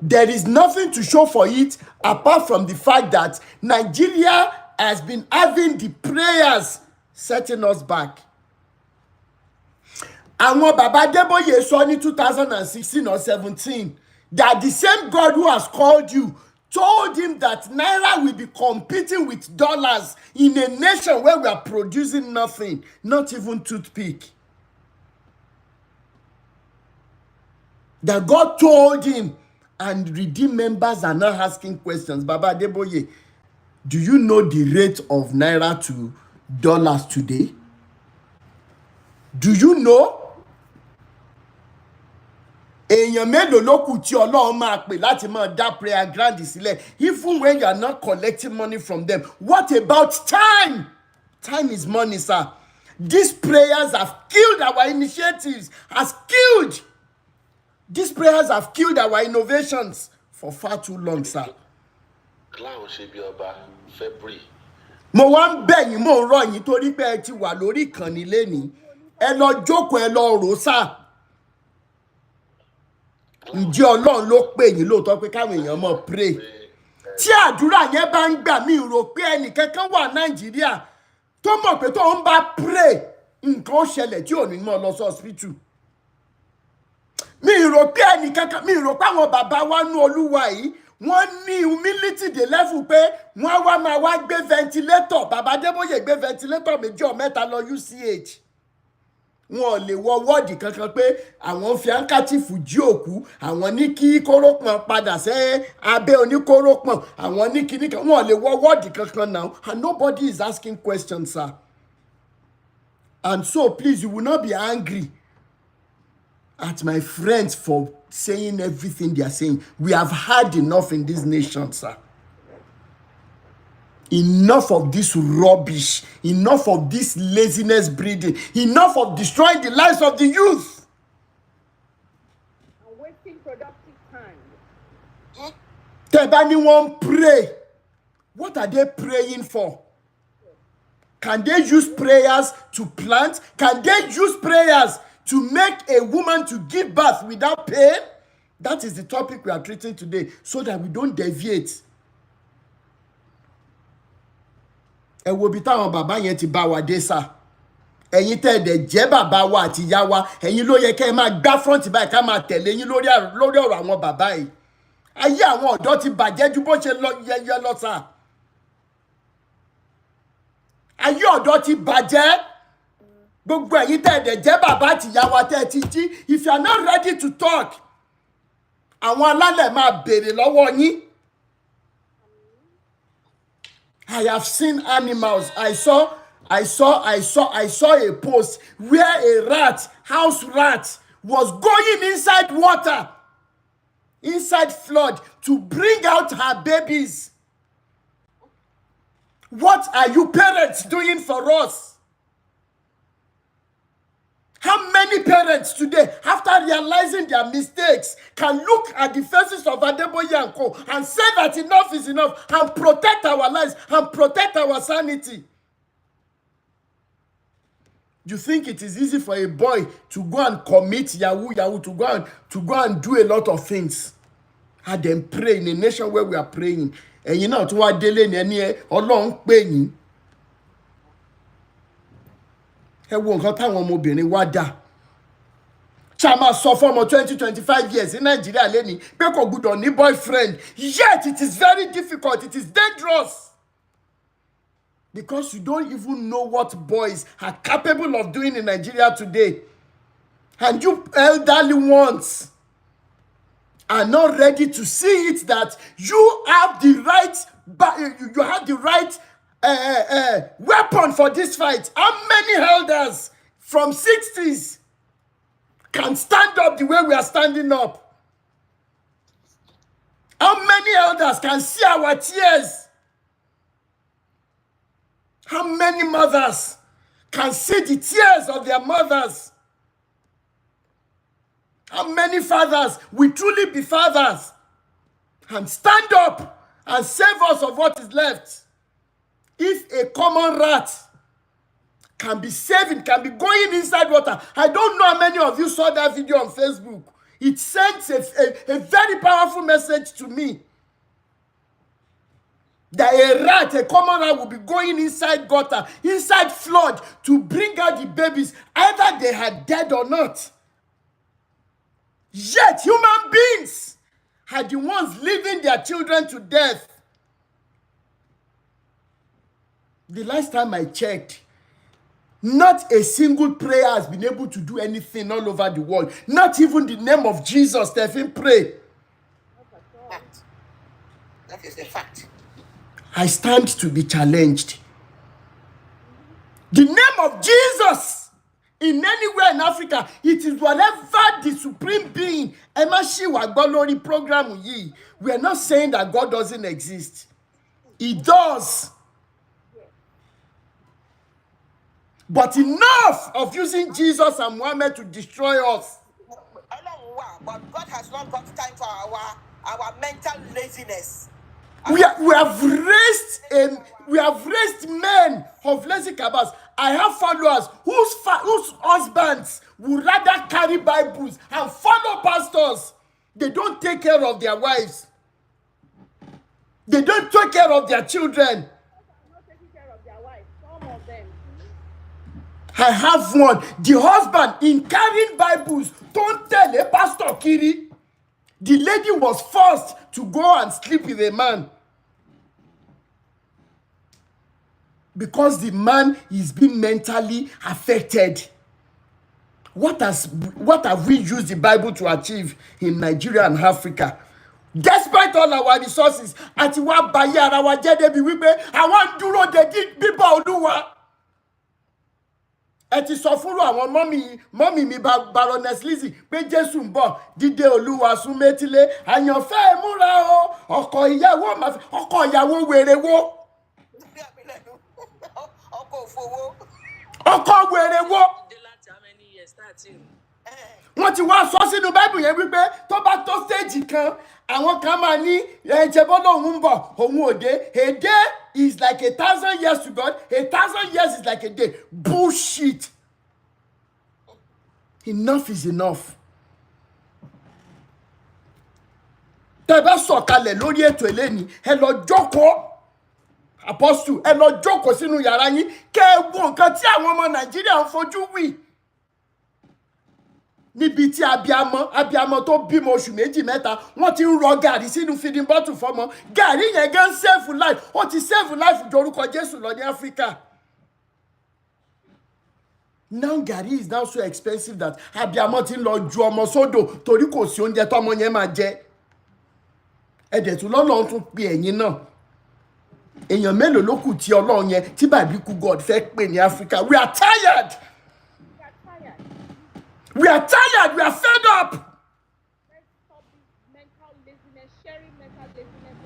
There is nothing to show for it apart from the fact that Nigeria has been having the prayers setting us back. Àwọn Baba Adébóyè sọ ní 2016 or 17 that the same God who has called you told him that Naira will be competing with dollars in a nation where we are producing nothing, not even toothpick. That God told him, and Redeem members are now asking questions. Baba Adébóyè, do you know the rate of Naira to dollars today? Do you know? Èèyàn mélòó ló kù tí Ọlọ́run máa pè láti máa dá prayer ground sílẹ̀, even when you are not collecting money from them? What about time? Time is money, sir. These prayers have killed our initiatives, these prayers have killed our innovations for far too long, sir. Clown ṣe bí ọba February. Mo wá ń bẹ̀ yín, mo ń rọ̀ yín torí pé ẹ ti wà lórí ìkànnì lénìí. Ẹ lọ jókòó, ẹ lọ rò sá. Ǹjẹ́ Ọlọ́run ló pè yín lóòótọ́ pé káwọn èèyàn mọ̀ pray? Tí àdúrà yẹn bá ń gbà, mí rò pé ẹnìkankan wà Nàìjíríà tó mọ̀ pé tó ń bá pray nǹkan ó ṣẹlẹ̀ tí ò ní mọ̀ lọ sí hospital. Mi rò pé ẹnìkankan, mi rò pé àwọn bàbá wa nú Olúwa yìí wọ́n ní humility dé level pé wọ́n wá máa wá gbé ventilator. Bàbá Adébóyè gbé ventilator méjì or mẹ́ta lọ UCH. Wọn ò lè wọ wọ́ọ̀dì kankan pé àwọn fi handkerchief jí òkú, àwọn ní kí kórópọ̀n padà sí abẹ́ oníkórópọ̀n, àwọn ní kíní kan. Wọn ò lè wọ wọ́ọ̀dì kankan now, and nobody is asking questions, sir. And so please, you will not be angry at my friends for saying everything they are saying. We have had enough in this nation, sir. Enough of this rubbish. Enough of this laziness breeding. Enough of destroying the lives of the youth. And wasting productive time. Tẹ́ bá ní wọ́n pray. What are they praying for? Can they use prayers to plant? Can they use prayers to make a woman to give birth without pain? That is the topic we are treating today, so that we don't deviate. Ẹ wo bí táwọn bàbá yẹn ti bá wa dé sá. Ẹ̀yin tẹ́ ẹ̀dẹ̀ jẹ́ bàbá wa àti ìyá wa, ẹ̀yin ló yẹ kẹ́ ẹ máa gbá front báyìí ká máa tẹ̀lé yín lórí ọ̀rọ̀ àwọn bàbá yìí. Ayé àwọn ọ̀dọ́ ti bàjẹ́ ju bó ṣe yẹ lọ sá. Ayé ọ̀dọ́ ti bàjẹ́. Gbogbo ẹ̀yin tẹ́ ẹ̀dẹ̀ jẹ́ bàbá àti ìyá wa tẹ́ ẹ ti jí. If you are not ready to talk, àwọn alálẹ̀ máa béèrè lọ́wọ́ yín. I have seen animals. I saw a post where a house rat was going inside water, inside flood, to bring out her babies. What are you parents doing for us? How many parents today, after realizing their mistakes, can look at the faces of Adeboye and Co. and say that enough is enough and protect our lives and protect our sanity? You think it is easy for a boy to go and commit yahoo, to go and do a lot of things, and then pray in a nation where we are praying? And you know, to what daily Ọlọ́run pè yín. Ẹ wo nǹkan táwọn ọmọbìnrin wá dà. Chama sọ fún ọmọ 25 years in Nigeria lẹ́ni pé kò gbọdọ̀ ní boyfriend. Yet it is very difficult. It is dangerous. Because you don't even know what boys are capable of doing in Nigeria today. And you elderly ones are not ready to see it, that you have the right weapon for this fight. How many elders from 60s can stand up the way we are standing up? How many elders can see our tears? How many mothers can see the tears of their mothers? How many fathers will truly be fathers and stand up and save us of what is left? If a common rat can be saving, can be going inside water. I don't know how many of you saw that video on Facebook. It sent a very powerful message to me. That a common rat will be going inside gutter, inside flood, to bring out the babies, either they are dead or not. Yet human beings are the ones leaving their children to death. The last time I checked, not a single prayer has been able to do anything all over the world. Not even the name of Jesus, Stephen, pray. Fact. That is a fact. I stand to be challenged. The name of Jesus in anywhere in Africa, it is whatever the supreme being, Emashiwa Golori program ye. We are not saying that God doesn't exist. He does. But enough of using Jesus and Muhammad to destroy us. But God has not got time for our mental laziness. We have raised men of lazy cabals. I have followers whose husbands would rather carry Bibles and follow pastors. They don't take care of their wives. They don't take care of their children. I have one. The husband, in carrying Bibles, don't tell a pastor Kiri. The lady was forced to go and sleep with a man. Because the man is being mentally affected. What have we used the Bible to achieve in Nigeria and Africa? Despite all our resources, àti wá bayé ara wa jẹ́ débi wípé àwọn dúró de bíbọ̀ Olúwa. Ẹ ti sọ fún àwọn mọ́mì mi Baroness Lizzie pé Jésù ń bọ̀, dídé Olúwa sún métílé, àyànfẹ́ múra o, ọkọ ìyàwó wèrè wo. Ọkọ wèrè wo. Wọ́n ti wá sọ sínú Bible yẹn wípé tó bá tó stage kan, àwọn kan máa ní ẹ̀jẹ̀ bọ́ lòun ń bọ̀, òun ò dé, èdè. is like 1,000 years to God. 1,000 years is like a day. Bullshit. Enough is enough. Tẹ́ bá sọ̀kalẹ̀ lórí ètò eléni, ẹ lọ jókòó. Apostle, ẹ lọ jókòó sínú yàrá yín kẹ́ ẹ wo nǹkan tí àwọn ọmọ Nàìjíríà ń fojú wí. Níbi tí abiyamọ tó bímọ oṣù méjì mẹ́ta, wọ́n ti ń rọ gàrí sínú feeding bottle fọ́mọ. Gàrí yẹn gan save life. Ó ti save life ju orúkọ Jésù lọ ní Áfíríkà. Now gàrí is now so expensive that abiyamọ ti ń lọ ju ọmọ sódò torí kò sí oúnjẹ tọ́mọ yẹn máa jẹ. Ẹ̀dẹ̀ tún lọ́lọ́run tún pe ẹ̀yin náà. Èèyàn mélòó ló kù tí Ọlọ́run yẹn tí Biblical God fẹ́ pè ní Áfíríkà? We are tired. We are tired. We are fed up. Let's stop this mental laziness, sharing mental laziness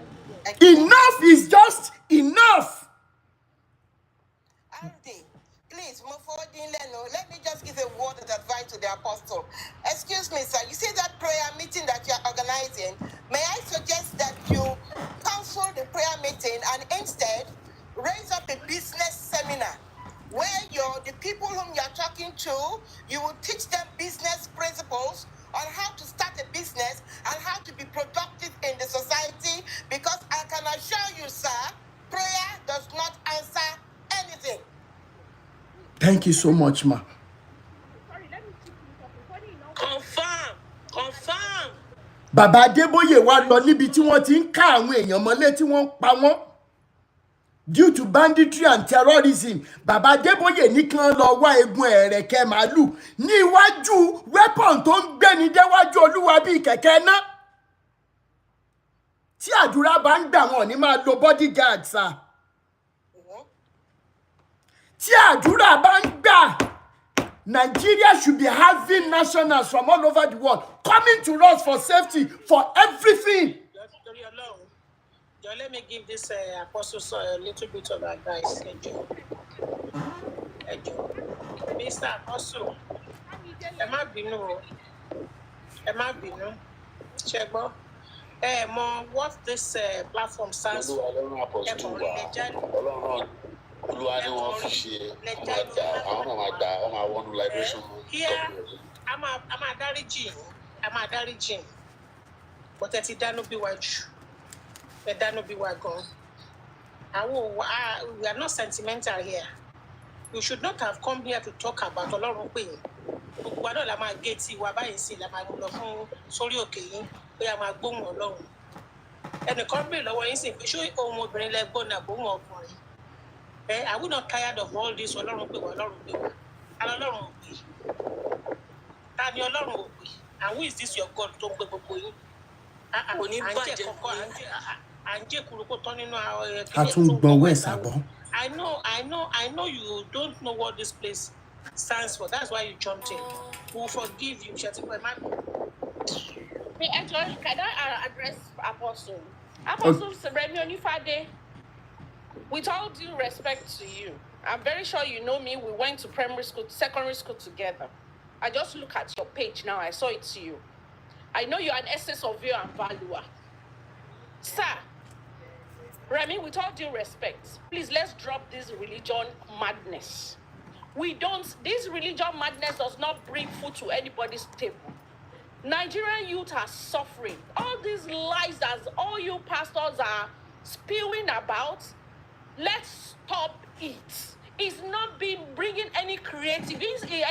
everywhere. Enough is just enough. Andy, please move forward. Let me just give a word of advice to the apostle. Excuse me, sir. You see that prayer meeting that you are organizing? May I suggest that you cancel the prayer meeting and instead raise up a business seminar where the people whom you are talking to, you will teach them business principles on how to start a business and how to be productive in the society. Because I can assure you, sir, prayer does not answer anything. Thank you so much, ma. Sorry, let me keep you talking. Confirm. Bàbá Adébóyè wá lọ níbi tí wọ́n ti ń ká àwọn èèyàn mọ́lé tí wọ́n ń pa wọ́n. Due to banditry and terrorism, Bàbá Adébóyè ní kí wọ́n lọ wá egun ẹ̀rẹ̀kẹ́ màálù ní iwájú weapon tó ń gbéni déwájú Olúwa bíi kẹ̀kẹ́ náà. Tí àdúrà bá ń gbà wọ́n ní máa lo bodyguard sá. Tí àdúrà bá ń gbà, Nigeria should be having nationals from all over the world coming to us for safety, for everything. Let me give this apostle a little bit of advice. Mr. Apostle, ẹ má bínú. Ṣẹ́gbọ́. What this platform stands for? Olúwa ni wọ́n fi ṣe àwọn náà máa gbà wọ́n máa wọnú liberation. A máa dáríjì. But ẹ ti dánú bí wa jù. Ẹ dánú bí wa gan. We are not sentimental here. You should not have come here to talk about Ọlọ́run pé yín. Gbogbo wa náà la máa gé tí wa báyìí sí la máa lọ fún sórí òkè yín pé a máa gbóhùn Ọlọ́run. Ẹnìkan béèrè lọ́wọ́ yín sì pé ṣé ohun obìnrin lẹ gbọ́ náà gbóhùn ọkùnrin? Are we not tired of all this? Ọlọ́run pé wa. Ọlọ́run ò pè. Ta ni Ọlọ́run ò pè? And who is this your God tó ń gbé gbogbo yín? Kò ní bàjẹ́ à ń jẹ́ kúrúkú tán nínú Àtúngbọ̀nwé ìsàbọ̀. I know you don't know what this place stands for. That's why you jumped in. We'll forgive you. Can I address Apostle? Apostle Remi Onifade, with all due respect to you, I'm very sure you know me. We went to primary school, secondary school together. I just look at your page now. I saw it to you. I know you're an essence of you and valuer. Sir, Remi, with all due respect, please let's drop this religion madness. This religion madness does not bring food to anybody's table. Nigerian youth are suffering. All these lies that all you pastors are spewing about, let's stop it. It's not been bringing any creativity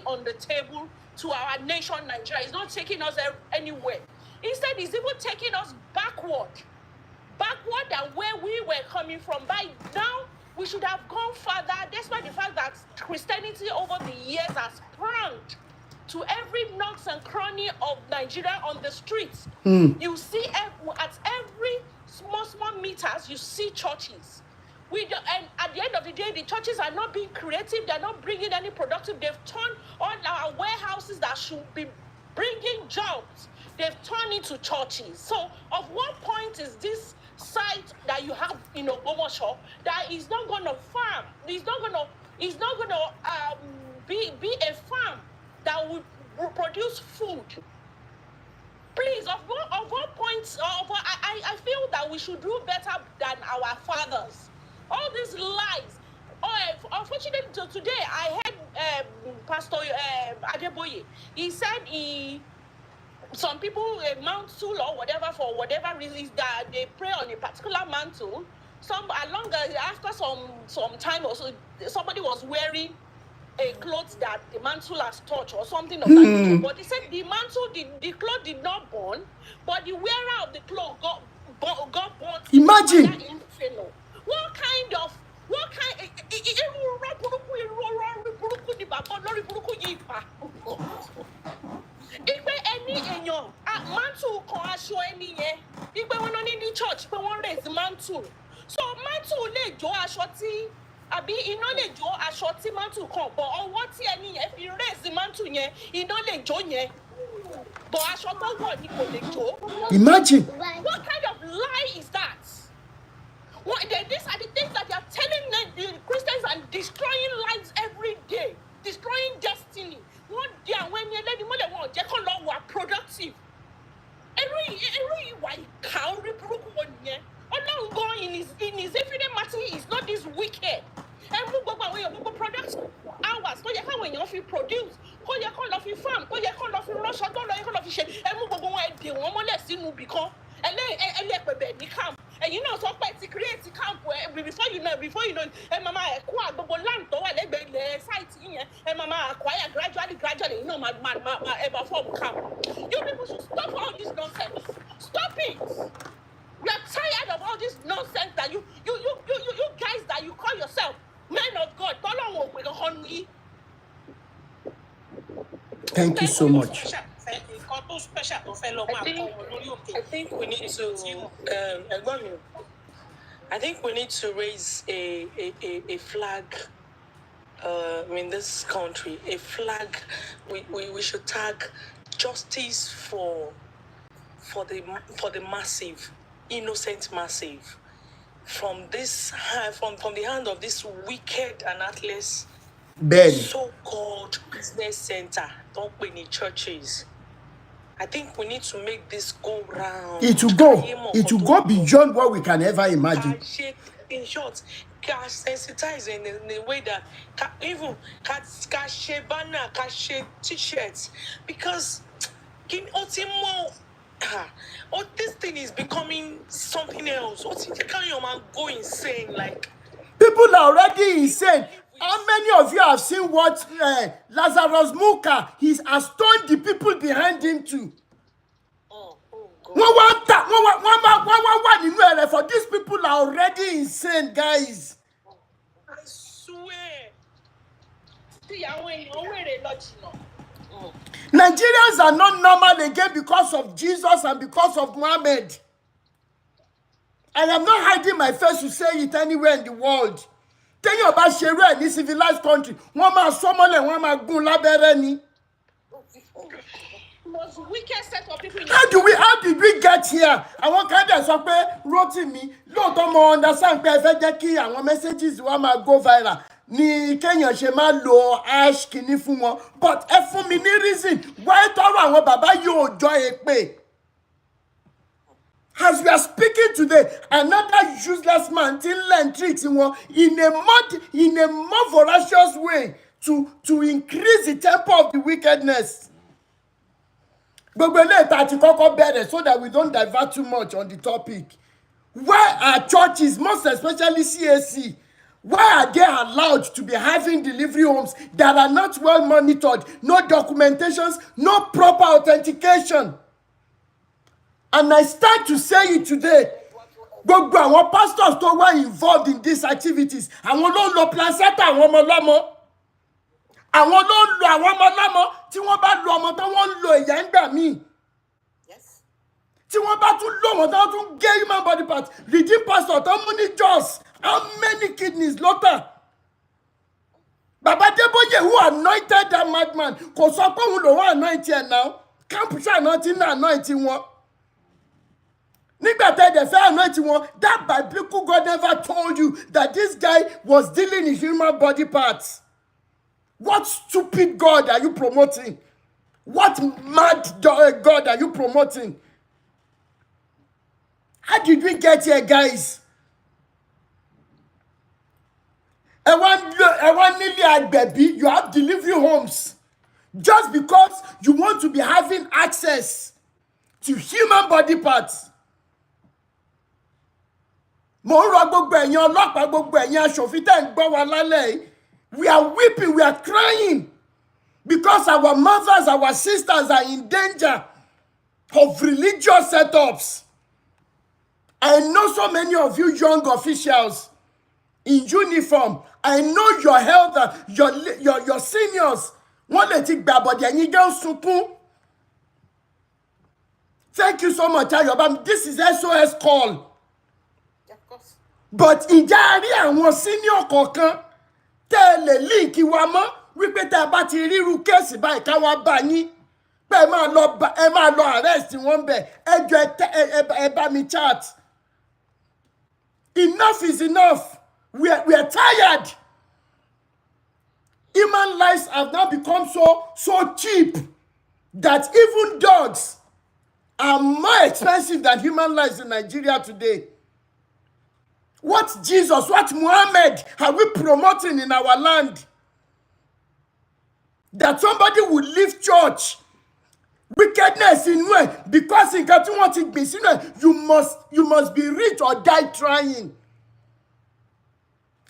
on the table to our nation, Nigeria. It's not taking us anywhere. Instead, it's even taking us backward than where we were coming from. By now, we should have gone further, despite the fact that Christianity over the years has sprung to every nooks and cranny of Nigeria on the streets. You see at every small meters, you see churches. And at the end of the day, the churches are not being creative. They're not bringing any productive. They've turned all our warehouses that should be bringing jobs. They've turned into churches. So, of what point is this site that you have in Ogomosho that is not going to farm? It's not going to be a farm that would produce food. Please, of all points, I feel that we should do better than our fathers. All these lies. Unfortunately, today I heard Pastor Adeboye. He said some people mantle or whatever for whatever reason is that they pray on a particular mantle. After some time or so, somebody was wearing a clothes that the mantle has touched or something of that nature. But he said the mantle, the cloth did not burn, but the wearer of the cloth got burnt. Imagine. What kind Igbe any èèyàn mantle kan aṣọ ẹni yẹn igbe wọn ní ní church pé wọ́n raise mantle so mantle lè jó aṣọ tí àbí iná lè jó aṣọ tí mantle kan bọ̀ ọwọ́ tí ẹni yẹn fi raise mantle yẹn iná lè jó yẹn bọ̀ aṣọ tó wọ̀ ni kò lè jó. Imagine. What kind of lie is that? These are the things that they are telling the Christians and destroying lives every day, destroying destiny. One day when you let them know they can learn what productive. Every why can't reprove one year. Ọlọ́run God in his infinite mercy is not this wicked. Ẹ mú gbogbo àwọn èèyàn gbogbo product hours tó yẹ káwọn èèyàn fi produce kó yẹ kó lọ fi farm kó yẹ kó lọ fi ránṣọ tó lọ yẹ kó lọ fi ṣe ẹ mú gbogbo wọn ẹ dè wọn mọ́lẹ̀ sínú ibì kan ẹlẹ́pẹ̀bẹ̀ ní camp ẹ̀yin náà sọ pé ti create camp before you know ẹ máa máa ẹ̀kọ́ àgbogbo land tó wà lẹ́gbẹ̀ẹ́ ilẹ̀ site yẹn ẹ máa máa acquire gradually ẹ̀yin náà máa ẹ bá form camp. You people should stop all this nonsense. Stop it. We are tired of all this nonsense that you guys that you call yourself men of God. Thank you so much. I think we need to I think we need to raise a flag in this country. A flag. We should tag justice for the massive, innocent massive, from the hand of this wicked and heartless so-called business center. Don't we need churches? I think we need to make this go round. It will go beyond what we can ever imagine. In short, can sensitize in the way that even can share banner, can share t-shirts, because this thing is becoming something else. Can your man go insane? Like people are already insane. How many of you have seen what Lazarus Muka has stoned the people behind him to? For these people are already insane, guys. I swear. Nigerians are not normal again because of Jesus and because of Muhammad. I am not hiding my face to say it anywhere in the world. Tell you about Shere in this civilized country. One man somole, one man gun labereni. Most wicked set of people. How did we get here? I want kind of something wrote me. Lord, don't understand. Perfect key and messages one man go viral. Ni Kenya ṣe lo ash kini fún wọn. But fún mi ní reason why tọrọ àwọn bàbá yóò jọ èpè. As we are speaking today, another useless man still learn tricks in a more voracious way to increase the tempo of the wickedness. But we let that better so that we don't divert too much on the topic. Why are churches, most especially CAC, why are they allowed to be having delivery homes that are not well monitored, no documentations, no proper authentication? And I start to say it today. Gbogbo àwọn pastors tó were involved in these activities. Àwọn ló ń lo placenta àwọn ọmọ lọ́mọ. Àwọn ló ń lo àwọn ọmọ lọ́mọ tí wọ́n bá lo ọmọ tó wọ́n ń lo ìyá ń gbà míì. Tí wọ́n bá tún lo wọn tó tún gé human body parts. Redeem pastor tó mú ní Jos. How many kidneys ló tà? Baba Deboye who anointed that madman. Kò sọ pé òun lòun anoint ẹ̀ now. Camp ṣáà náà ti ń anoint wọn. That biblical God never told you that this guy was dealing in human body parts. What stupid God are you promoting? What mad God are you promoting? How did we get here, guys? You have delivery homes just because you want to be having access to human body parts. We are weeping, we are crying because our mothers, our sisters are in danger of religious setups. I know so many of you young officials in uniform. I know your health, your seniors. Thank you so much, Ayobam. This is SOS call. Of course. But in Jari àwọn senior kọ̀ọ̀kan tẹ́ lè link wa mọ́ wípé tẹ́ bá ti ríru kéèsì báyìí ká wá bá yín pé ẹ máa lọ arrest wọn bẹ̀ ẹ jọ̀ọ́ ẹ bá mi chat. Enough is enough. We are tired. Human lives have now become so cheap that even dogs are more expensive than human lives in Nigeria today. What Jesus, what Muhammad are we promoting in our land? That somebody would leave church, wickedness in way, because in you must be rich or die trying.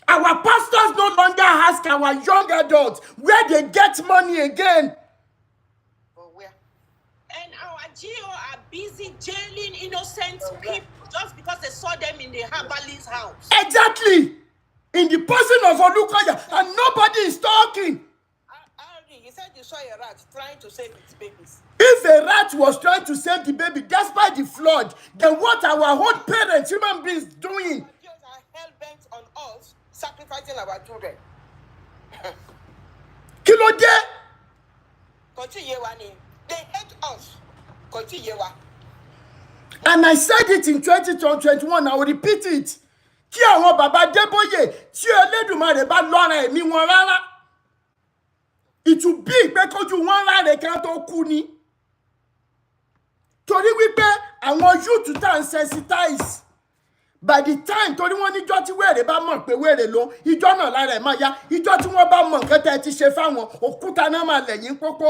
Our pastors no longer ask our young adults where they get money again. Where? And our GO are busy jailing innocent people just because they saw them in the herbalist's house. Exactly. In the person of Olukoya, and nobody is talking. Ari, you said you saw a rat trying to save its babies. If a rat was trying to save the baby despite the flood, then what are our own parents, human beings, doing? Our are hell-bent on us sacrificing our children. Kilode? They hate us. And I said it in 2021, I will repeat it. Kí àwọn bàbá Débóyè tí Olódùmarè bá lọ́ra ẹ̀mí wọn rárá. It will be pé kójú wọn láre kan tó kú ni. Torí wípé àwọn youth tá ń sensitize. By the time torí wọ́n níjọ́ tí wèrè bá mọ̀ pé wèrè ló, ìjọ́ náà lára ẹ̀ máa yá. Ìjọ́ tí wọ́n bá mọ̀ nǹkan tẹ́ ti ṣe fáwọn òkúta náà máa lẹ̀yìn pópó.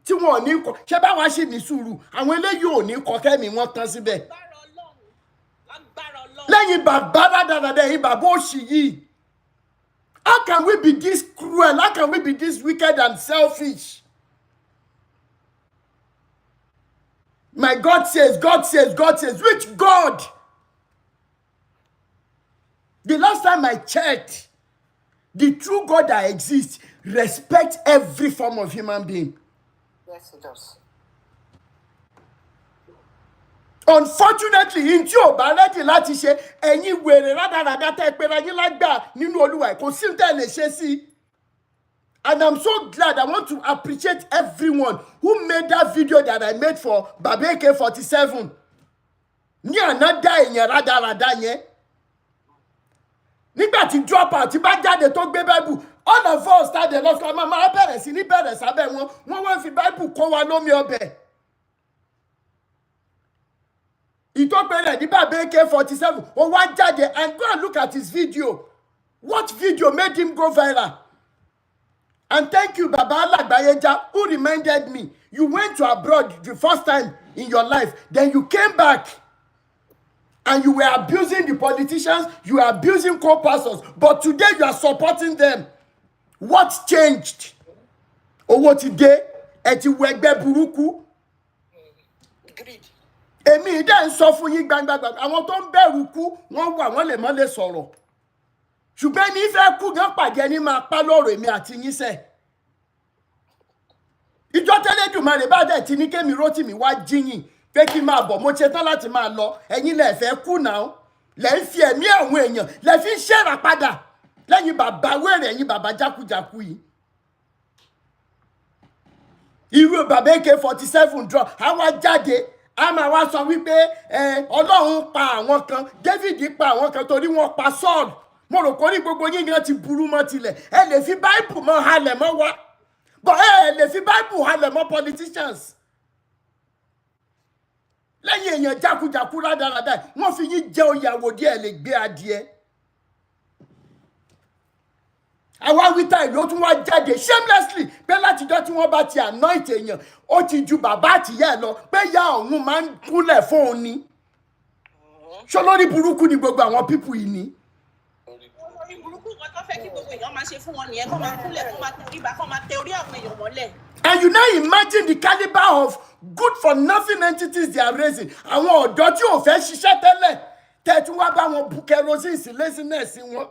Tí wọn ò ní kọ ṣé báwa sì ní sùúrù àwọn eléyìí ò ní kọ kẹ́mi wọn tán síbẹ̀. Lẹ́yìn bàbá dáadáa yìí bàbá òṣì yìí. How can we be this cruel? How can we be this wicked and selfish? My God says, which God? The last time I checked, the true God that exists respects every form of human being. Yes, it does. Unfortunately, in tí ò bá ready láti ṣe ẹ̀yin wèrè rádaràdá tẹ́ pé ra yín lágbà nínú Olúwa kò sí tẹ́ lè ṣe sí. And I'm so glad. I want to appreciate everyone who made that video that I made for Baba AK-47. Ní àná dá èèyàn rádaràdá yẹn. Nígbà tí drop out tí bá jáde tó gbé Bible, all of us started lọ sọ máa bẹ̀rẹ̀ sí ní bẹ̀rẹ̀ sábẹ́ wọn. Wọ́n wá fi Bible kó wa lómi ọbẹ̀. Ìtọ́pẹ̀rẹ̀ ní Baba AK-47, ó wá jáde and go and look at his video. What video made him go viral? And thank you, Baba Alagbayeja, who reminded me. You went to abroad the first time in your life. Then you came back. And you were abusing the politicians. You were abusing co-pastors. But today you are supporting them. What changed? Owó ti dé, ẹ ti wọ ẹgbẹ́ burúkú. Greed. Èmi dẹ̀ ń sọ fún yín gbangba. Àwọn tó ń bẹ̀rù kú, wọ́n wà, wọ́n lè mọ́ lè sọ̀rọ̀. Ṣùgbọ́n ní fẹ́ kú gan pàdé ní máa pa lọ́rọ̀ èmi àti yín sẹ́. Ìjọ tẹ́lẹ̀dùmarè bá dẹ̀ ti ní kémi Rótìmí wá jíyìn pé kí máa bọ̀ mo ṣe tán láti máa lọ ẹ̀yin lẹ fẹ́ kú náà lẹ ń fi ẹ̀mí àwọn èèyàn lẹ fi ń ṣẹ́ra padà lẹ́yìn bàbá wèrè ẹ̀yin bàbá jákujàku yìí. Irú Baba AK-47 draw àwa jáde a máa wá sọ wípé Ọlọ́run pa àwọn kan David pa àwọn kan torí wọ́n pa Saul. Mo rò kó ní gbogbo yín gan ti burú mọ́ tilẹ̀ ẹ lè fi Bible mọ́ halẹ̀ mọ́ wa but lè fi Bible halẹ̀ mọ́ politicians. Lẹ́yìn èèyàn jákujàku rádaràdà wọ́n fi yín jẹ oyè àwòdì ẹ̀ lè gbé adìẹ. Àwa wíta ìlú tún wá jáde shamelessly pé látijọ́ tí wọ́n bá ti anoint èèyàn ó ti ju bàbá àtìyá ẹ̀ lọ pé ìyá òun máa ń kúnlẹ̀ fún òun ni. Ṣé lórí burúkú ni gbogbo àwọn pípù yìí ni? Lórí burúkú kan tó fẹ́ kí gbogbo èèyàn máa ṣe fún wọn nìyẹn kó máa kúnlẹ̀ kó máa tẹríba kó máa tẹ orí àwọn èèyàn mọ́lẹ̀. And you now imagine the caliber of good for nothing entities they are raising. Àwọn ọ̀dọ́ tí ò fẹ́ ṣiṣẹ́ tẹ́lẹ̀ tẹ́ tún wá bá wọn bu kerosene sí laziness wọn.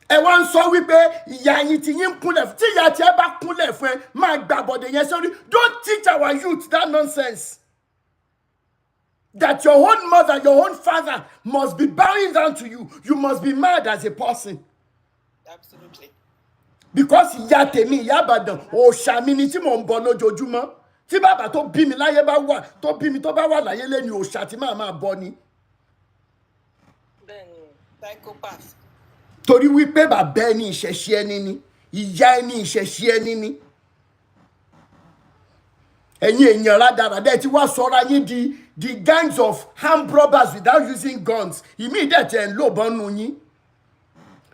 Ẹ wá ń sọ wípé ìyá yín tí yín ń kúnlẹ̀ tí ìyá tí ẹ bá kúnlẹ̀ fún ẹ máa gbàbọ̀dẹ̀ yẹn sórí. Don't teach our youth that nonsense. That your own mother, your own father must be bowing down to you. You must be mad as a person. Absolutely. Because ìyá tèmi ìyá Ìbàdàn òòṣà mi ni tí mò ń bọ lójoojúmọ́. Tí bàbá tó bí mi láyé bá wà tó bí mi tó bá wà láyé lẹ́ni òòṣà tí màá máa bọ ni. Bẹ́ẹ̀ni, psychopath. Torí wípé bàbá ẹni ìṣẹ̀ṣẹ̀ ẹni ni ìyá ẹni ìṣẹ̀ṣẹ̀ ẹni ni. Ẹ̀yin èèyàn rádaràdà tí wá sọ́ra yín the gangs of armed robbers without using guns. Ìmí ìdẹ̀tẹ̀ ń lò bọ́nú yín.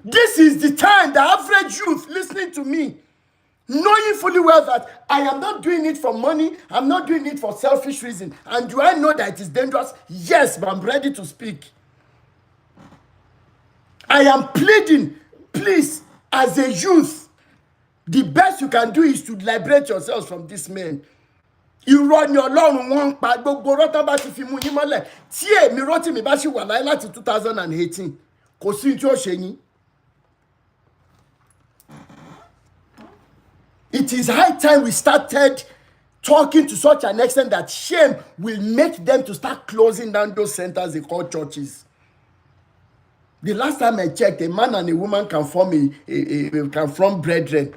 This is the time the average youth listening to me, knowing fully well that I am not doing it for money, I'm not doing it for selfish reason. And do I know that it is dangerous? Yes, but I'm ready to speak. I am pleading, please, as a youth, the best you can do is to liberate yourselves from this man. Irọ́ ni Ọlọ́run wọn ń pa gbogbo rọ́tọ́ bá ti fi mú yín mọ́lẹ̀ tí èmi Rótìmí bá ṣì wà láyé láti 2018 kò sí tí ó ṣe yín. It is high time we started talking to such an extent that shame will make them to start closing down those centers they call churches. The last time I checked, a man and a woman can form brethren.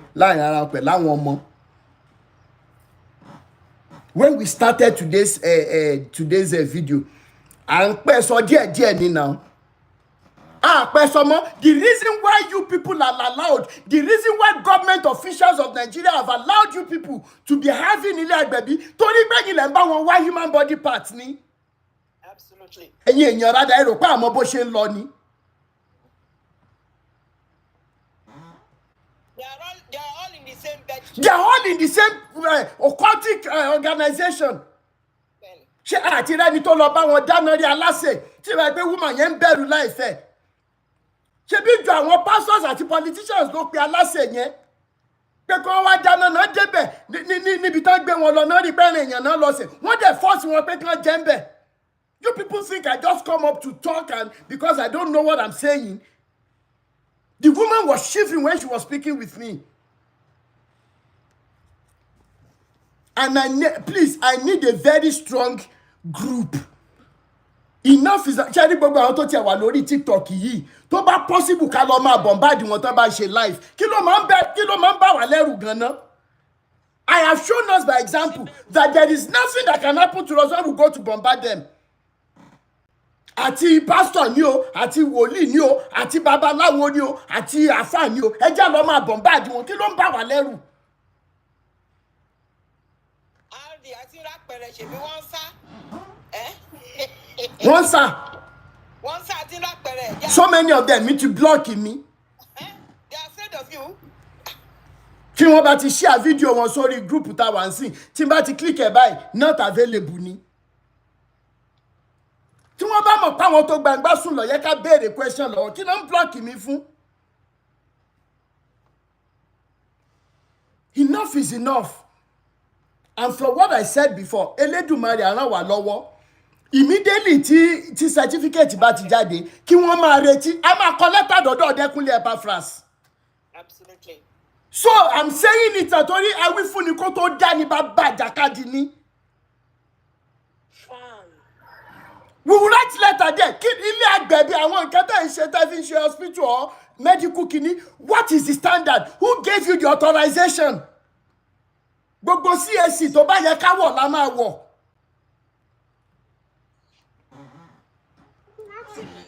When we started today's video, and now. The reason why you people are allowed, the reason why government officials of Nigeria have allowed you people to be having ilé baby, torí pé yín lè bá wọn wá human body parts ni. Absolutely. Ẹ̀yin èèyàn rádà ẹ rò pé àmọ́ bó ṣe ń lọ ni. They are all in the same bed. They are all in the same occultic organization. Ṣé àti rẹ́ni tó lọ bá wọn dáná rí aláṣẹ tí wọ́n gbé woman yẹn ń bẹ̀rù láìfẹ́? Ṣé bí ju àwọn pastors àti politicians ló pe aláṣẹ yẹn? Pé kí wọ́n wá dáná náà débẹ̀ níbi tán gbé wọn lọ náà rí bẹ́ẹ̀rẹ̀ èèyàn náà lọ sí. Wọ́n dẹ̀ force wọn pé kí wọ́n jẹ́ ń bẹ̀. You people think I just come up to talk and because I don't know what I'm saying. The woman was shivering when she was speaking with me. And I need a very strong group. Enough is that ṣé gbogbo àwọn tó tiẹ̀ wà lórí TikTok yìí tó bá possible ká lọ máa bombard wọn tó bá ṣe live kí ló máa ń bá wà lẹ́rù gan-an. I have shown us by example that there is nothing that can happen to us when we go to bombard them. Àti pastor ni o, àti wòlíì ni o, àti babaláwo ni o, àti àfáà ni o, ẹ já lọ máa bombard wọn kí ló ń bá wà lẹ́rù. So many of them need to block me. They are afraid of you. Tí wọ́n bá ti share video wọn sórí group tá wà nsìn, tí bá ti click ẹ̀ báyìí, not available ni. Tí wọ́n bá mọ̀ pé àwọn tó gbangba sùn lọ yẹ ká béèrè question lọ́wọ́, kí ló ń block mi fún? Enough is enough. And from what I said before, Elédùmarè á ràn wá lọ́wọ́. Immediately tí certificate bá ti jáde, kí wọ́n máa retí, a máa kọ lẹ́tà dọ́dọ̀ Ọdẹ́kúnlé Epaphras. Absolutely. So I'm saying it àtọ́rí awífúnni kó tó dá ní bàbá àjàkadì ni. We will write letter there. Kí ilé àgbẹ̀bí àwọn nǹkan tẹ́ ń ṣe tẹ́ fi ń ṣe hospital or medical kini. What is the standard? Who gave you the authorization? Gbogbo CAC tó bá yẹ ká wọ̀ la máa wọ̀.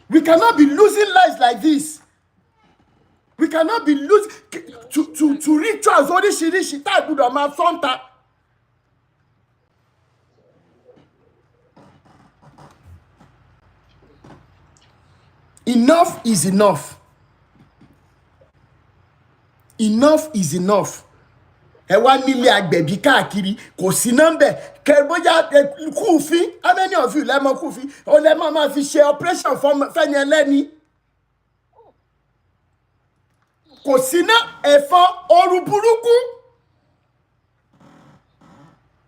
We cannot be losing lives like this. We cannot be losing to rituals oríṣiríṣi tá a gbọ́dọ̀ máa fọ́nta. Enough is enough. Enough is enough. Ẹ wá nílé agbẹ̀bí káàkiri kò sí nọ́mbẹ̀ kẹ bóyá kúfin how many of you lẹ́mọ̀ kúfin ó lẹ́mọ̀ máa fi ṣe operation fẹ́ni ẹlẹ́ni. Kò sí ná ẹ̀fọn ooru burúkú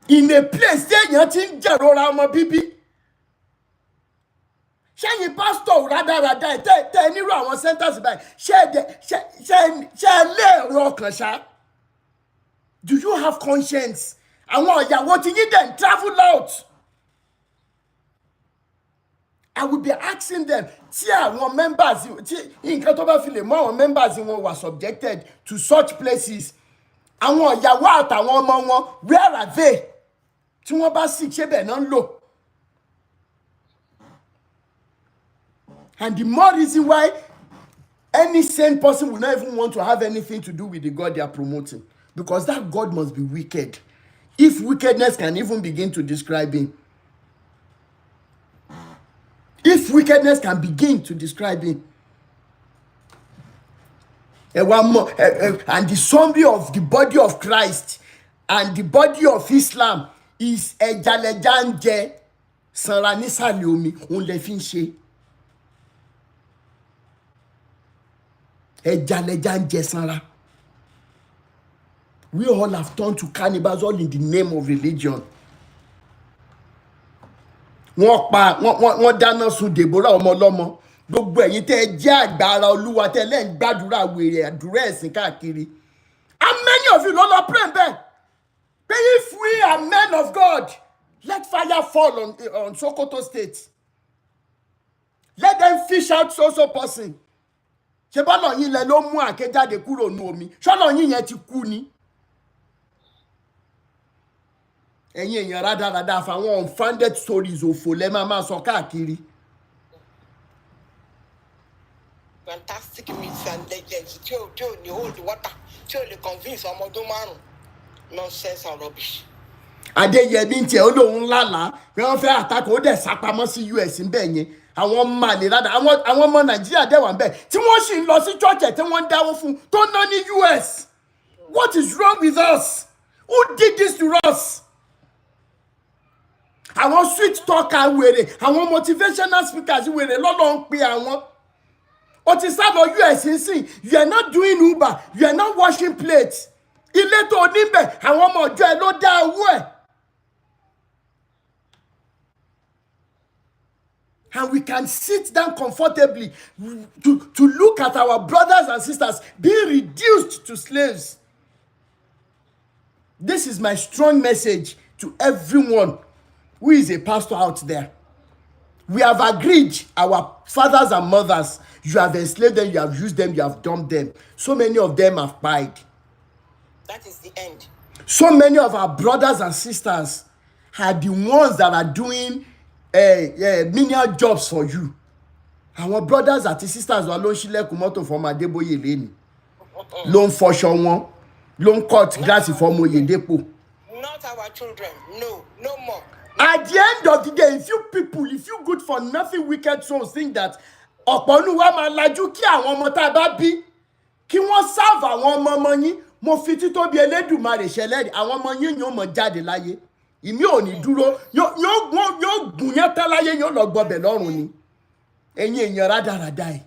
in a place tí èèyàn ti ń jẹ̀rora ọmọ bíbí. Ṣẹ́yìn pásítọ̀ rádaràda ẹ̀ tẹ́ nírú àwọn centers báyìí ṣe ẹ lé èrò ọkàn ṣá. Do you have conscience? Àwọn ìyàwó ti yín dẹ̀ travel out. I will be asking them tí àwọn members tí nǹkan tó bá fi lè mú àwọn members wọn were subjected to such places. Àwọn ìyàwó àtàwọn ọmọ wọn where are they? Tí wọ́n bá sick ṣé bẹ́ẹ̀ náà ń lò. And the more reason why any sane person will not even want to have anything to do with the God they are promoting. Because that God must be wicked. If wickedness can even begin to describe him. If wickedness can begin to describe him. And the summary of the body of Christ and the body of Islam is Ejalejanje Sanranisa Liomi Unlefinche. Ejalejanje Sanra. We all have turned to cannibals all in the name of religion. Wọ́n dáná sun Deborah ọmọ ọlọ́mọ. Gbogbo ẹ̀yin tẹ́ ẹ jẹ́ àgbàrá Olúwa tẹ́ lẹ́ ń gbàdúrà wèrè àdúrà ẹ̀sìn káàkiri. How many of you ló lọ pray bẹ́ẹ̀? But if we are men of God, let fire fall on Sokoto State. Let them fish out so person. Ṣé bọ́lọ̀ yín lẹ ló mú àké jáde kúrò nú omi? Ṣọ́lọ̀ yín yẹn ti kú ni? Ẹ̀yin èèyàn rádaràda fáwọn unfounded stories òfò lẹ́ máa sọ káàkiri. Fantastic myths and legends tí ò ní hold water tí ò lè convince ọmọ ọdún márùn-ún. Nonsense and rubbish. Adéyẹmí tiẹ̀ ó lóun lálàá pé wọ́n fẹ́ àtakò ó dẹ̀ sápamọ́ sí US ń bẹ̀ yẹn. Àwọn màlè rádà àwọn ọmọ Nàìjíríà dẹ̀ wà ń bẹ̀ tí wọ́n sì ń lọ sí church tí wọ́n ń dáwó fún tó ná ní US. What is wrong with us? Who did this to us? Àwọn sweet talker wèrè, àwọn motivational speakers wèrè lọ́lọ́ ń pe àwọn. O ti sá lọ US nsìn, you are not doing Uber, you are not washing plates. Ilé tó níbẹ̀, àwọn ọmọ ọjọ́ ẹ ló dá owó ẹ̀. And we can sit down comfortably to look at our brothers and sisters being reduced to slaves. This is my strong message to everyone who is a pastor out there. We have agreed, our fathers and mothers, you have enslaved them, you have used them, you have dumped them. So many of them have died. That is the end. So many of our brothers and sisters are the ones that are doing menial jobs for you. Our brothers and sisters were ló ń ṣílẹ̀kùn mọ́tò fọ́mọ Adébóyè lẹ́nu. Ló ń fọṣọ wọn, ló ń cut grass fọ́mọ Oyèdépò. Not our children. No more. At the end of the day, if you good for nothing wicked souls think that ọ̀pọ̀ nínú wa máa lajú kí àwọn ọmọ tá a bá bí kí wọ́n serve àwọn ọmọ yín, mo fi títóbi Elédùmarè ṣẹlẹ́rìí, àwọn ọmọ yín yóò mọ̀ jáde láyé. Ìmí ò ní dúró, yóò gùn yẹn tán láyé, yóò lọ gbọbẹ̀ lọ́run ni. Ẹ̀yin èèyàn rádaràda ẹ̀.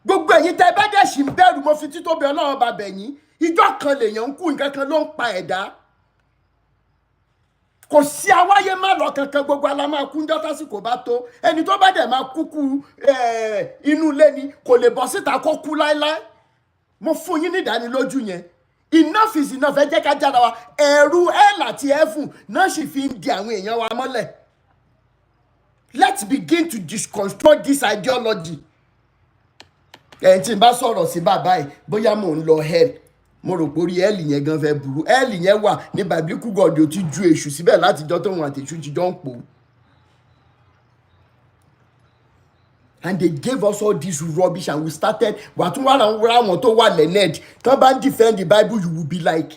Gbogbo ẹ̀yin tẹ́ bá dẹ̀ ṣì ń bẹ̀rù, mo fi títóbi Ọlọ́run bá bẹ̀ yín. Ìjọ kan lèèyàn ń kú, nǹkan kan ló ń pa ẹ̀dá. Kò sí awáyé má lọ kankan, gbogbo ala máa kú ńjọ́ tásìkò bá tó. Ẹni tó bá dẹ̀ máa kúkú inú ilé ni kò lè bọ́ síta kó kú láéláé. Mo fún yín ní ìdánilójú yẹn. Enough is enough. Ẹ jẹ́ ká jára wa. Ẹ̀rù hell àti heaven náà sì fi ń di àwọn èèyàn wa mọ́lẹ̀. Let's begin to deconstruct this ideology. Tí n bá sọ̀rọ̀ sí bàbá ẹ̀ bóyá mò ń lọ hell. Mo rò pé orí hell yẹn gan fẹ́ burú. Hell yẹn wà ní biblical God ó ti ju èṣù síbẹ̀ látijọ́ tóun àti èṣù ti jọ ń pò. and they gave us all this rubbish, and we started. But one to one Leonard, come defend the Bible, you will be like,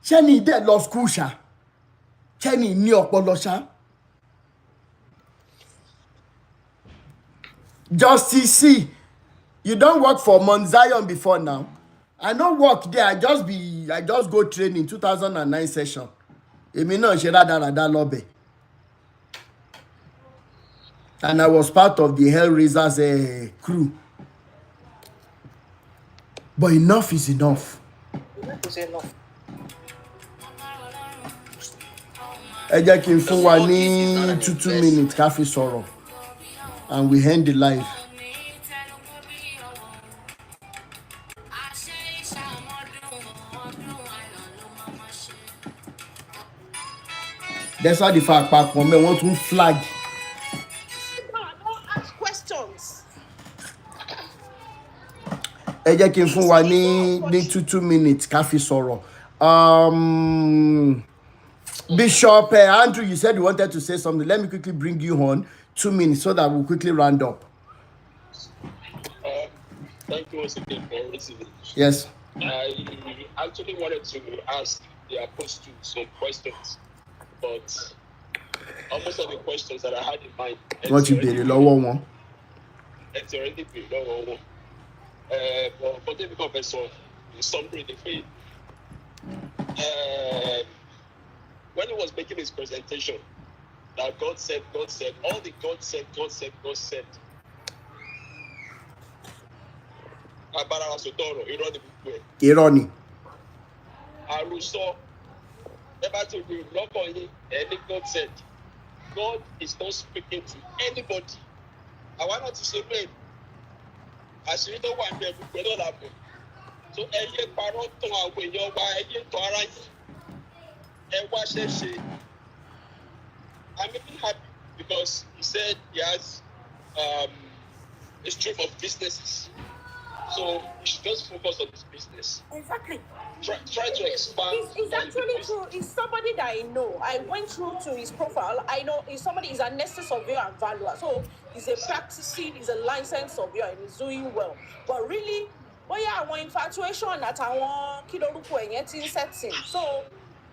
Chenny dead law school, sha. Chenny New York, sha. Justice C, you don't work for Mount Zion before now. I don't work there. I just go train in 2009 session. Èmi náà ṣe rádaràda lọ́bẹ̀. And I was part of the Hellraisers crew. But enough is enough. Enough is enough. Ẹ jẹ́ kí n fún wa ní 2 minutes ká fi sọ̀rọ̀. And we end the live. That's why the fact pack me want to flag. Don't ask questions. Ẹ jẹ́ kí n fún wa ní 2 minutes ká fi sọ̀rọ̀. Bishop Andrew, you said you wanted to say something. Let me quickly bring you on 2 minutes so that we'll quickly round up. Thank you once again for receiving. Yes. I actually wanted to ask the apostle some questions, but almost all the questions that I had in mind. What you did, lọ́wọ́ wọn. It's already been lọ́wọ́ wọn. But then because I saw summary the faith. When he was making his presentation, that God said, all the God said. Abara wa sotoro, irọ́ ni gbogbo ẹ̀. Irọ́ ni. Àròsọ, ẹ bá ti rí lọ́kàn yín, ẹni God said, God is not speaking to anybody. Àwa náà ti ṣe bẹ́ẹ̀. Àṣírí tó wà ní ẹ̀bùn pẹ̀lú ọ̀làbọ̀. So ẹ yé parọ́ tán àwọn èèyàn wa, ẹ yé tán ara yìí. Ẹ wá ṣẹ̀ṣẹ̀. I'm even happy because he said he has a stream of businesses. So you should just focus on his business. Exactly. Try to expand. It's actually true. It's somebody that I know. I went through to his profile. I know he's somebody. He's an estate surveyor and valuer. So he's a practicing. He's a licensed surveyor and he's doing well. But really, I want infatuation at our kilo setting. So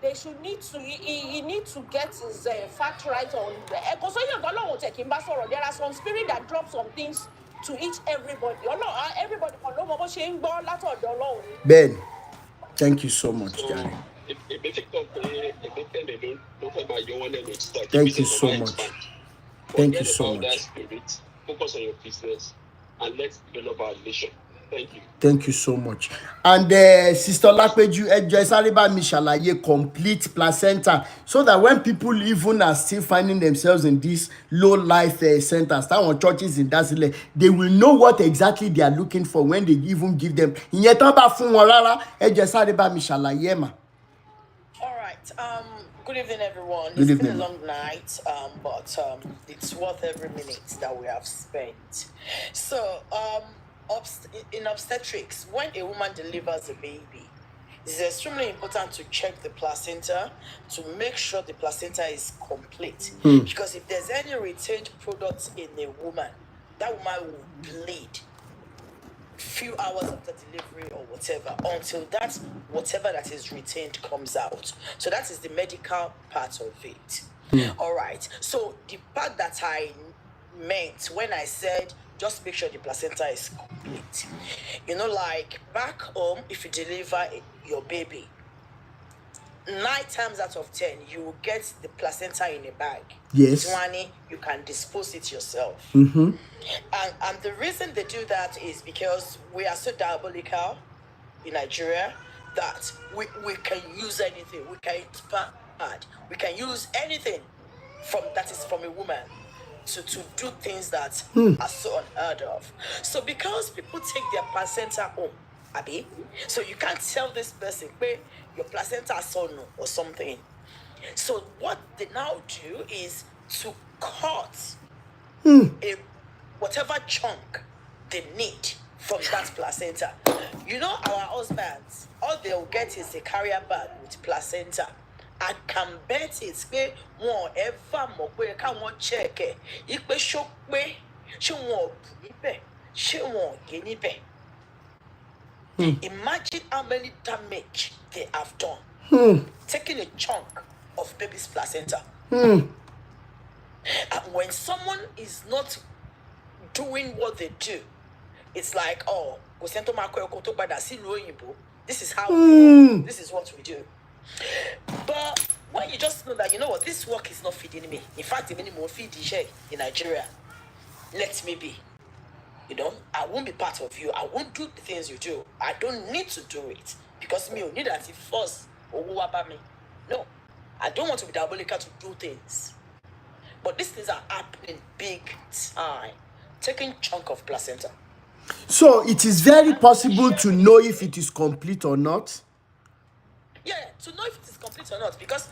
they should need to. He needs to get his fact right on. Because there are some spirit that drop some things to each everybody. Everybody Ben, thank you so much, Gary. Thank you so much. Thank you so much. Focus on your business and let's develop our nation. Thank you. Thank you so much. And Sister Lapeju, Sariba Mishalaye complete placenta, so that when people even are still finding themselves in these low life centers, that churches in Dasile, they will know what exactly they are looking for when they even give them. All right. Good evening, everyone. Good It's been evening. a long night, but it's worth every minute that we have spent. So, in obstetrics, when a woman delivers a baby, it's extremely important to check the placenta to make sure the placenta is complete. Because if there's any retained products in a woman, that woman will bleed few hours after delivery or whatever until that whatever that is retained comes out. So that is the medical part of it. All right. So the part that I meant when I said just make sure the placenta is complete. Like back home, if you deliver your baby, 9 times out of 10, you will get the placenta in a bag. Yes. You can dispose it yourself. Mm-hmm. And the reason they do that is because we are so diabolical in Nigeria that we can use anything. We can expand. We can use anything that is from a woman to do things that are so unheard of. So because people take their placenta home, Abi, so you can't tell this person, your placenta is son or something. So what they now do is to cut whatever chunk they need from that placenta. Our husbands, all they'll get is a carrier bag with placenta. I can bet it's won't ever more can't check it. She won't be. She won't get be. Imagine how many damage they have done. Taking a chunk of baby's placenta. And when someone is not doing what they do, it's like, oh, this is how this is what we do. But when you just know that, you know what, this work is not feeding me. In fact, the minimum feed in Nigeria, let me be. You know, I won't be part of you. I won't do the things you do. I don't need to do it because me need that first or who about me. No, I don't want to be diabolical to do things. But these things are happening big time. Taking chunk of placenta. So it is very possible to know if it is complete or not. Yeah, to know if it is complete or not, because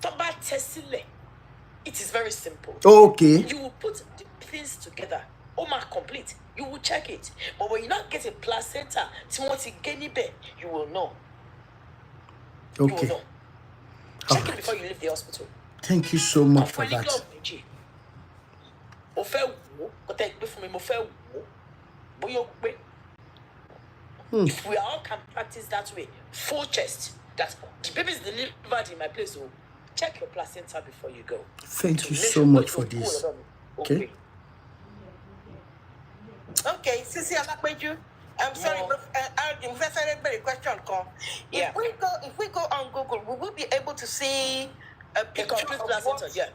Toba Tesile, it is very simple. Okay. You will put the things together. Oma complete. You will check it. But when you not get a placenta, Timothy Genibe, you will know. Okay. You will know. Check it before you leave the hospital. Thank you so much for that. If we all can practice that way, full chest, that the baby is delivered in my place, so check your placenta before you go. Thank you so much for this. Okay. Okay, Sisi Alakpeju. I'm sorry, but very question come. Yeah. If we go on Google, will we be able to see a picture complete of placenta? what Yeah.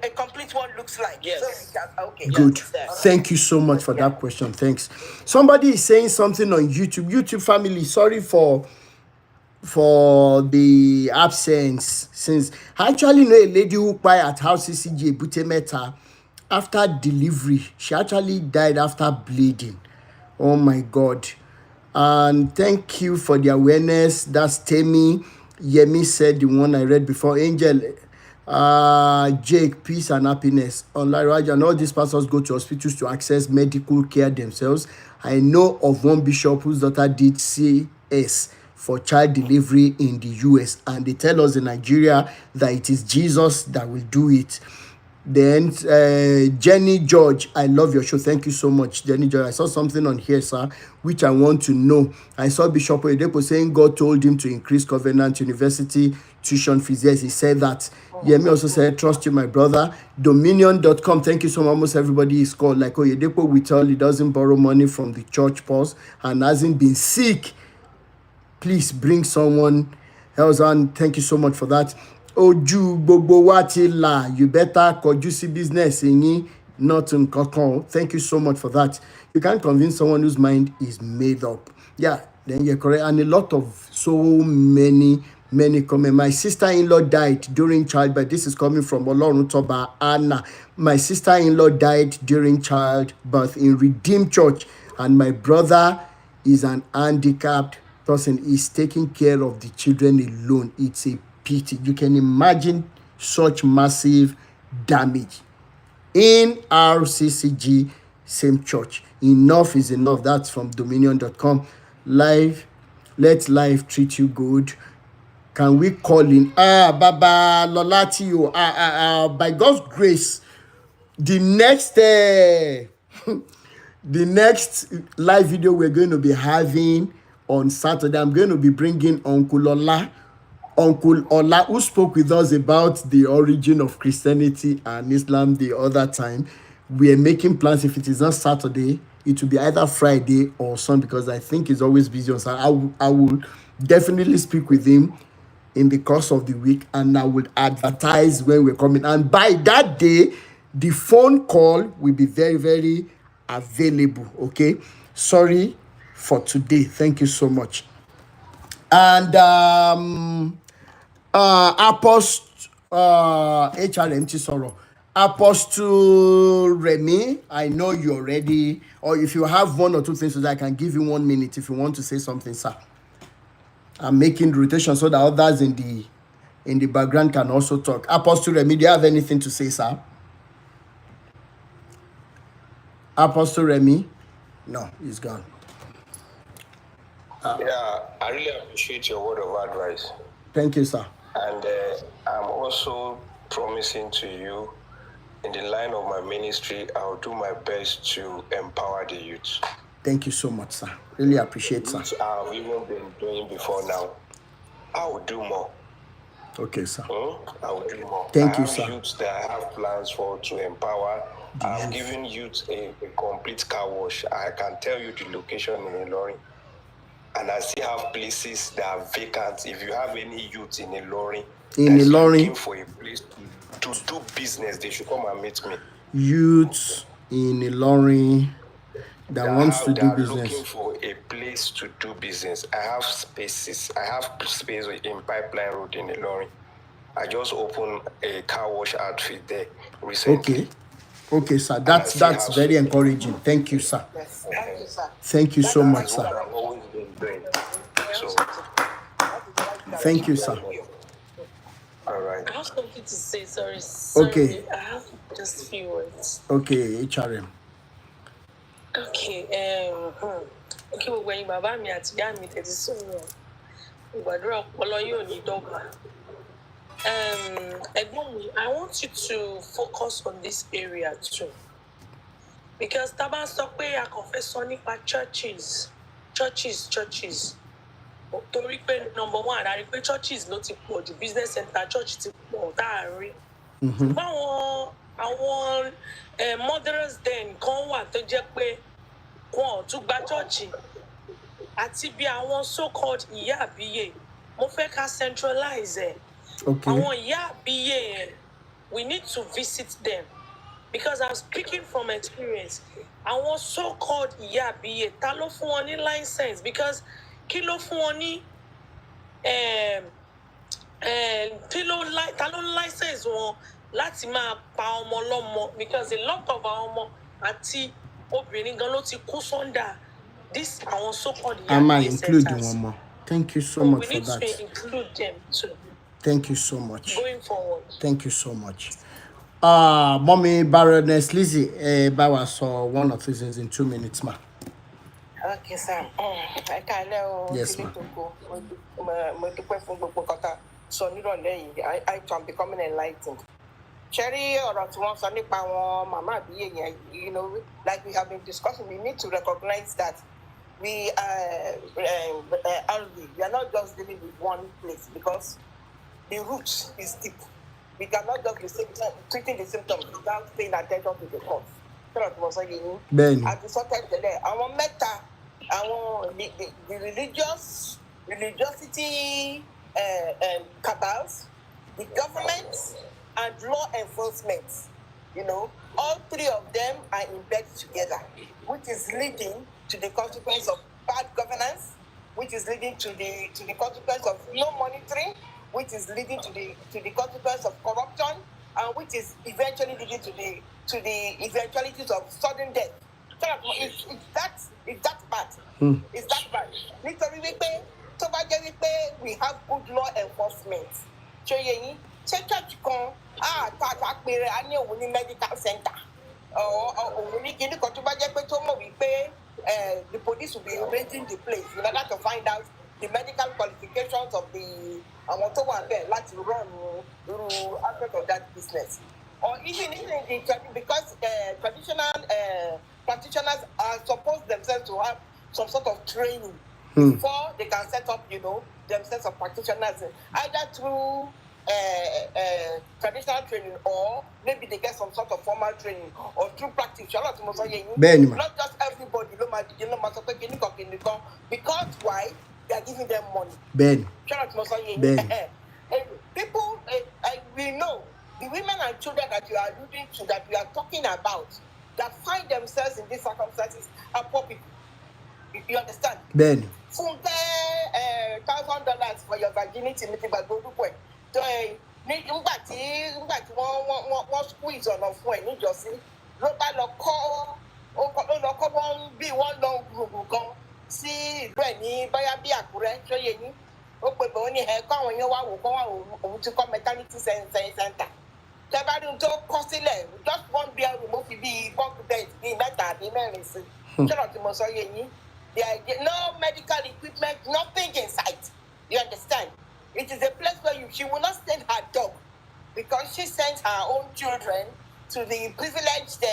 a complete one looks like? Yes. So we can, okay. Good. Yes. Thank you so much for that question. Thanks. Somebody is saying something on YouTube. YouTube family, sorry for the absence, since I actually know a lady who cried at house CCG Butemeta after delivery. She actually died after bleeding. Oh my God. And thank you for the awareness. That's Temi. Yemi said the one I read before. Angel, Jake, peace and happiness. Online Raj, and all these pastors go to hospitals to access medical care themselves. I know of one bishop whose daughter did CS for child delivery in the US, and they tell us in Nigeria that it is Jesus that will do it. Then Jenny George, I love your show. Thank you so much, Jenny George. I saw something on here, sir, which I want to know. I saw Bishop Oyedepo saying God told him to increase Covenant University tuition fees. Yes, he said that. Yemi also said, trust you, my brother. Dominion.com. Thank you so much. Almost everybody is called. Like Oyedepo, we tell he doesn't borrow money from the church purse and hasn't been sick. Please bring someone else on. Thank you so much for that. Oju gbogbo wa ti la, you better kojú sí business yín, not nkankan. Thank you so much for that. You can't convince someone whose mind is made up. Yeah, then you're correct. And a lot of so many comments. My sister-in-law died during childbirth. This is coming from Olorun Toba Anna. My sister-in-law died during childbirth in Redeemed Church, and my brother is an handicapped person, is taking care of the children alone. It's a pity. You can imagine such massive damage in RCCG, same church. Enough is enough. That's from Dominion.com. Life, let life treat you good. Can we call in? Baba Lolatio. By God's grace, the next live video we're going to be having on Saturday, I'm going to be bringing Uncle Ola, who spoke with us about the origin of Christianity and Islam the other time. We are making plans. If it is not Saturday, it will be either Friday or Sunday, because I think he's always busy on Saturday. I will definitely speak with him in the course of the week, and I will advertise when we're coming. And by that day, the phone call will be very, very available. Okay. Sorry for today. Thank you so much. And Apostle HRMT Sorrow. Apostle Remy, I know you're ready. Or if you have one or two things to say, I can give you 1 minute if you want to say something, sir. I'm making rotation so that others in the background can also talk. Apostle Remy, do you have anything to say, sir? Apostle Remy? No, he's gone. Yeah, I really appreciate your word of advice. Thank you, sir. And I'm also promising to you in the line of my ministry, I'll do my best to empower the youth. Thank you so much, sir. Really appreciate, sir. Which I've even been doing before now. I will do more. Okay, sir. I will do more. Thank you, I sir. have youths that I have plans for to empower. I've given youth a complete car wash. I can tell you the location in Ilorin. And I still have places that are vacant. If you have any youth in Ilorin that's looking for a place to do business, they should come and meet me. Youths in Ilorin that wants to do business. Looking for a place to do business. I have spaces. I have space in Pipeline Road in Ilorin. I just opened a car wash outfit there recently. Okay, sir. That's very encouraging. Thank you, sir. Yes. Thank you, sir. Thank you so much, sir. I've always been doing. So, thank you, sir. All right. I have something to say. Sorry. Okay. I have just a few words. Okay, HRM. Okay. Okay, when Baba mi àti ìyá mi tẹ̀sí sọ̀rọ̀, ìgbàdúrà ọpọlọ yóò ní dọ́gba. Ẹ̀gbọ́n mi, I want you to focus on this area too. Because tá bá sọ pé a kàn fẹ́ sọ nípa churches. Torí pé number one, a rí pé churches ló ti pọ̀ jù, business center church ti pọ̀ dáàrí. Báwọn àwọn mothers then kan wà tó jẹ́ pé wọn ò tún gba church àti bí àwọn so-called ìyá àbíyè mo fẹ́ ká centralize ẹ̀. Àwọn ìyá àbíyè yẹn we need to visit them because I'm speaking from experience. Àwọn so-called ìyá àbíyè ta ló fún wọn ní license because kí ló fún wọn ní ta ló license wọn láti máa pa ọmọ lọ́mọ because a lot of our ọmọ àti obìnrin gan ló ti kú sọ́ndà this àwọn so-called ìyá àbíyè include centers. one more. Thank you so much for that. We need to include them too. Thank you so much. Going forward. Thank you so much. Mommy Baroness Lizzie, Bawa saw one or two things in 2 minutes, ma. Okay, sir. I can't know. Yes, ma'am. I am becoming enlightened. Cherry or one Sunday power, Mama, you know, like we have been discussing, we need to recognize that we are not just dealing with one place because the roots is deep. We cannot just be treating the symptoms without paying attention to the cause. At the certain day, our meta, the religiosity cabals, the government, and law enforcement, you know, all three of them are in bed together, which is leading to the consequence of bad governance, which is leading to the consequence of no monitoring, which is leading to the consequence of corruption, and which is eventually leading to the eventualities of sudden death. It's that bad. It's that bad. Nítorí wípé tó bá jẹ́ wípé we have good law enforcement. Ṣé yẹn ṣé church kan tá péré á ní òun ní medical center òun ní kíní kan tó bá jẹ́ pé tó mọ̀ wípé the police will be raiding the place in order to find out the medical qualifications of the àwọn tó wà bẹ́ẹ̀ láti run irú aspect of that business. Or even in because traditional practitioners are supposed themselves to have some sort of training before they can set up, you know, themselves as practitioners, either through traditional training or maybe they get some sort of formal training or through practice. Not just everybody, because why? They are giving them money. People, we know the women and children that you are alluding to, that we are talking about, that find themselves in these circumstances are poor people. You understand? Ben. $1,000 for your virginity, nígbà tí wọ́n squeeze ọ̀nà fún ẹ̀ níjọ́sí ló bá lọ kọ́ wọ́n lọ gbogbo kan sí ìlú ẹ̀ ní báyà bí Àkúrẹ́ tó yẹ yín ó pè bọ́ ní ẹ̀kọ́ àwọn èèyàn wá wò kọ́ wá òun ti kọ́ maternity center tẹ́bárí tó kọ́ sílẹ̀ just one beer room ó fi bí bunk bed bí mẹ́ta àbí mẹ́rin sí ṣọ́nà tí mo sọ yẹ yín no medical equipment, nothing in sight. You understand? It is a place where she will not send her dog because she sends her own children to the privileged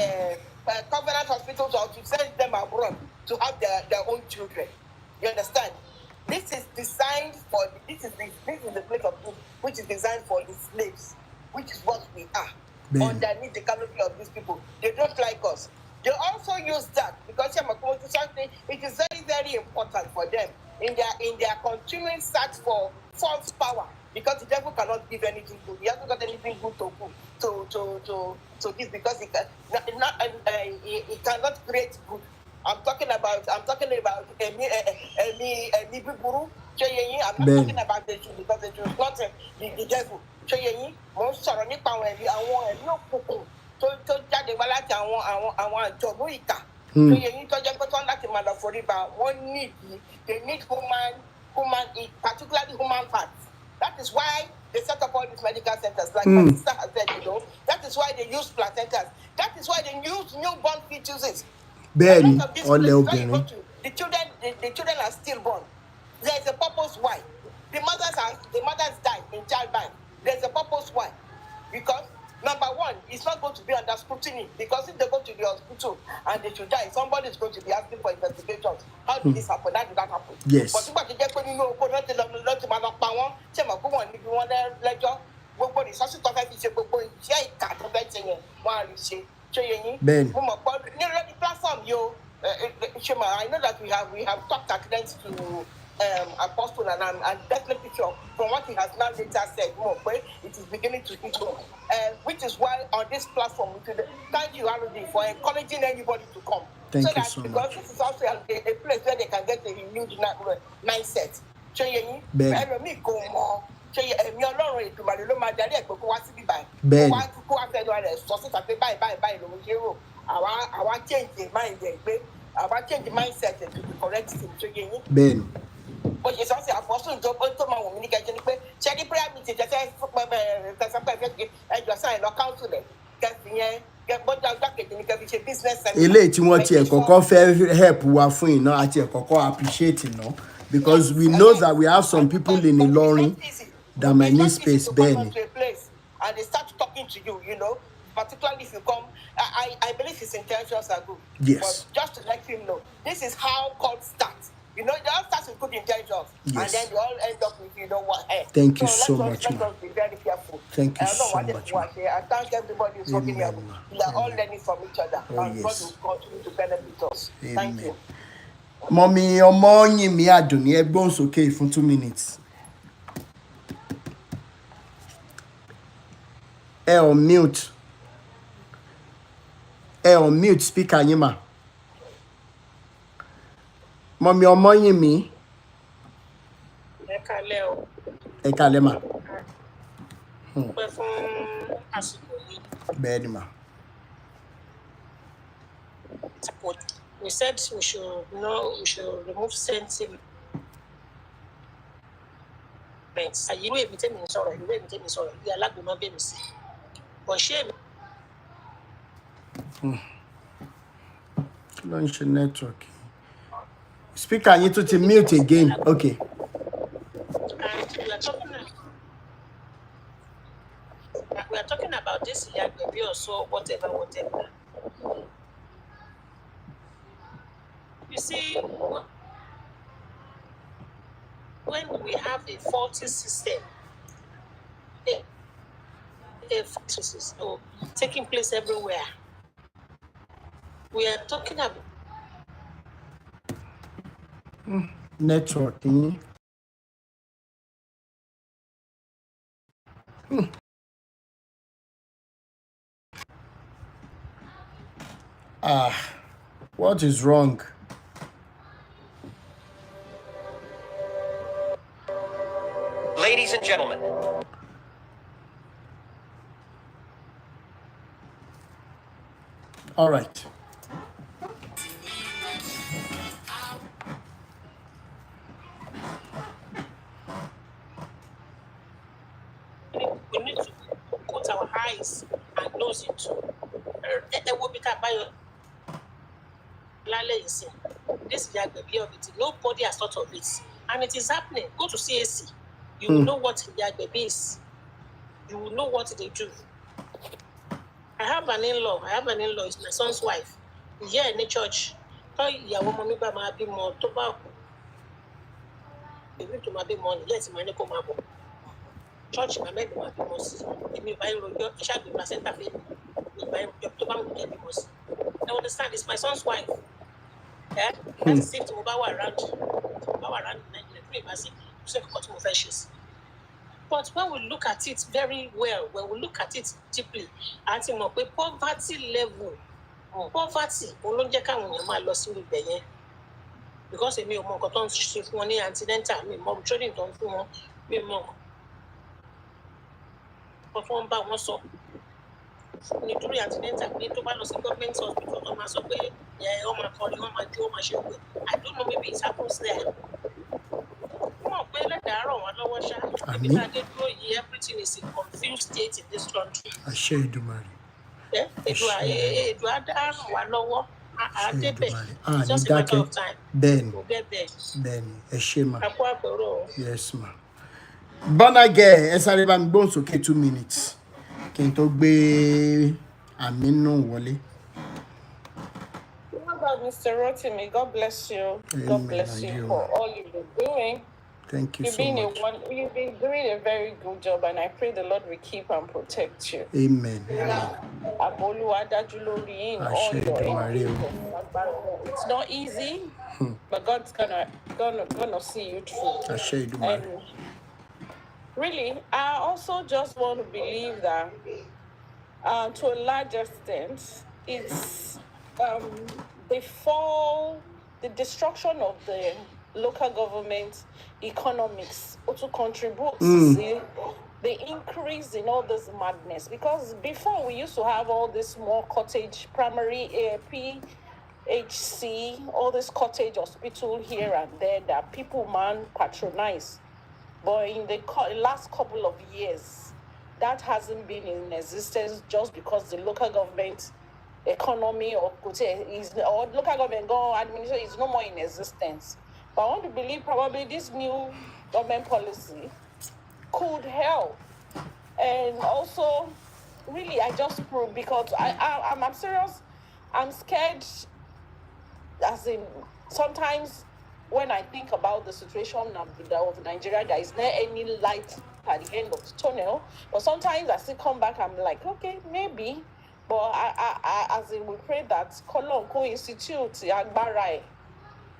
covenant hospitals or to send them abroad to have their own children. You understand? This is designed for this is the place of truth which is designed for the slaves, which is what we are. Underneath the canopy of these people. They don't like us. They also use that because it is very, very important for them in their continuing search for false power, because the devil cannot give anything good. He hasn't got anything good to give, because he cannot create good. I'm talking about I'm not talking about the truth, because the truth is not the devil. Most sọ̀rọ̀ nípa àwọn ẹ̀mí òkùnkùn tó jáde wá láti àwọn àjọ̀nú ìkà. Tó jẹ́ pé tán láti máa lọ forí ba, they need human, particularly human parts. That is why they set up all these medical centers, like my sister has said, that is why they use placentas. That is why they use newborn fetuses. Ben, all the children are stillborn. There is a purpose why. The mothers die in childbirth. There's a purpose why. Because number one, it's not going to be under scrutiny, because if they go to the hospital and they should die, somebody is going to be asking for investigations. How did this happen? How did that happen? Yes. But if you get when Ben. The platform, I know that we have talked at length to Apostle, and I'm definitely sure from what he has now later said, it is beginning to hit home. Which is why on this platform, thank you, Arudi, for encouraging anybody to come. Thank you so because much. This is also a place where they can get a renewed mindset. Ben. Our change the mind, our change the mindset to the correct thing. Ben. But it's also Apostle to my communication. Check the prayer meeting, just eléyìí tí wọ́n tiẹ̀ kọ́kọ́ fẹ́ help wa fún iná àti ẹ̀kọ́kọ́ appreciate iná, because we know that we have some people in Ilorin that might need space. Ben. And they start talking to you, particularly if you come. I believe his intentions are good. Yes. But just to let him know, this is how cult starts. They all start with good intentions, yes, and then they all end up with what. Thank you so much, let us be very careful. Thank you so much, ma. I thank everybody who's working here. We are all learning from each other, and God yes, will continue to benefit us. Amen. Thank you. Mommy, ọmọ yín mi Adùnní, ẹ gbóhùn sókè fún 2 minutes. On mute. On mute speaker yín mà. Mommy, ọmọ yín mi. Ẹ kálẹ́ mà. Bẹ́ẹ̀ ni mà. We said we should remove sentiments. Irú èmi tẹ́mi ń sọ̀rọ̀, ìyá alágbèémọ́ bẹ́ẹ̀ mi sí. But shame. Launch network. Speaker yín tún ti mute again. Okay. And we are talking about this baby or so, whatever. You see, when we have a faulty system, taking place everywhere, we are talking about networking. What is wrong? Ladies and gentlemen. All right. we need to put our eyes and nose into. This is the baby of it. Nobody has thought of it. And it is happening. Go to CAC. You will know what the baby is. You will know what they do. I have an in-law. It's my son's wife. Yeah, in the church. Tó ìyàwó ọmọ mi bá máa bímọ tó bá kú. Èmi tó máa bímọ ni lẹ́sìn máa ní kó máa bọ̀. Church máa mẹ́rin máa bímọ sí. Èmi ò bá yín rojọ́ ìṣàgbé placenta fẹ́ mi. Èmi ò bá yín rojọ́ tó bá wù kẹ́ bímọ sí. I understand, it's my son's wife. Yeah? That's the same thing about around. Around Nigeria. But when we look at it very well, when we look at it deeply, I think poverty level, poverty, because èmi ò mọ nǹkan tó ń ṣe fún wọn ní antenatal, mi mọ training tó ń fún wọn, mi mọ nǹkan tó ń bá wọn sọ. Nítorí antenatal ní tó bá lọ sí government hospital tó máa sọ pé wọ́n máa kọrin, wọ́n máa jó, wọ́n máa ṣe òwe. I don't know, maybe it happens there. Wọ́n pé lẹ́dàá ràn wọ́n lọ́wọ́ ṣá. Ibi tá a dé dúró yìí, everything is in confused state in this country. Àṣẹ Èdùmàrè. Èdùà á ràn wá lọ́wọ́. Àṣẹ Èdùmàrè. Ní dákẹ́. Bẹ́ẹ̀ni. Bẹ́ẹ̀ni. Ẹ ṣé mà. Àpò àpérò. Yes ma. Bọ́nàgẹ̀ ẹ sáré bá mi gbóhùn sókè 2 minutes kí n tó gbé Aminu wọlé. Mr. Rotimi, God bless you. Amen. God bless you for all you've been doing. Thank you so much. You've been doing a very good job, and I pray the Lord will keep and protect you. Amen. It's not easy, but God's gonna see you through. And really, I also just want to believe that, to a large extent, it's the destruction of the local government economics also contributes to the increase in all this madness. Because before we used to have all this small cottage, primary AAP, HC, all this cottage hospital here and there that people patronize. But in the last couple of years, that hasn't been in existence just because the local government economy or local government administration is no more in existence. But I want to believe probably this new government policy could help. And also, really, I just prove, because I'm serious, I'm scared, as in, sometimes when I think about the situation of Nigeria, there is not any light at the end of the tunnel. But sometimes I still come back, I'm like, okay, maybe. But I as in, we pray that Kolonko Institute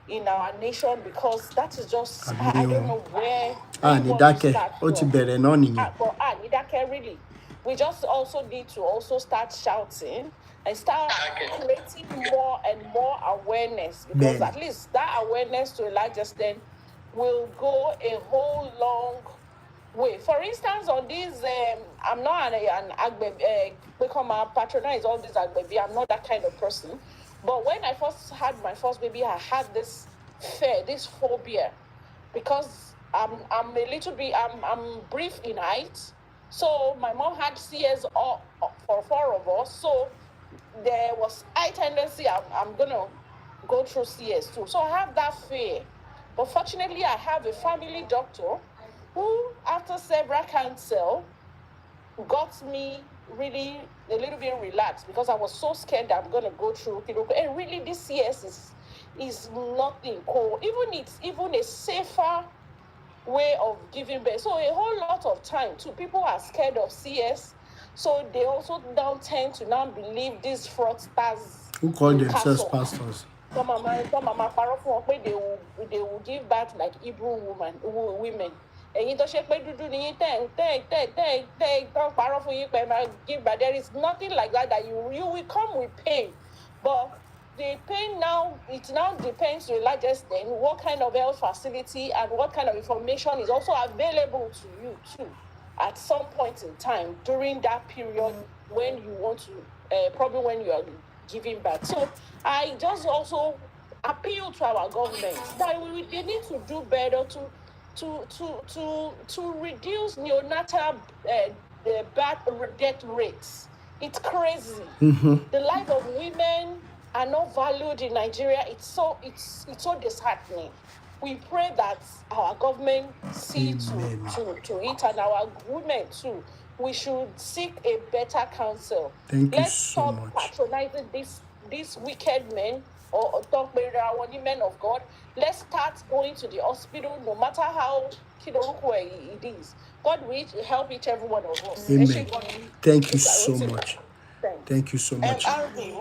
in our nation, because that is just, I don't know where to start. Really. We just also need to also start shouting and start creating more and more awareness, because at least that awareness to a large extent will go a whole long way. For instance, on this, I'm not an become a patronize all this agbebi. I'm not that kind of person. But when I first had my first baby, I had this fear, this phobia, because I'm a little bit, I'm brief in height. So my mom had CS for 4 of us. So there was high tendency I'm gonna go through CS too. So I have that fear. But fortunately, I have a family doctor who, after several counsel, got me really a little bit relaxed, because I was so scared that I'm gonna go through. And really, this CS is nothing cool. It's even a safer way of giving birth. So a whole lot of time too, people are scared of CS, so they also now tend to now believe these fraudsters who call themselves pastors. Some mama they will give birth like Hebrew women. And you don't shake do give, but there is nothing like that you will come with pain. But the pain now, it now depends to a large extent what kind of health facility and what kind of information is also available to you too at some point in time during that period when you want to, probably when you are giving birth. So I just also appeal to our government that they need to do better to reduce neonatal death rates. It's crazy. The life of women are not valued in Nigeria. It's so disheartening. We pray that our government see to it, and our women too we should seek a better counsel. Thank you Let's so stop much. patronizing these wicked men or talk men of God. Let's start going to the hospital, no matter how it is. God will help each every one of us. Amen. Thank you so much. Thank you so much. RD,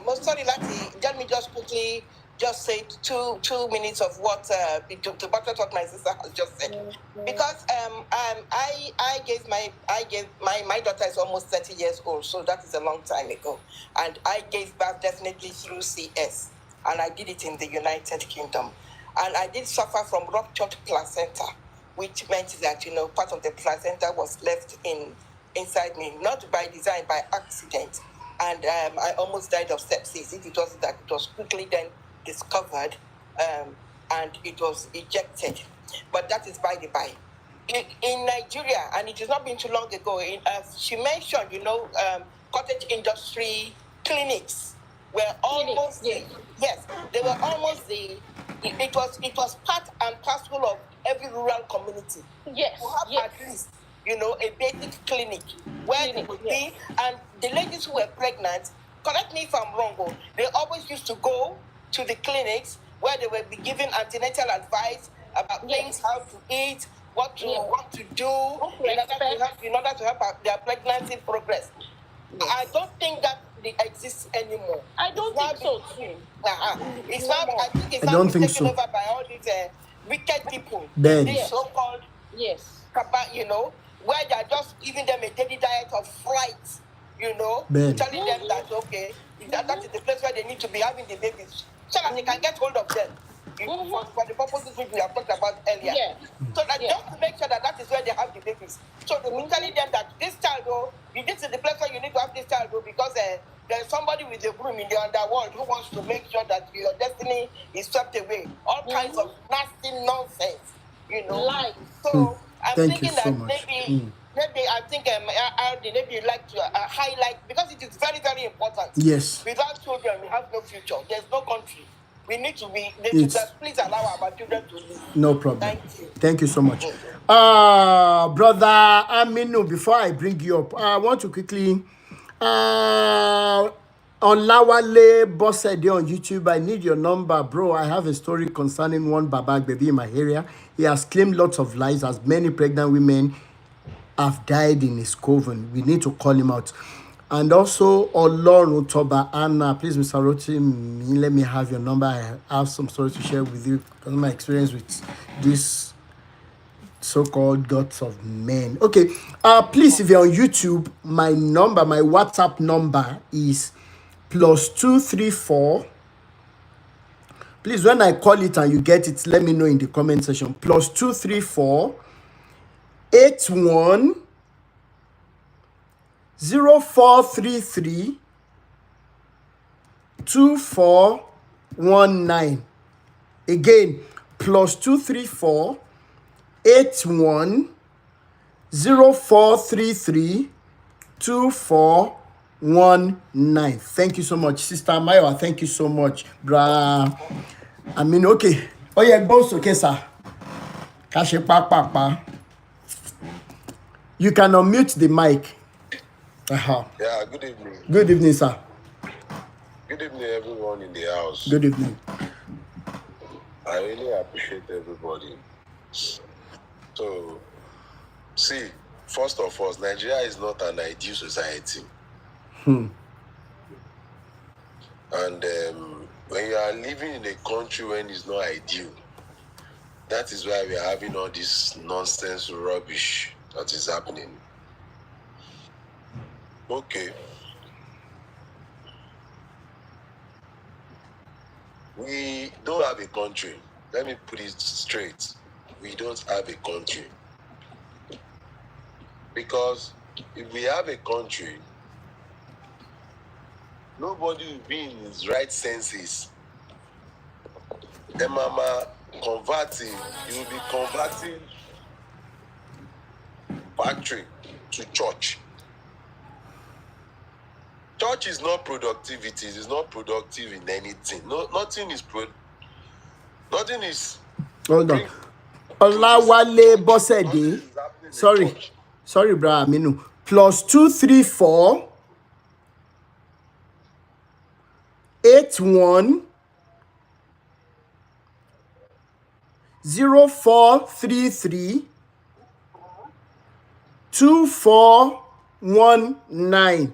most sorry, let me just quickly just say two minutes of what to buttress what my sister has just said. Because I gave my daughter is almost 30 years old, so that is a long time ago. And I gave birth definitely through CS. And I did it in the United Kingdom. And I did suffer from ruptured placenta, which meant that, part of the placenta was left inside me, not by design, by accident. And I almost died of sepsis. If it was that, it was quickly then discovered and it was ejected. But that is by the by. In Nigeria, and it has not been too long ago, as she mentioned, cottage industry clinics were almost yes, they were almost it was part and parcel of every rural community. Yes, to have at least a basic clinic where they would be, and the ladies who were pregnant, correct me if I'm wrong, they always used to go to the clinics where they would be given antenatal advice about things, how to eat, what to do in order to help their pregnancy progress. Yes. I don't think that exists anymore. I don't think so too. It's not. I think it's not taken over by all these wicked people. These so-called where they're just giving them a daily diet of fright, telling them that that is the place where they need to be having the babies, so that they can get hold of them. For the purposes which we have talked about earlier. Yeah. So that just to make sure that is where they have the babies. So they'll be telling them that this child, this is the place where you need to have this child, because there's somebody with a broom in the underworld who wants to make sure that your destiny is swept away. All kinds of nasty nonsense, Lies. So I'm thinking that maybe I think maybe you'd like to highlight, because it is very, very important. Yes. Without children, we have no future. There's no country. We need to be. Please allow our children to live. No problem. Thank you so much. Brother Aminu, before I bring you up, I want to quickly Olawale Bossede on YouTube. I need your number, bro. I have a story concerning one Babak baby in my area. He has claimed lots of lies, as many pregnant women have died in his coven. We need to call him out. And also, Olorun Toba Anna, please, Mr. Roti, let me have your number. I have some stories to share with you because of my experience with this so-called gods of men. Okay, please, if you're on YouTube, my WhatsApp number is +234. Please, when I call it and you get it, let me know in the comment section. +234 81 0433 2419. Again, +234 81 0433 2419. Thank you so much, Sister Mayowa. Thank you so much, brah. I mean, okay. Oh yeah, boss, okay, sir. Kashe pa. You can unmute the mic. Yeah, good evening. Good evening, sir. Good evening, everyone in the house. Good evening. I really appreciate everybody. So, see, first of all, Nigeria is not an ideal society. And when you are living in a country when it's not ideal, that is why we are having all this nonsense rubbish that is happening. Okay. We don't have a country. Let me put it straight. We don't have a country. Because if we have a country, nobody will be in his right senses. The mama converting, you will be converting factory to church. Church is not productivity. It is not productive in anything. Nothing is. Nothing is. Hold on. Olawale Bossede. Sorry, bra Aminu. +234 81 0433 2419.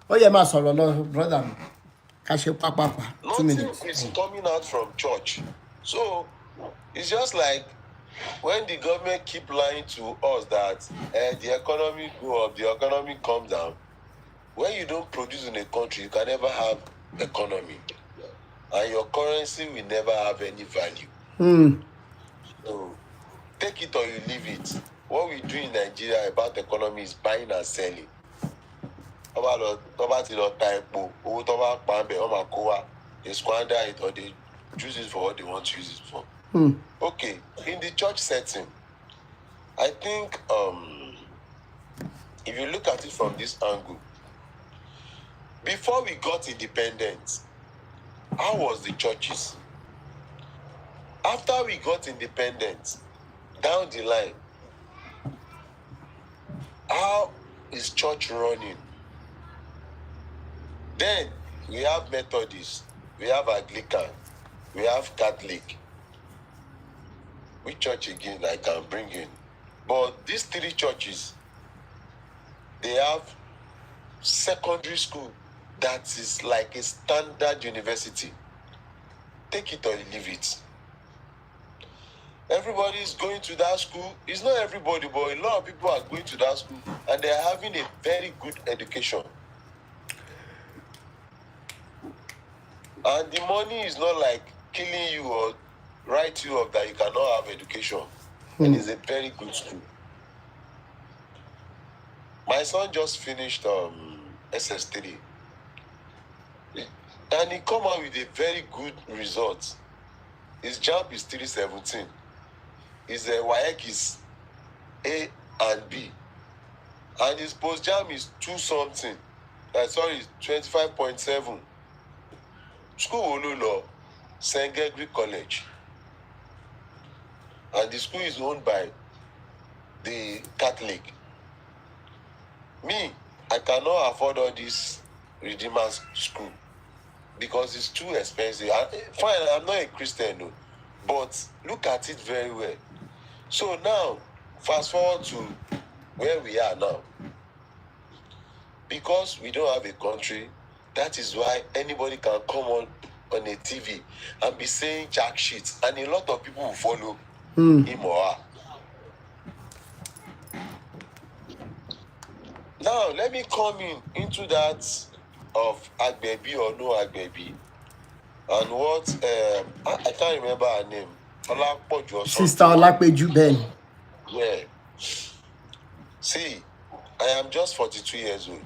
Oh yeah, ma sọ̀rọ̀ lọ, brother mi. Ká ṣe pápápá. 2 Nothing minutes. is coming out from church. So it's just like when the government keep lying to us that the economy go up, the economy come down. When you don't produce in a country, you can never have economy. And your currency will never have any value. So take it or you leave it. What we do in Nigeria about economy is buying and selling. They squander it or they use it for what they want to use it for. Okay, in the church setting, I think if you look at it from this angle, before we got independent, how was the churches? After we got independent, down the line, how is church running? Then we have Methodists, we have Anglican, we have Catholic. Which church again I can bring in? But these three churches, they have secondary school that is like a standard university. Take it or you leave it. Everybody is going to that school. It's not everybody, but a lot of people are going to that school and they are having a very good education. And the money is not like killing you or write you up that you cannot have education. And it's a very good school. My son just finished SS3. And he come out with a very good result. His JAMB is 317. His WAEC is A and B. And his post-JAM is 2 something. Sorry, 25.7. School Olulo, St. Gregory College. And the school is owned by the Catholic. Me, I cannot afford all this Redeemer's school because it's too expensive. Fine, I'm not a Christian, no, but look at it very well. So now, fast forward to where we are now. Because we don't have a country, that is why anybody can come on a TV and be saying jack shit, and a lot of people will follow him or her. Now, let me come into that of Agbebi or no Agbebi. And what, I can't remember her name. Olapoju or Sister something. Olapeju Ben. Yeah. See, I am just 42 years old.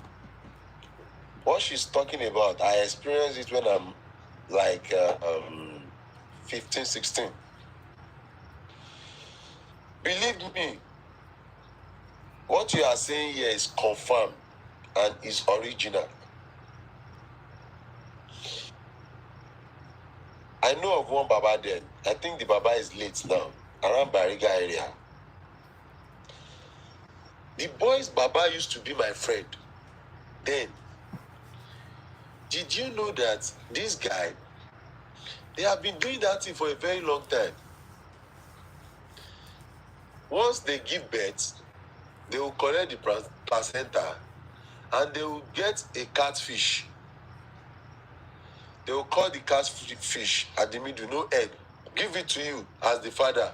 What she's talking about, I experienced it when I'm like 15, 16. Believe me, what you are saying here is confirmed and is original. I know of one Baba then. I think the Baba is late now, around Bariga area. The boy's Baba used to be my friend. Then, did you know that this guy, they have been doing that thing for a very long time. Once they give birth, they will collect the placenta and they will get a catfish. They will call the catfish at the middle, no egg. Give it to you as the father.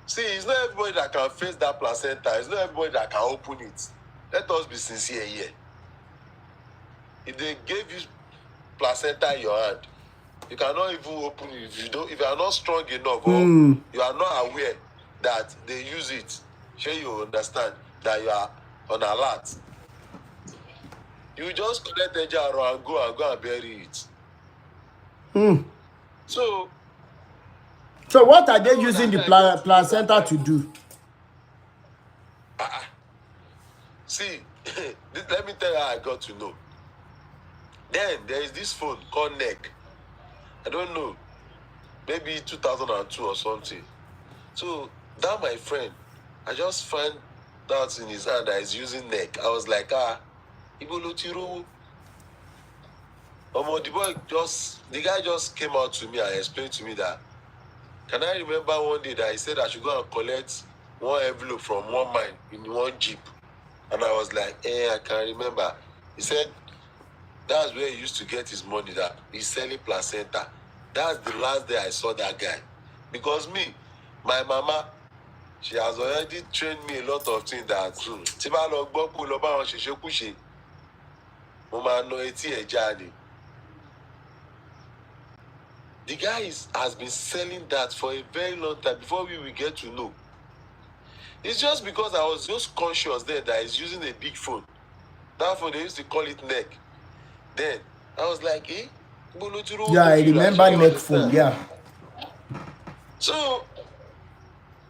See, it's not everybody that can face that placenta. It's not everybody that can open it. Let us be sincere here. If they gave you placenta in your hand, you cannot even open it if you are not strong enough or you are not aware that they use it. Sure, you understand that you are on alert. You just collect the jar and go and bury it. So what are they using the placenta to do? See, let me tell you how I got to know. Then there is this phone called Neck. I don't know, maybe 2002 or something. So that my friend, I just find that's in his hand that is using neck. I was like, Ibolotiro. The guy just came out to me and explained to me that, can I remember one day that he said I should go and collect one envelope from one mine in one jeep? And I was like, I can remember. He said, that's where he used to get his money, that he's selling placenta. That's the last day I saw that guy. Because my mama, she has already trained me a lot of things that, the guy has been selling that for a very long time before we will get to know. It's just because I was just conscious then that he's using a big phone. That phone, they used to call it neck. Then I was like, Yeah, I remember neck phone, yeah. So,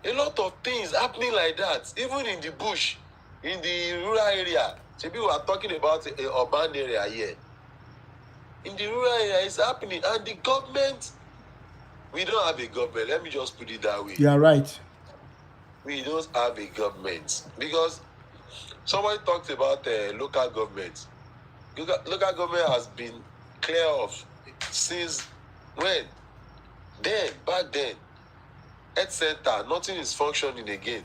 a lot of things happening like that, even in the bush, in the rural area. Maybe we are talking about an urban area here. In the rural area, it's happening. And the government, we don't have a government. Let me just put it that way. You are right. We don't have a government. Because somebody talked about local government. Local government has been clear of since when? Back then. Health center, nothing is functioning again.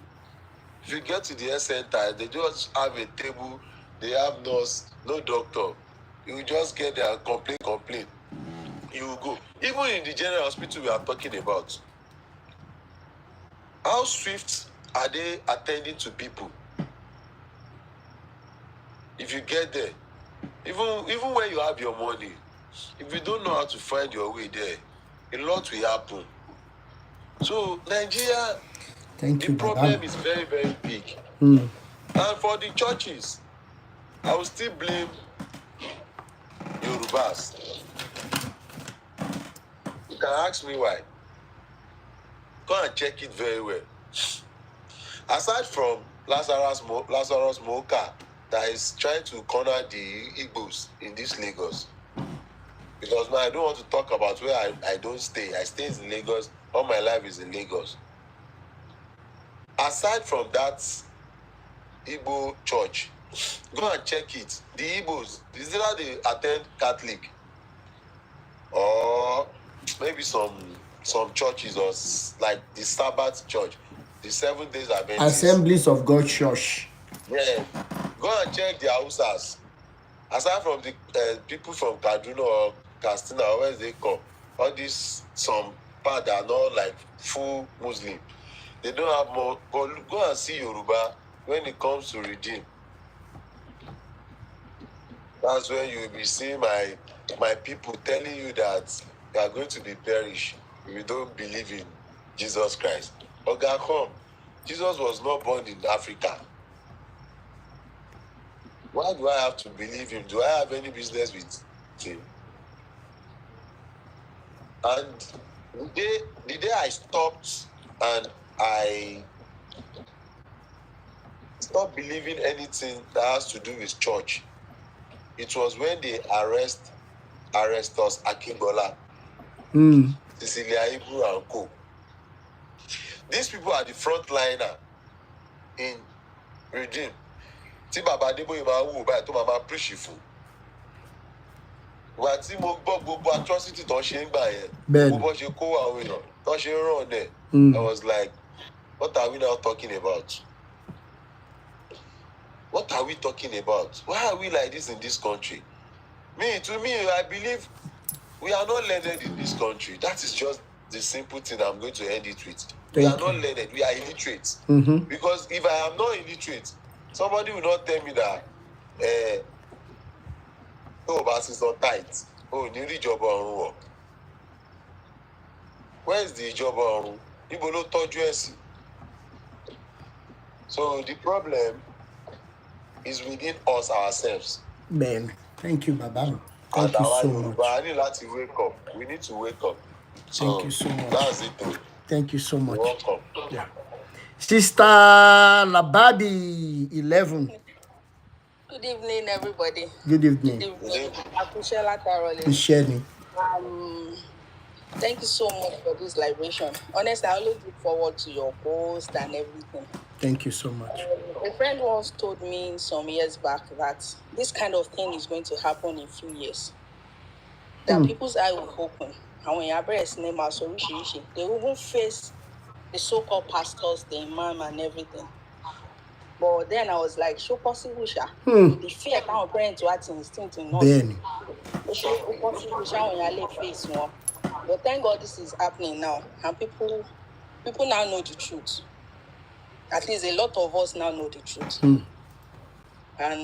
If you get to the health center, they just have a table, they have nurse, no doctor. You just get there and complain. You will go. Even in the general hospital we are talking about, how swift are they attending to people? If you get there, even when you have your money, if you don't know how to find your way there, a lot will happen. So Nigeria, the problem is very, very big. And for the churches, I will still blame Yorubas. You can ask me why. Go and check it very well. Aside from Lazarus Moka that is trying to corner the Igbos in this Lagos, because now I don't want to talk about where I don't stay. I stay in Lagos. All my life is in Lagos. Aside from that Igbo church, go and check it. The Igbos, is either they attend Catholic or maybe some churches or like the Sabbath church, the 7 days Adventist. Assemblies of God Church. Yeah. Go and check the houses. Aside from the people from Kaduna or Katsina, or where they come, all these some part that are not like full Muslim. They don't have more. But go and see Yoruba when it comes to redeem. That's when you will be seeing my people telling you that you are going to be perished if you don't believe in Jesus Christ. Oga, come. Jesus was not born in Africa. Why do I have to believe him? Do I have any business with him? And the day I stopped and I stopped believing anything that has to do with church, it was when they arrest us Akinbola, Cecilia Ibu and Co. These people are the frontliner in Redeem. Tí bàbá Adébóyè máa wò báyìí tó máa máa preach fún. Wà tí mo gbọ́ gbogbo atrocity tó ṣe ń gbà yẹn, gbogbo ṣe kó àwọn èèyàn tó ṣe ń ràn dẹ̀. I was like, what are we now talking about? What are we talking about? Why are we like this in this country? To me, I believe we are not learned in this country. That is just the simple thing I'm going to end it with. We are not learned, we are illiterate. Because if I am not illiterate, somebody will not tell me that but it's not tight. Ní rí ìjọba ọ̀run wọ̀. Where is the ìjọba ọ̀run? Níbo ló tọ́jú ẹ̀ sí? So the problem is within us ourselves. Ben, thank you, Baba. Thank you so much. I need to wake up. We need to wake up. So thank you so much. That's it, though. Thank you so much. You're welcome. Yeah. Sister Lababi 11. Good evening, everybody. Good evening. Good evening. I appreciate that thoroughly. Thank you so much for this liberation. Honestly, I always look forward to your post and everything. Thank you so much. A friend once told me some years back that this kind of thing is going to happen in a few years. That people's eye will open. And when you address name as oríṣiríṣi, they will even face the so-called pastors, the imam and everything. But then I was like, so possible, sha. The fear our parents were instinct in us. Then. So possible, sha, when you face one. But thank God this is happening now. And people now know the truth. At least a lot of us now know the truth. And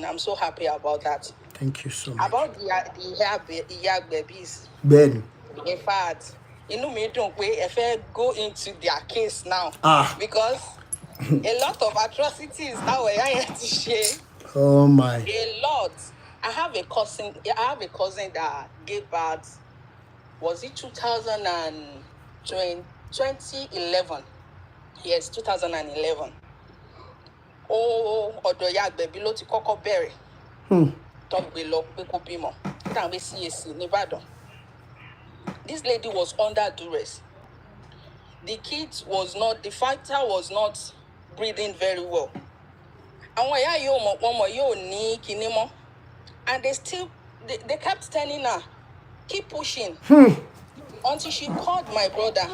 I'm so happy about that. Thank you so much. About the young babies. Ben. In fact, me don't wait if I go into their case now. Because a lot of atrocities now I have to share. Oh my. A lot. I have a cousin that gave birth. Was it 2011? Yes, 2011. Ọ̀dọ̀ ìyá àgbẹ̀bí ló ti kọ́kọ́ bẹ̀rẹ̀. Tó gbé lọ pé kó bímọ. Tá gbé CAC nìbàdàn. This lady was under duress. The fighter was not breathing very well. Àwọn ìyá yóò mọ̀ ọmọ yóò ní kinní mọ́. And they kept telling her, keep pushing. Until she called my brother.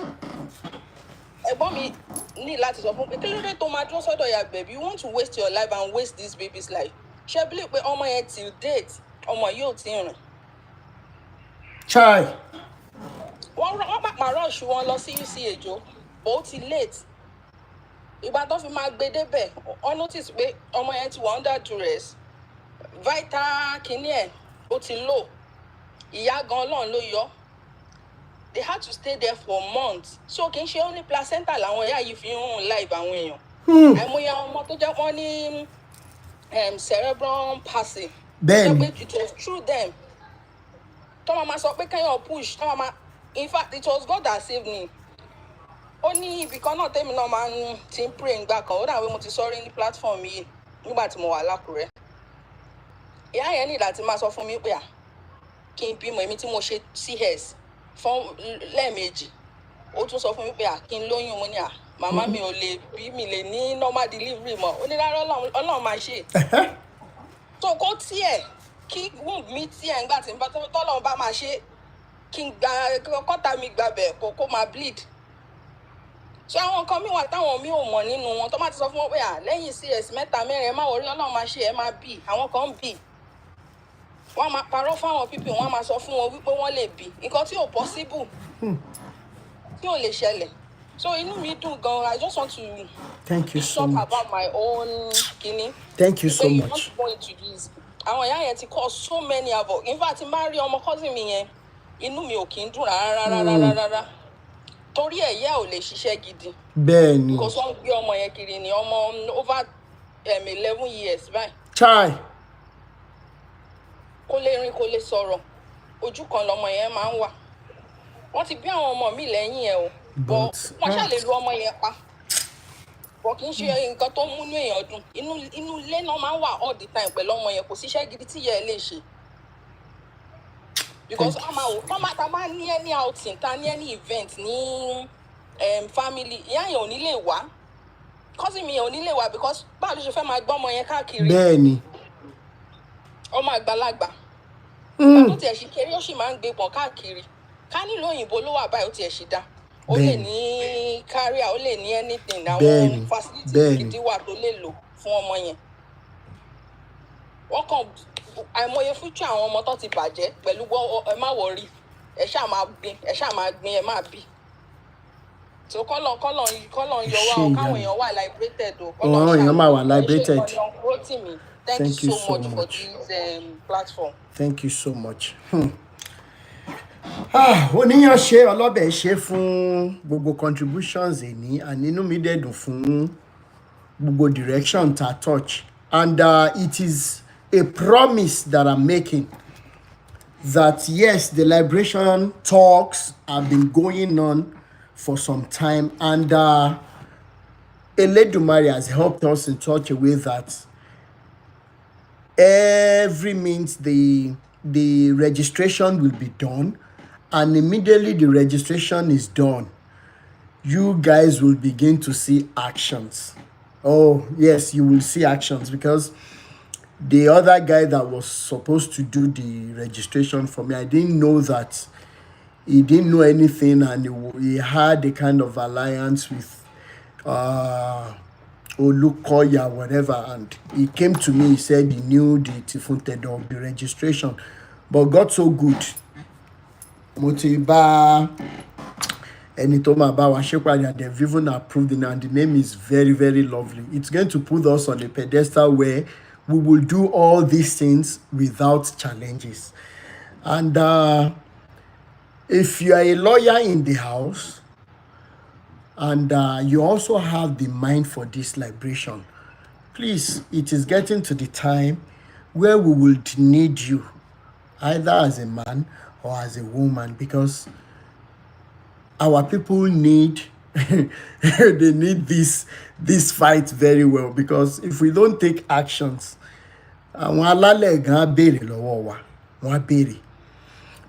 Ẹ̀gbọ́n mi ní láti sọ fún pé kí ló dé tó máa dúró sọ́dọ̀ ìyá baby, you want to waste your life and waste this baby's life. Ṣé believe pé ọmọ yẹn till date ọmọ yóò ti rìn. Chai. Wọ́n máa rush wọn lọ sí UCH o, but ó ti late. Ìgbà tó fi máa gbé débẹ̀, wọ́n notice pé ọmọ yẹn ti wà under duress. Vital kìíní ẹ̀ ó ti low. Ìyá gan Ọlọ́run ló yọ. They had to stay there for months. So kì í ṣe only placenta làwọn ìyá yìí fi ń hùn live àwọn èèyàn. Àìmọye àwọn ọmọ tó jẹ́ wọ́n ní cerebral palsy. Then. It was through them. Tọ́mọ máa sọ pé kẹ́yàn push. In fact, it was God that saved me. Ó ní ibì kan náà tèmi náà máa ń ti ń pray ńgbà kan. Ó dàbí mo ti sọrí ní platform yìí nígbà tí mo wà l'Ákúrẹ́. Ìyá yẹn ní láti máa sọ fún mi pé kí n bímọ èmi tí mo ṣe CS fún lẹ́ẹ̀mejì. Ó tún sọ fún mi pé kí n lóyún mo ní màmá mi ò lè bí mi lè ní normal delivery mọ́. Ó ní rárá Ọlọ́run máa ṣe. So kó tiẹ̀ kí womb mi tiẹ̀ ńgbà tí tọ́lọ́run bá máa ṣe kí n gba kọ́tà mi gbàbẹ̀ kó máa bleed. So àwọn nǹkan mi wà táwọn mi ò mọ̀ nínú wọn tó máa ti sọ fún wọn pé lẹ́yìn CS 3-4 ẹ má wọrí Ọlọ́run máa ṣe ẹ máa bì àwọn kan ń bì. Wọ́n máa parọ́ fáwọn people wọ́n máa sọ fún wọn wípé wọ́n lè bì nǹkan tí ò possible tí ò lè ṣẹlẹ̀. So inú mi dùn gan. I just want to Thank you so talk much. about my own kini. Thank you so much. Want to go into this. Àwọn ìyá yẹn ti cause so many havoc. In fact, máa rí ọmọ cousin mi yẹn inú mi ò kí ń dùn rárá. Torí ẹ̀yà ò lè ṣiṣẹ́ gidi. Bẹ́ẹ̀ni. Because wọ́n gbé ọmọ yẹn kiri ni ọmọ over 11 years báyìí. Chai. Kò lè rìn kò lè sọ̀rọ̀. Ojú kan lọmọ yẹn máa ń wà. Wọ́n ti bí àwọn ọmọ mi lẹ́yìn ẹ̀ o. But wọ́n ṣáà lè lu ọmọ yẹn pa. But kì í ṣe nǹkan tó múnú èèyàn dùn. Inú ilé náà máa ń wà all the time pẹ̀lú ọmọ yẹn kò síṣẹ́ gidi tí ìyá ẹ̀ lè ṣe. Because ta máa ní any outing ta ní any event ní family ìyá yẹn ò ní lè wá. Cousin mi yẹn ò ní lè wá because báwo ló ṣe fẹ́ máa gbọ́ ọmọ yẹn káàkiri. Bẹ́ẹ̀ni. Ọmọ àgbàlagbà. Tó tiẹ̀ ṣì kéré ó sì máa ń gbé pọ̀ káàkiri. Ká nílò òyìnbó ló wà báyìí ó tiẹ̀ ṣì dá. Ó lè ní carrier, ó lè ní anything. Àwọn facilities gidi wà tó lè lò fún ọmọ yẹn. Wọ́n kàn àìmọye future àwọn ọmọ tó ti bàjẹ́ pẹ̀lú ẹ má wọrí ẹ ṣáà máa gbin ẹ má bí. So kọ́lọ̀ yọ wá o káwọn èèyàn wà liberated o. Àwọn èèyàn máa wà liberated. Thank you so much for this platform. Thank you so much. Oníyàn ṣe ọlọ́bẹ̀ ṣe fún gbogbo contributions èní and inú mi dẹ̀ dùn fún gbogbo direction ta touch and it is a promise that I'm making that yes, the liberation talks have been going on for some time and Eledumare has helped us in such a way that every means the registration will be done, and immediately the registration is done, you guys will begin to see actions. Oh, yes, you will see actions, because the other guy that was supposed to do the registration for me, I didn't know that he didn't know anything, and he had a kind of alliance with Olukoya, whatever, and he came to me, he said he knew the Tifunted of the registration, but got so good. Motiba Enitoma Bawashekwa, they've even approved it, and the name is very, very lovely. It's going to put us on a pedestal where we will do all these things without challenges. And if you are a lawyer in the house, and you also have the mind for this liberation, please, it is getting to the time where we will need you, either as a man or as a woman, because our people need they need this fight very well, because if we don't take actions, àwọn alálẹ̀ gan á béèrè lọ́wọ́ wa, wọ́n á béèrè.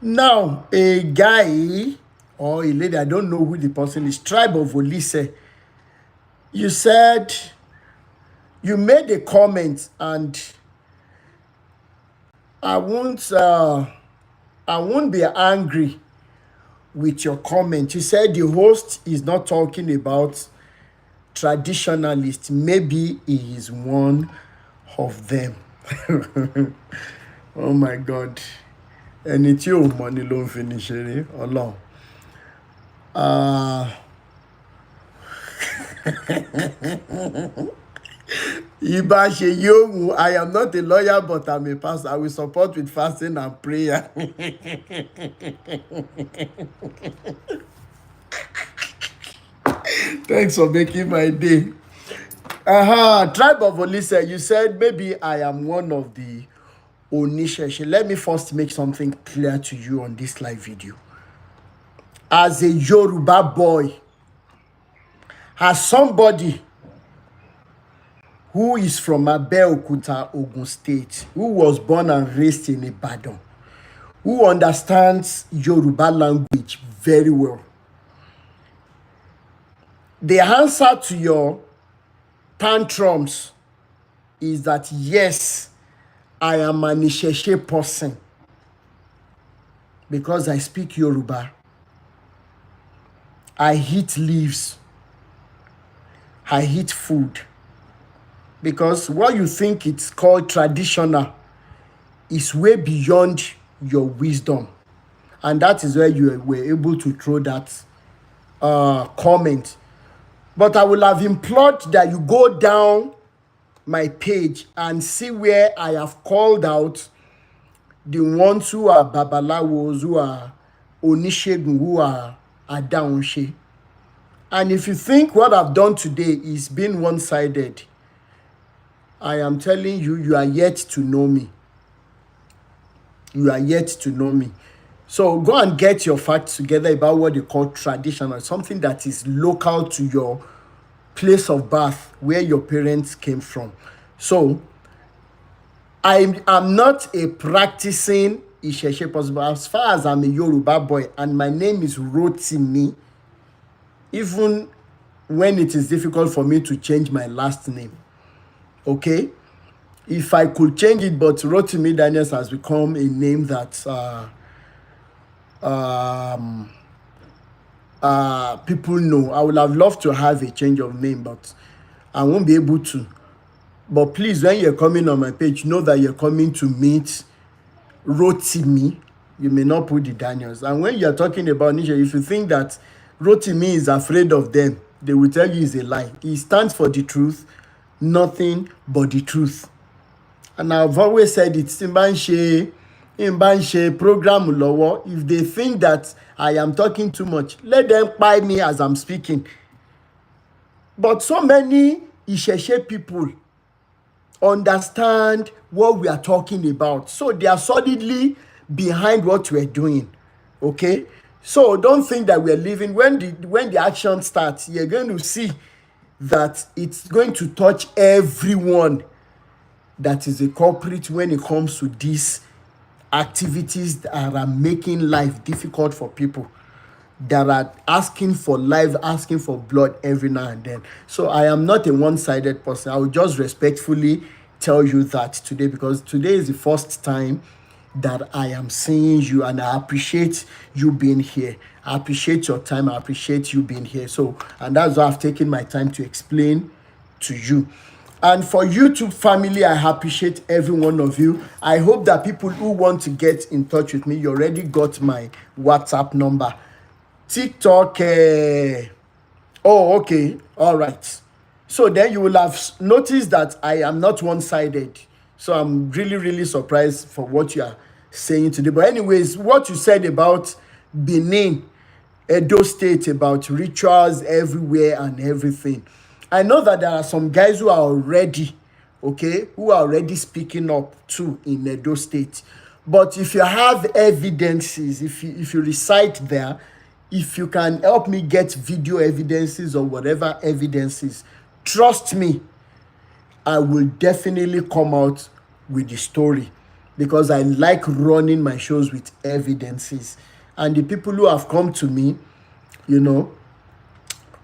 Now, a guy or a lady, I don't know who the person is, Tribe of Olise, you said, you made a comment, and I won't be angry with your comment. You said the host is not talking about traditionalists. Maybe he is one of them. Oh my God. Ẹni tí ò mọ̀ ni ló ń fi ní ṣeré, Ọlọ́run. Ibà ṣe yóò wù. I am not a lawyer, but I'm a pastor. I will support with fasting and prayer. Thanks for making my day. Tribe of Olise, you said maybe I am one of the Onisheshe. Let me first make something clear to you on this live video. As a Yoruba boy, as somebody who is from Abeokuta, Ogun State, who was born and raised in Ibadan, who understands Yoruba language very well, the answer to your tantrums is that yes, I am an Isheshe person, because I speak Yoruba. I eat leaves. I eat food. Because what you think it's called traditional is way beyond your wisdom. And that is where you were able to throw that comment. But I will have implored that you go down my page and see where I have called out the ones who are Babalawos, who are Onishegun, who are Adaonshe. And if you think what I've done today is being one-sided, I am telling you, you are yet to know me. You are yet to know me. So go and get your facts together about what they call traditional, something that is local to your place of birth, where your parents came from. So I'm not a practicing Isheshe person, but as far as I'm a Yoruba boy and my name is Rotimi, even when it is difficult for me to change my last name, okay? If I could change it, but Rotimi Daniels has become a name that people know. I would have loved to have a change of name, but I won't be able to. But please, when you're coming on my page, know that you're coming to meet Rotimi. You may not put the Daniels. And when you're talking about Nisha, if you think that Rotimi is afraid of them, they will tell you it's a lie. He stands for the truth, nothing but the truth. And I've always said it's in Banche program lower. If they think that I am talking too much, let them buy me as I'm speaking. But so many Isheshe people understand what we are talking about, so they are solidly behind what we're doing. Okay, so don't think that we're leaving. When the action starts, you're going to see that it's going to touch everyone that is a culprit when it comes to these activities that are making life difficult for people. that are asking for life, asking for blood every now and then. So I am not a one-sided person. I will just respectfully tell you that today, because today is the first time that I am seeing you, and I appreciate you being here. I appreciate your time. I appreciate you being here. So, and that's why I've taken my time to explain to you. And for YouTube family, I appreciate every one of you. I hope that people who want to get in touch with me, you already got my WhatsApp number. TikTok, oh, okay, all right. So then you will have noticed that I am not one-sided. So I'm really, really surprised for what you are saying today. But anyways, what you said about Benin, Edo State, about rituals everywhere and everything. I know that there are some guys who are already, okay, who are already speaking up too in Edo State. But if you have evidences, if you recite there, if you can help me get video evidences or whatever evidences, trust me, I will definitely come out with the story, because I like running my shows with evidences. And the people who have come to me, you know,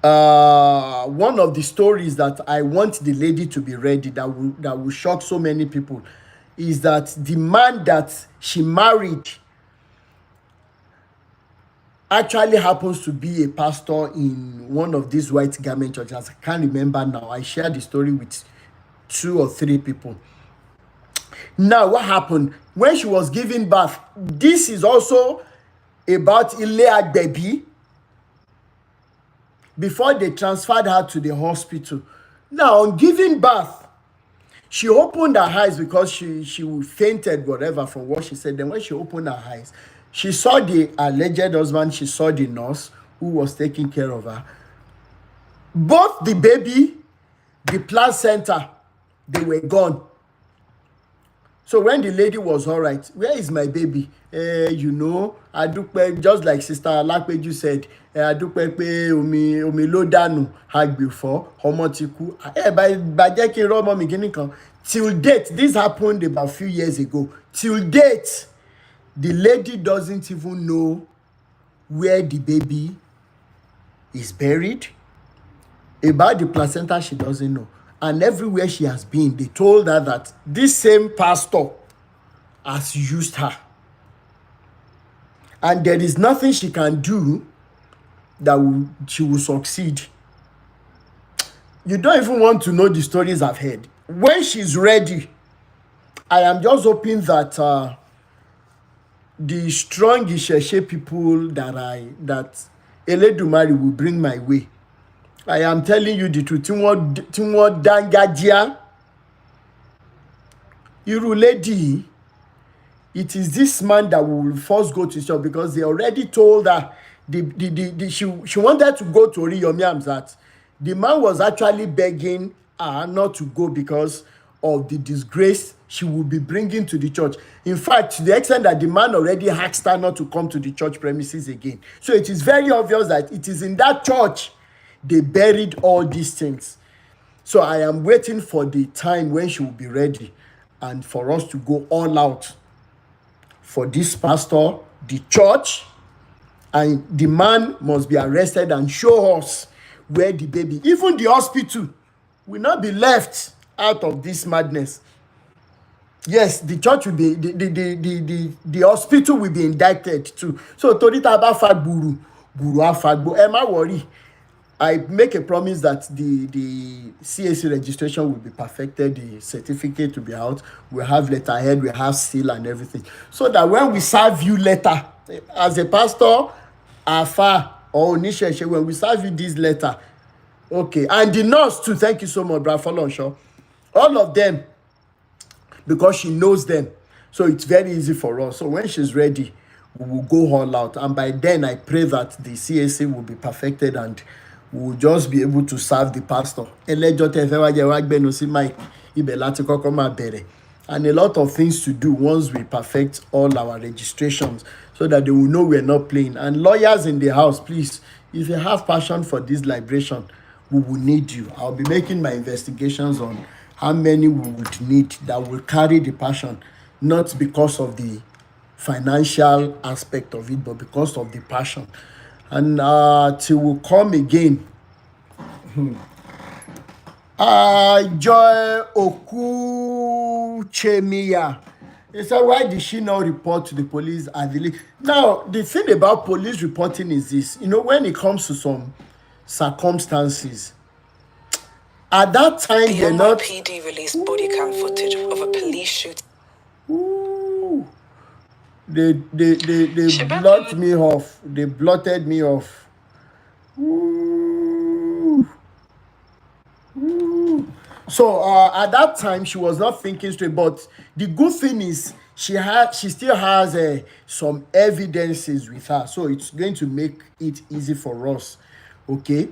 one of the stories that I want the lady to be ready, that will shock so many people, is that the man that she married actually happens to be a pastor in one of these white garment churches. I can't remember now. I shared the story with 2 or 3 people. Now, what happened when she was giving birth? This is also about Ilea baby. Before they transferred her to the hospital. Now, on giving birth, she opened her eyes because she fainted, whatever, from what she said. Then when she opened her eyes, she saw the alleged husband, she saw the nurse who was taking care of her. Both the baby, the placenta, they were gone. So when the lady was all right, where is my baby? You know, Adupe, just like Sister Alapeju said, Adupe pe omi ló dànù agbèfọ́ ọmọ ti kú. Bàjẹ́ kí n rọ́ ọmọ mi kíní kan. Till date, this happened about a few years ago. Till date, the lady doesn't even know where the baby is buried. About the placenta, she doesn't know. And everywhere she has been, they told her that this same pastor has used her. And there is nothing she can do that she will succeed. You don't even want to know the stories I've heard. When she's ready, I am just hoping that the strong Isheshe people that Eledumare will bring my way. I am telling you the truth. Tí wọ́n dángájíá. Irú lady, it is this man that will first go to church, because they already told her she wanted to go to Oriyomi Hamzat. The man was actually begging her not to go because of the disgrace she will be bringing to the church. In fact, to the extent that the man already asked her not to come to the church premises again. So it is very obvious that it is in that church they buried all these things. So I am waiting for the time when she will be ready and for us to go all out for this pastor, the church, and the man must be arrested and show us where the baby, even the hospital, will not be left out of this madness. Yes, the church will be, the hospital will be indicted too. So Torita Abafa Guru Afagbo, Emma worry. I make a promise that the CAC registration will be perfected, the certificate will be out, we'll have letterhead, we'll have seal and everything. So that when we serve you letter, as a pastor, Afa or Onisheshe, when we serve you this letter, okay, and the nurse too, thank you so much, Brother Folonsho. All of them, because she knows them. So it's very easy for us. So when she's ready, we will go all out. And by then, I pray that the CAC will be perfected and we will just be able to serve the pastor. And a lot of things to do once we perfect all our registrations so that they will know we're not playing. And lawyers in the house, please, if you have passion for this liberation, we will need you. I'll be making my investigations on how many we would need that will carry the passion, not because of the financial aspect of it, but because of the passion. And till we come again. Joy Okuchemiya. He said, why did she not report to the police at the Now, the thing about police reporting is this, when it comes to some circumstances, at that time, The they're not. NYPD released body cam footage of a police shooting. Ooh, they blocked me off. They blotted me off. Ooh. Ooh. So at that time, she was not thinking straight. But the good thing is, she still has some evidences with her, so it's going to make it easy for us. Okay,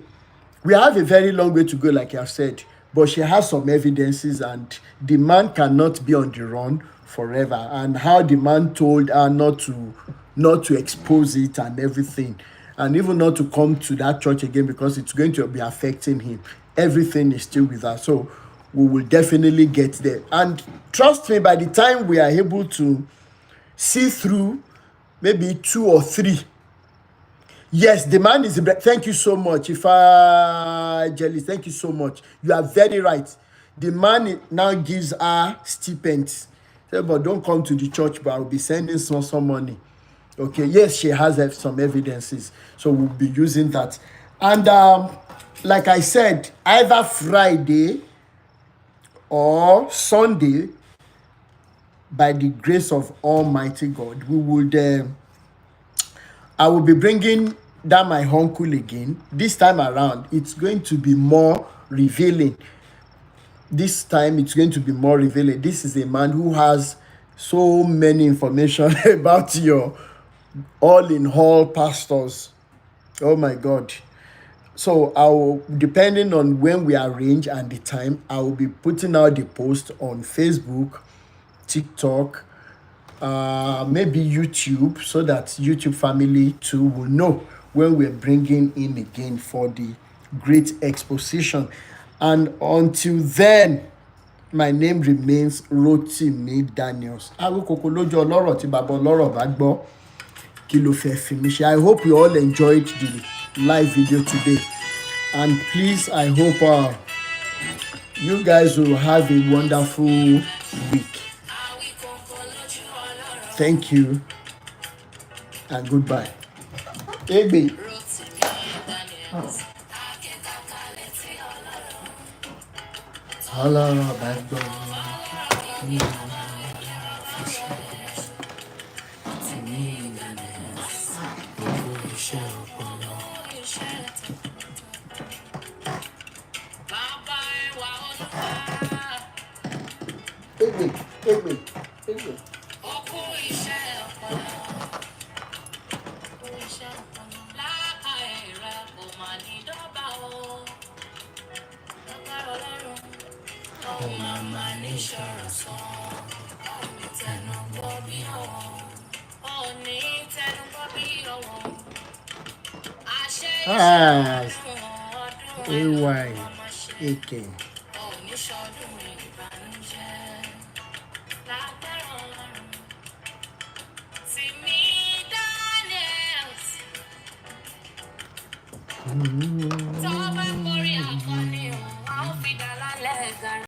we have a very long way to go, like I've said, but she has some evidences, and the man cannot be on the run forever. And how the man told her not to expose it and everything, and even not to come to that church again because it's going to be affecting him. Everything is still with her, so we will definitely get there. And trust me, by the time we are able to see through maybe 2 or 3. Yes, the man is. Thank you so much, Jelly. Thank you so much. You are very right. The man now gives her stipends. Say, but don't come to the church, but I'll be sending some money. Okay. Yes, she has some evidences, so we'll be using that. And like I said, either Friday or Sunday, by the grace of Almighty God, we would. I will be bringing that my uncle again. This time around, it's going to be more revealing. This time, it's going to be more revealing. This is a man who has so many information about your all-in-all pastors. Oh my God. So depending on when we arrange and the time, I will be putting out the post on Facebook, TikTok, maybe YouTube, so that YouTube family too will know when we're bringing in again for the great exposition. And until then, my name remains Rotimi Daniels. Awíkòkò lójú ọlọ́rọ̀ tí bàbá ọlọ́rọ̀ bá gbọ́, kí ló fẹ́ fi mí ṣe? I hope you all enjoyed the live video today. And please, I hope you guys will have a wonderful week. Thank you and goodbye. Egbe. Ọlọ́rọ̀ bá gbọ́. Egbe. AY AK. Mm-hmm.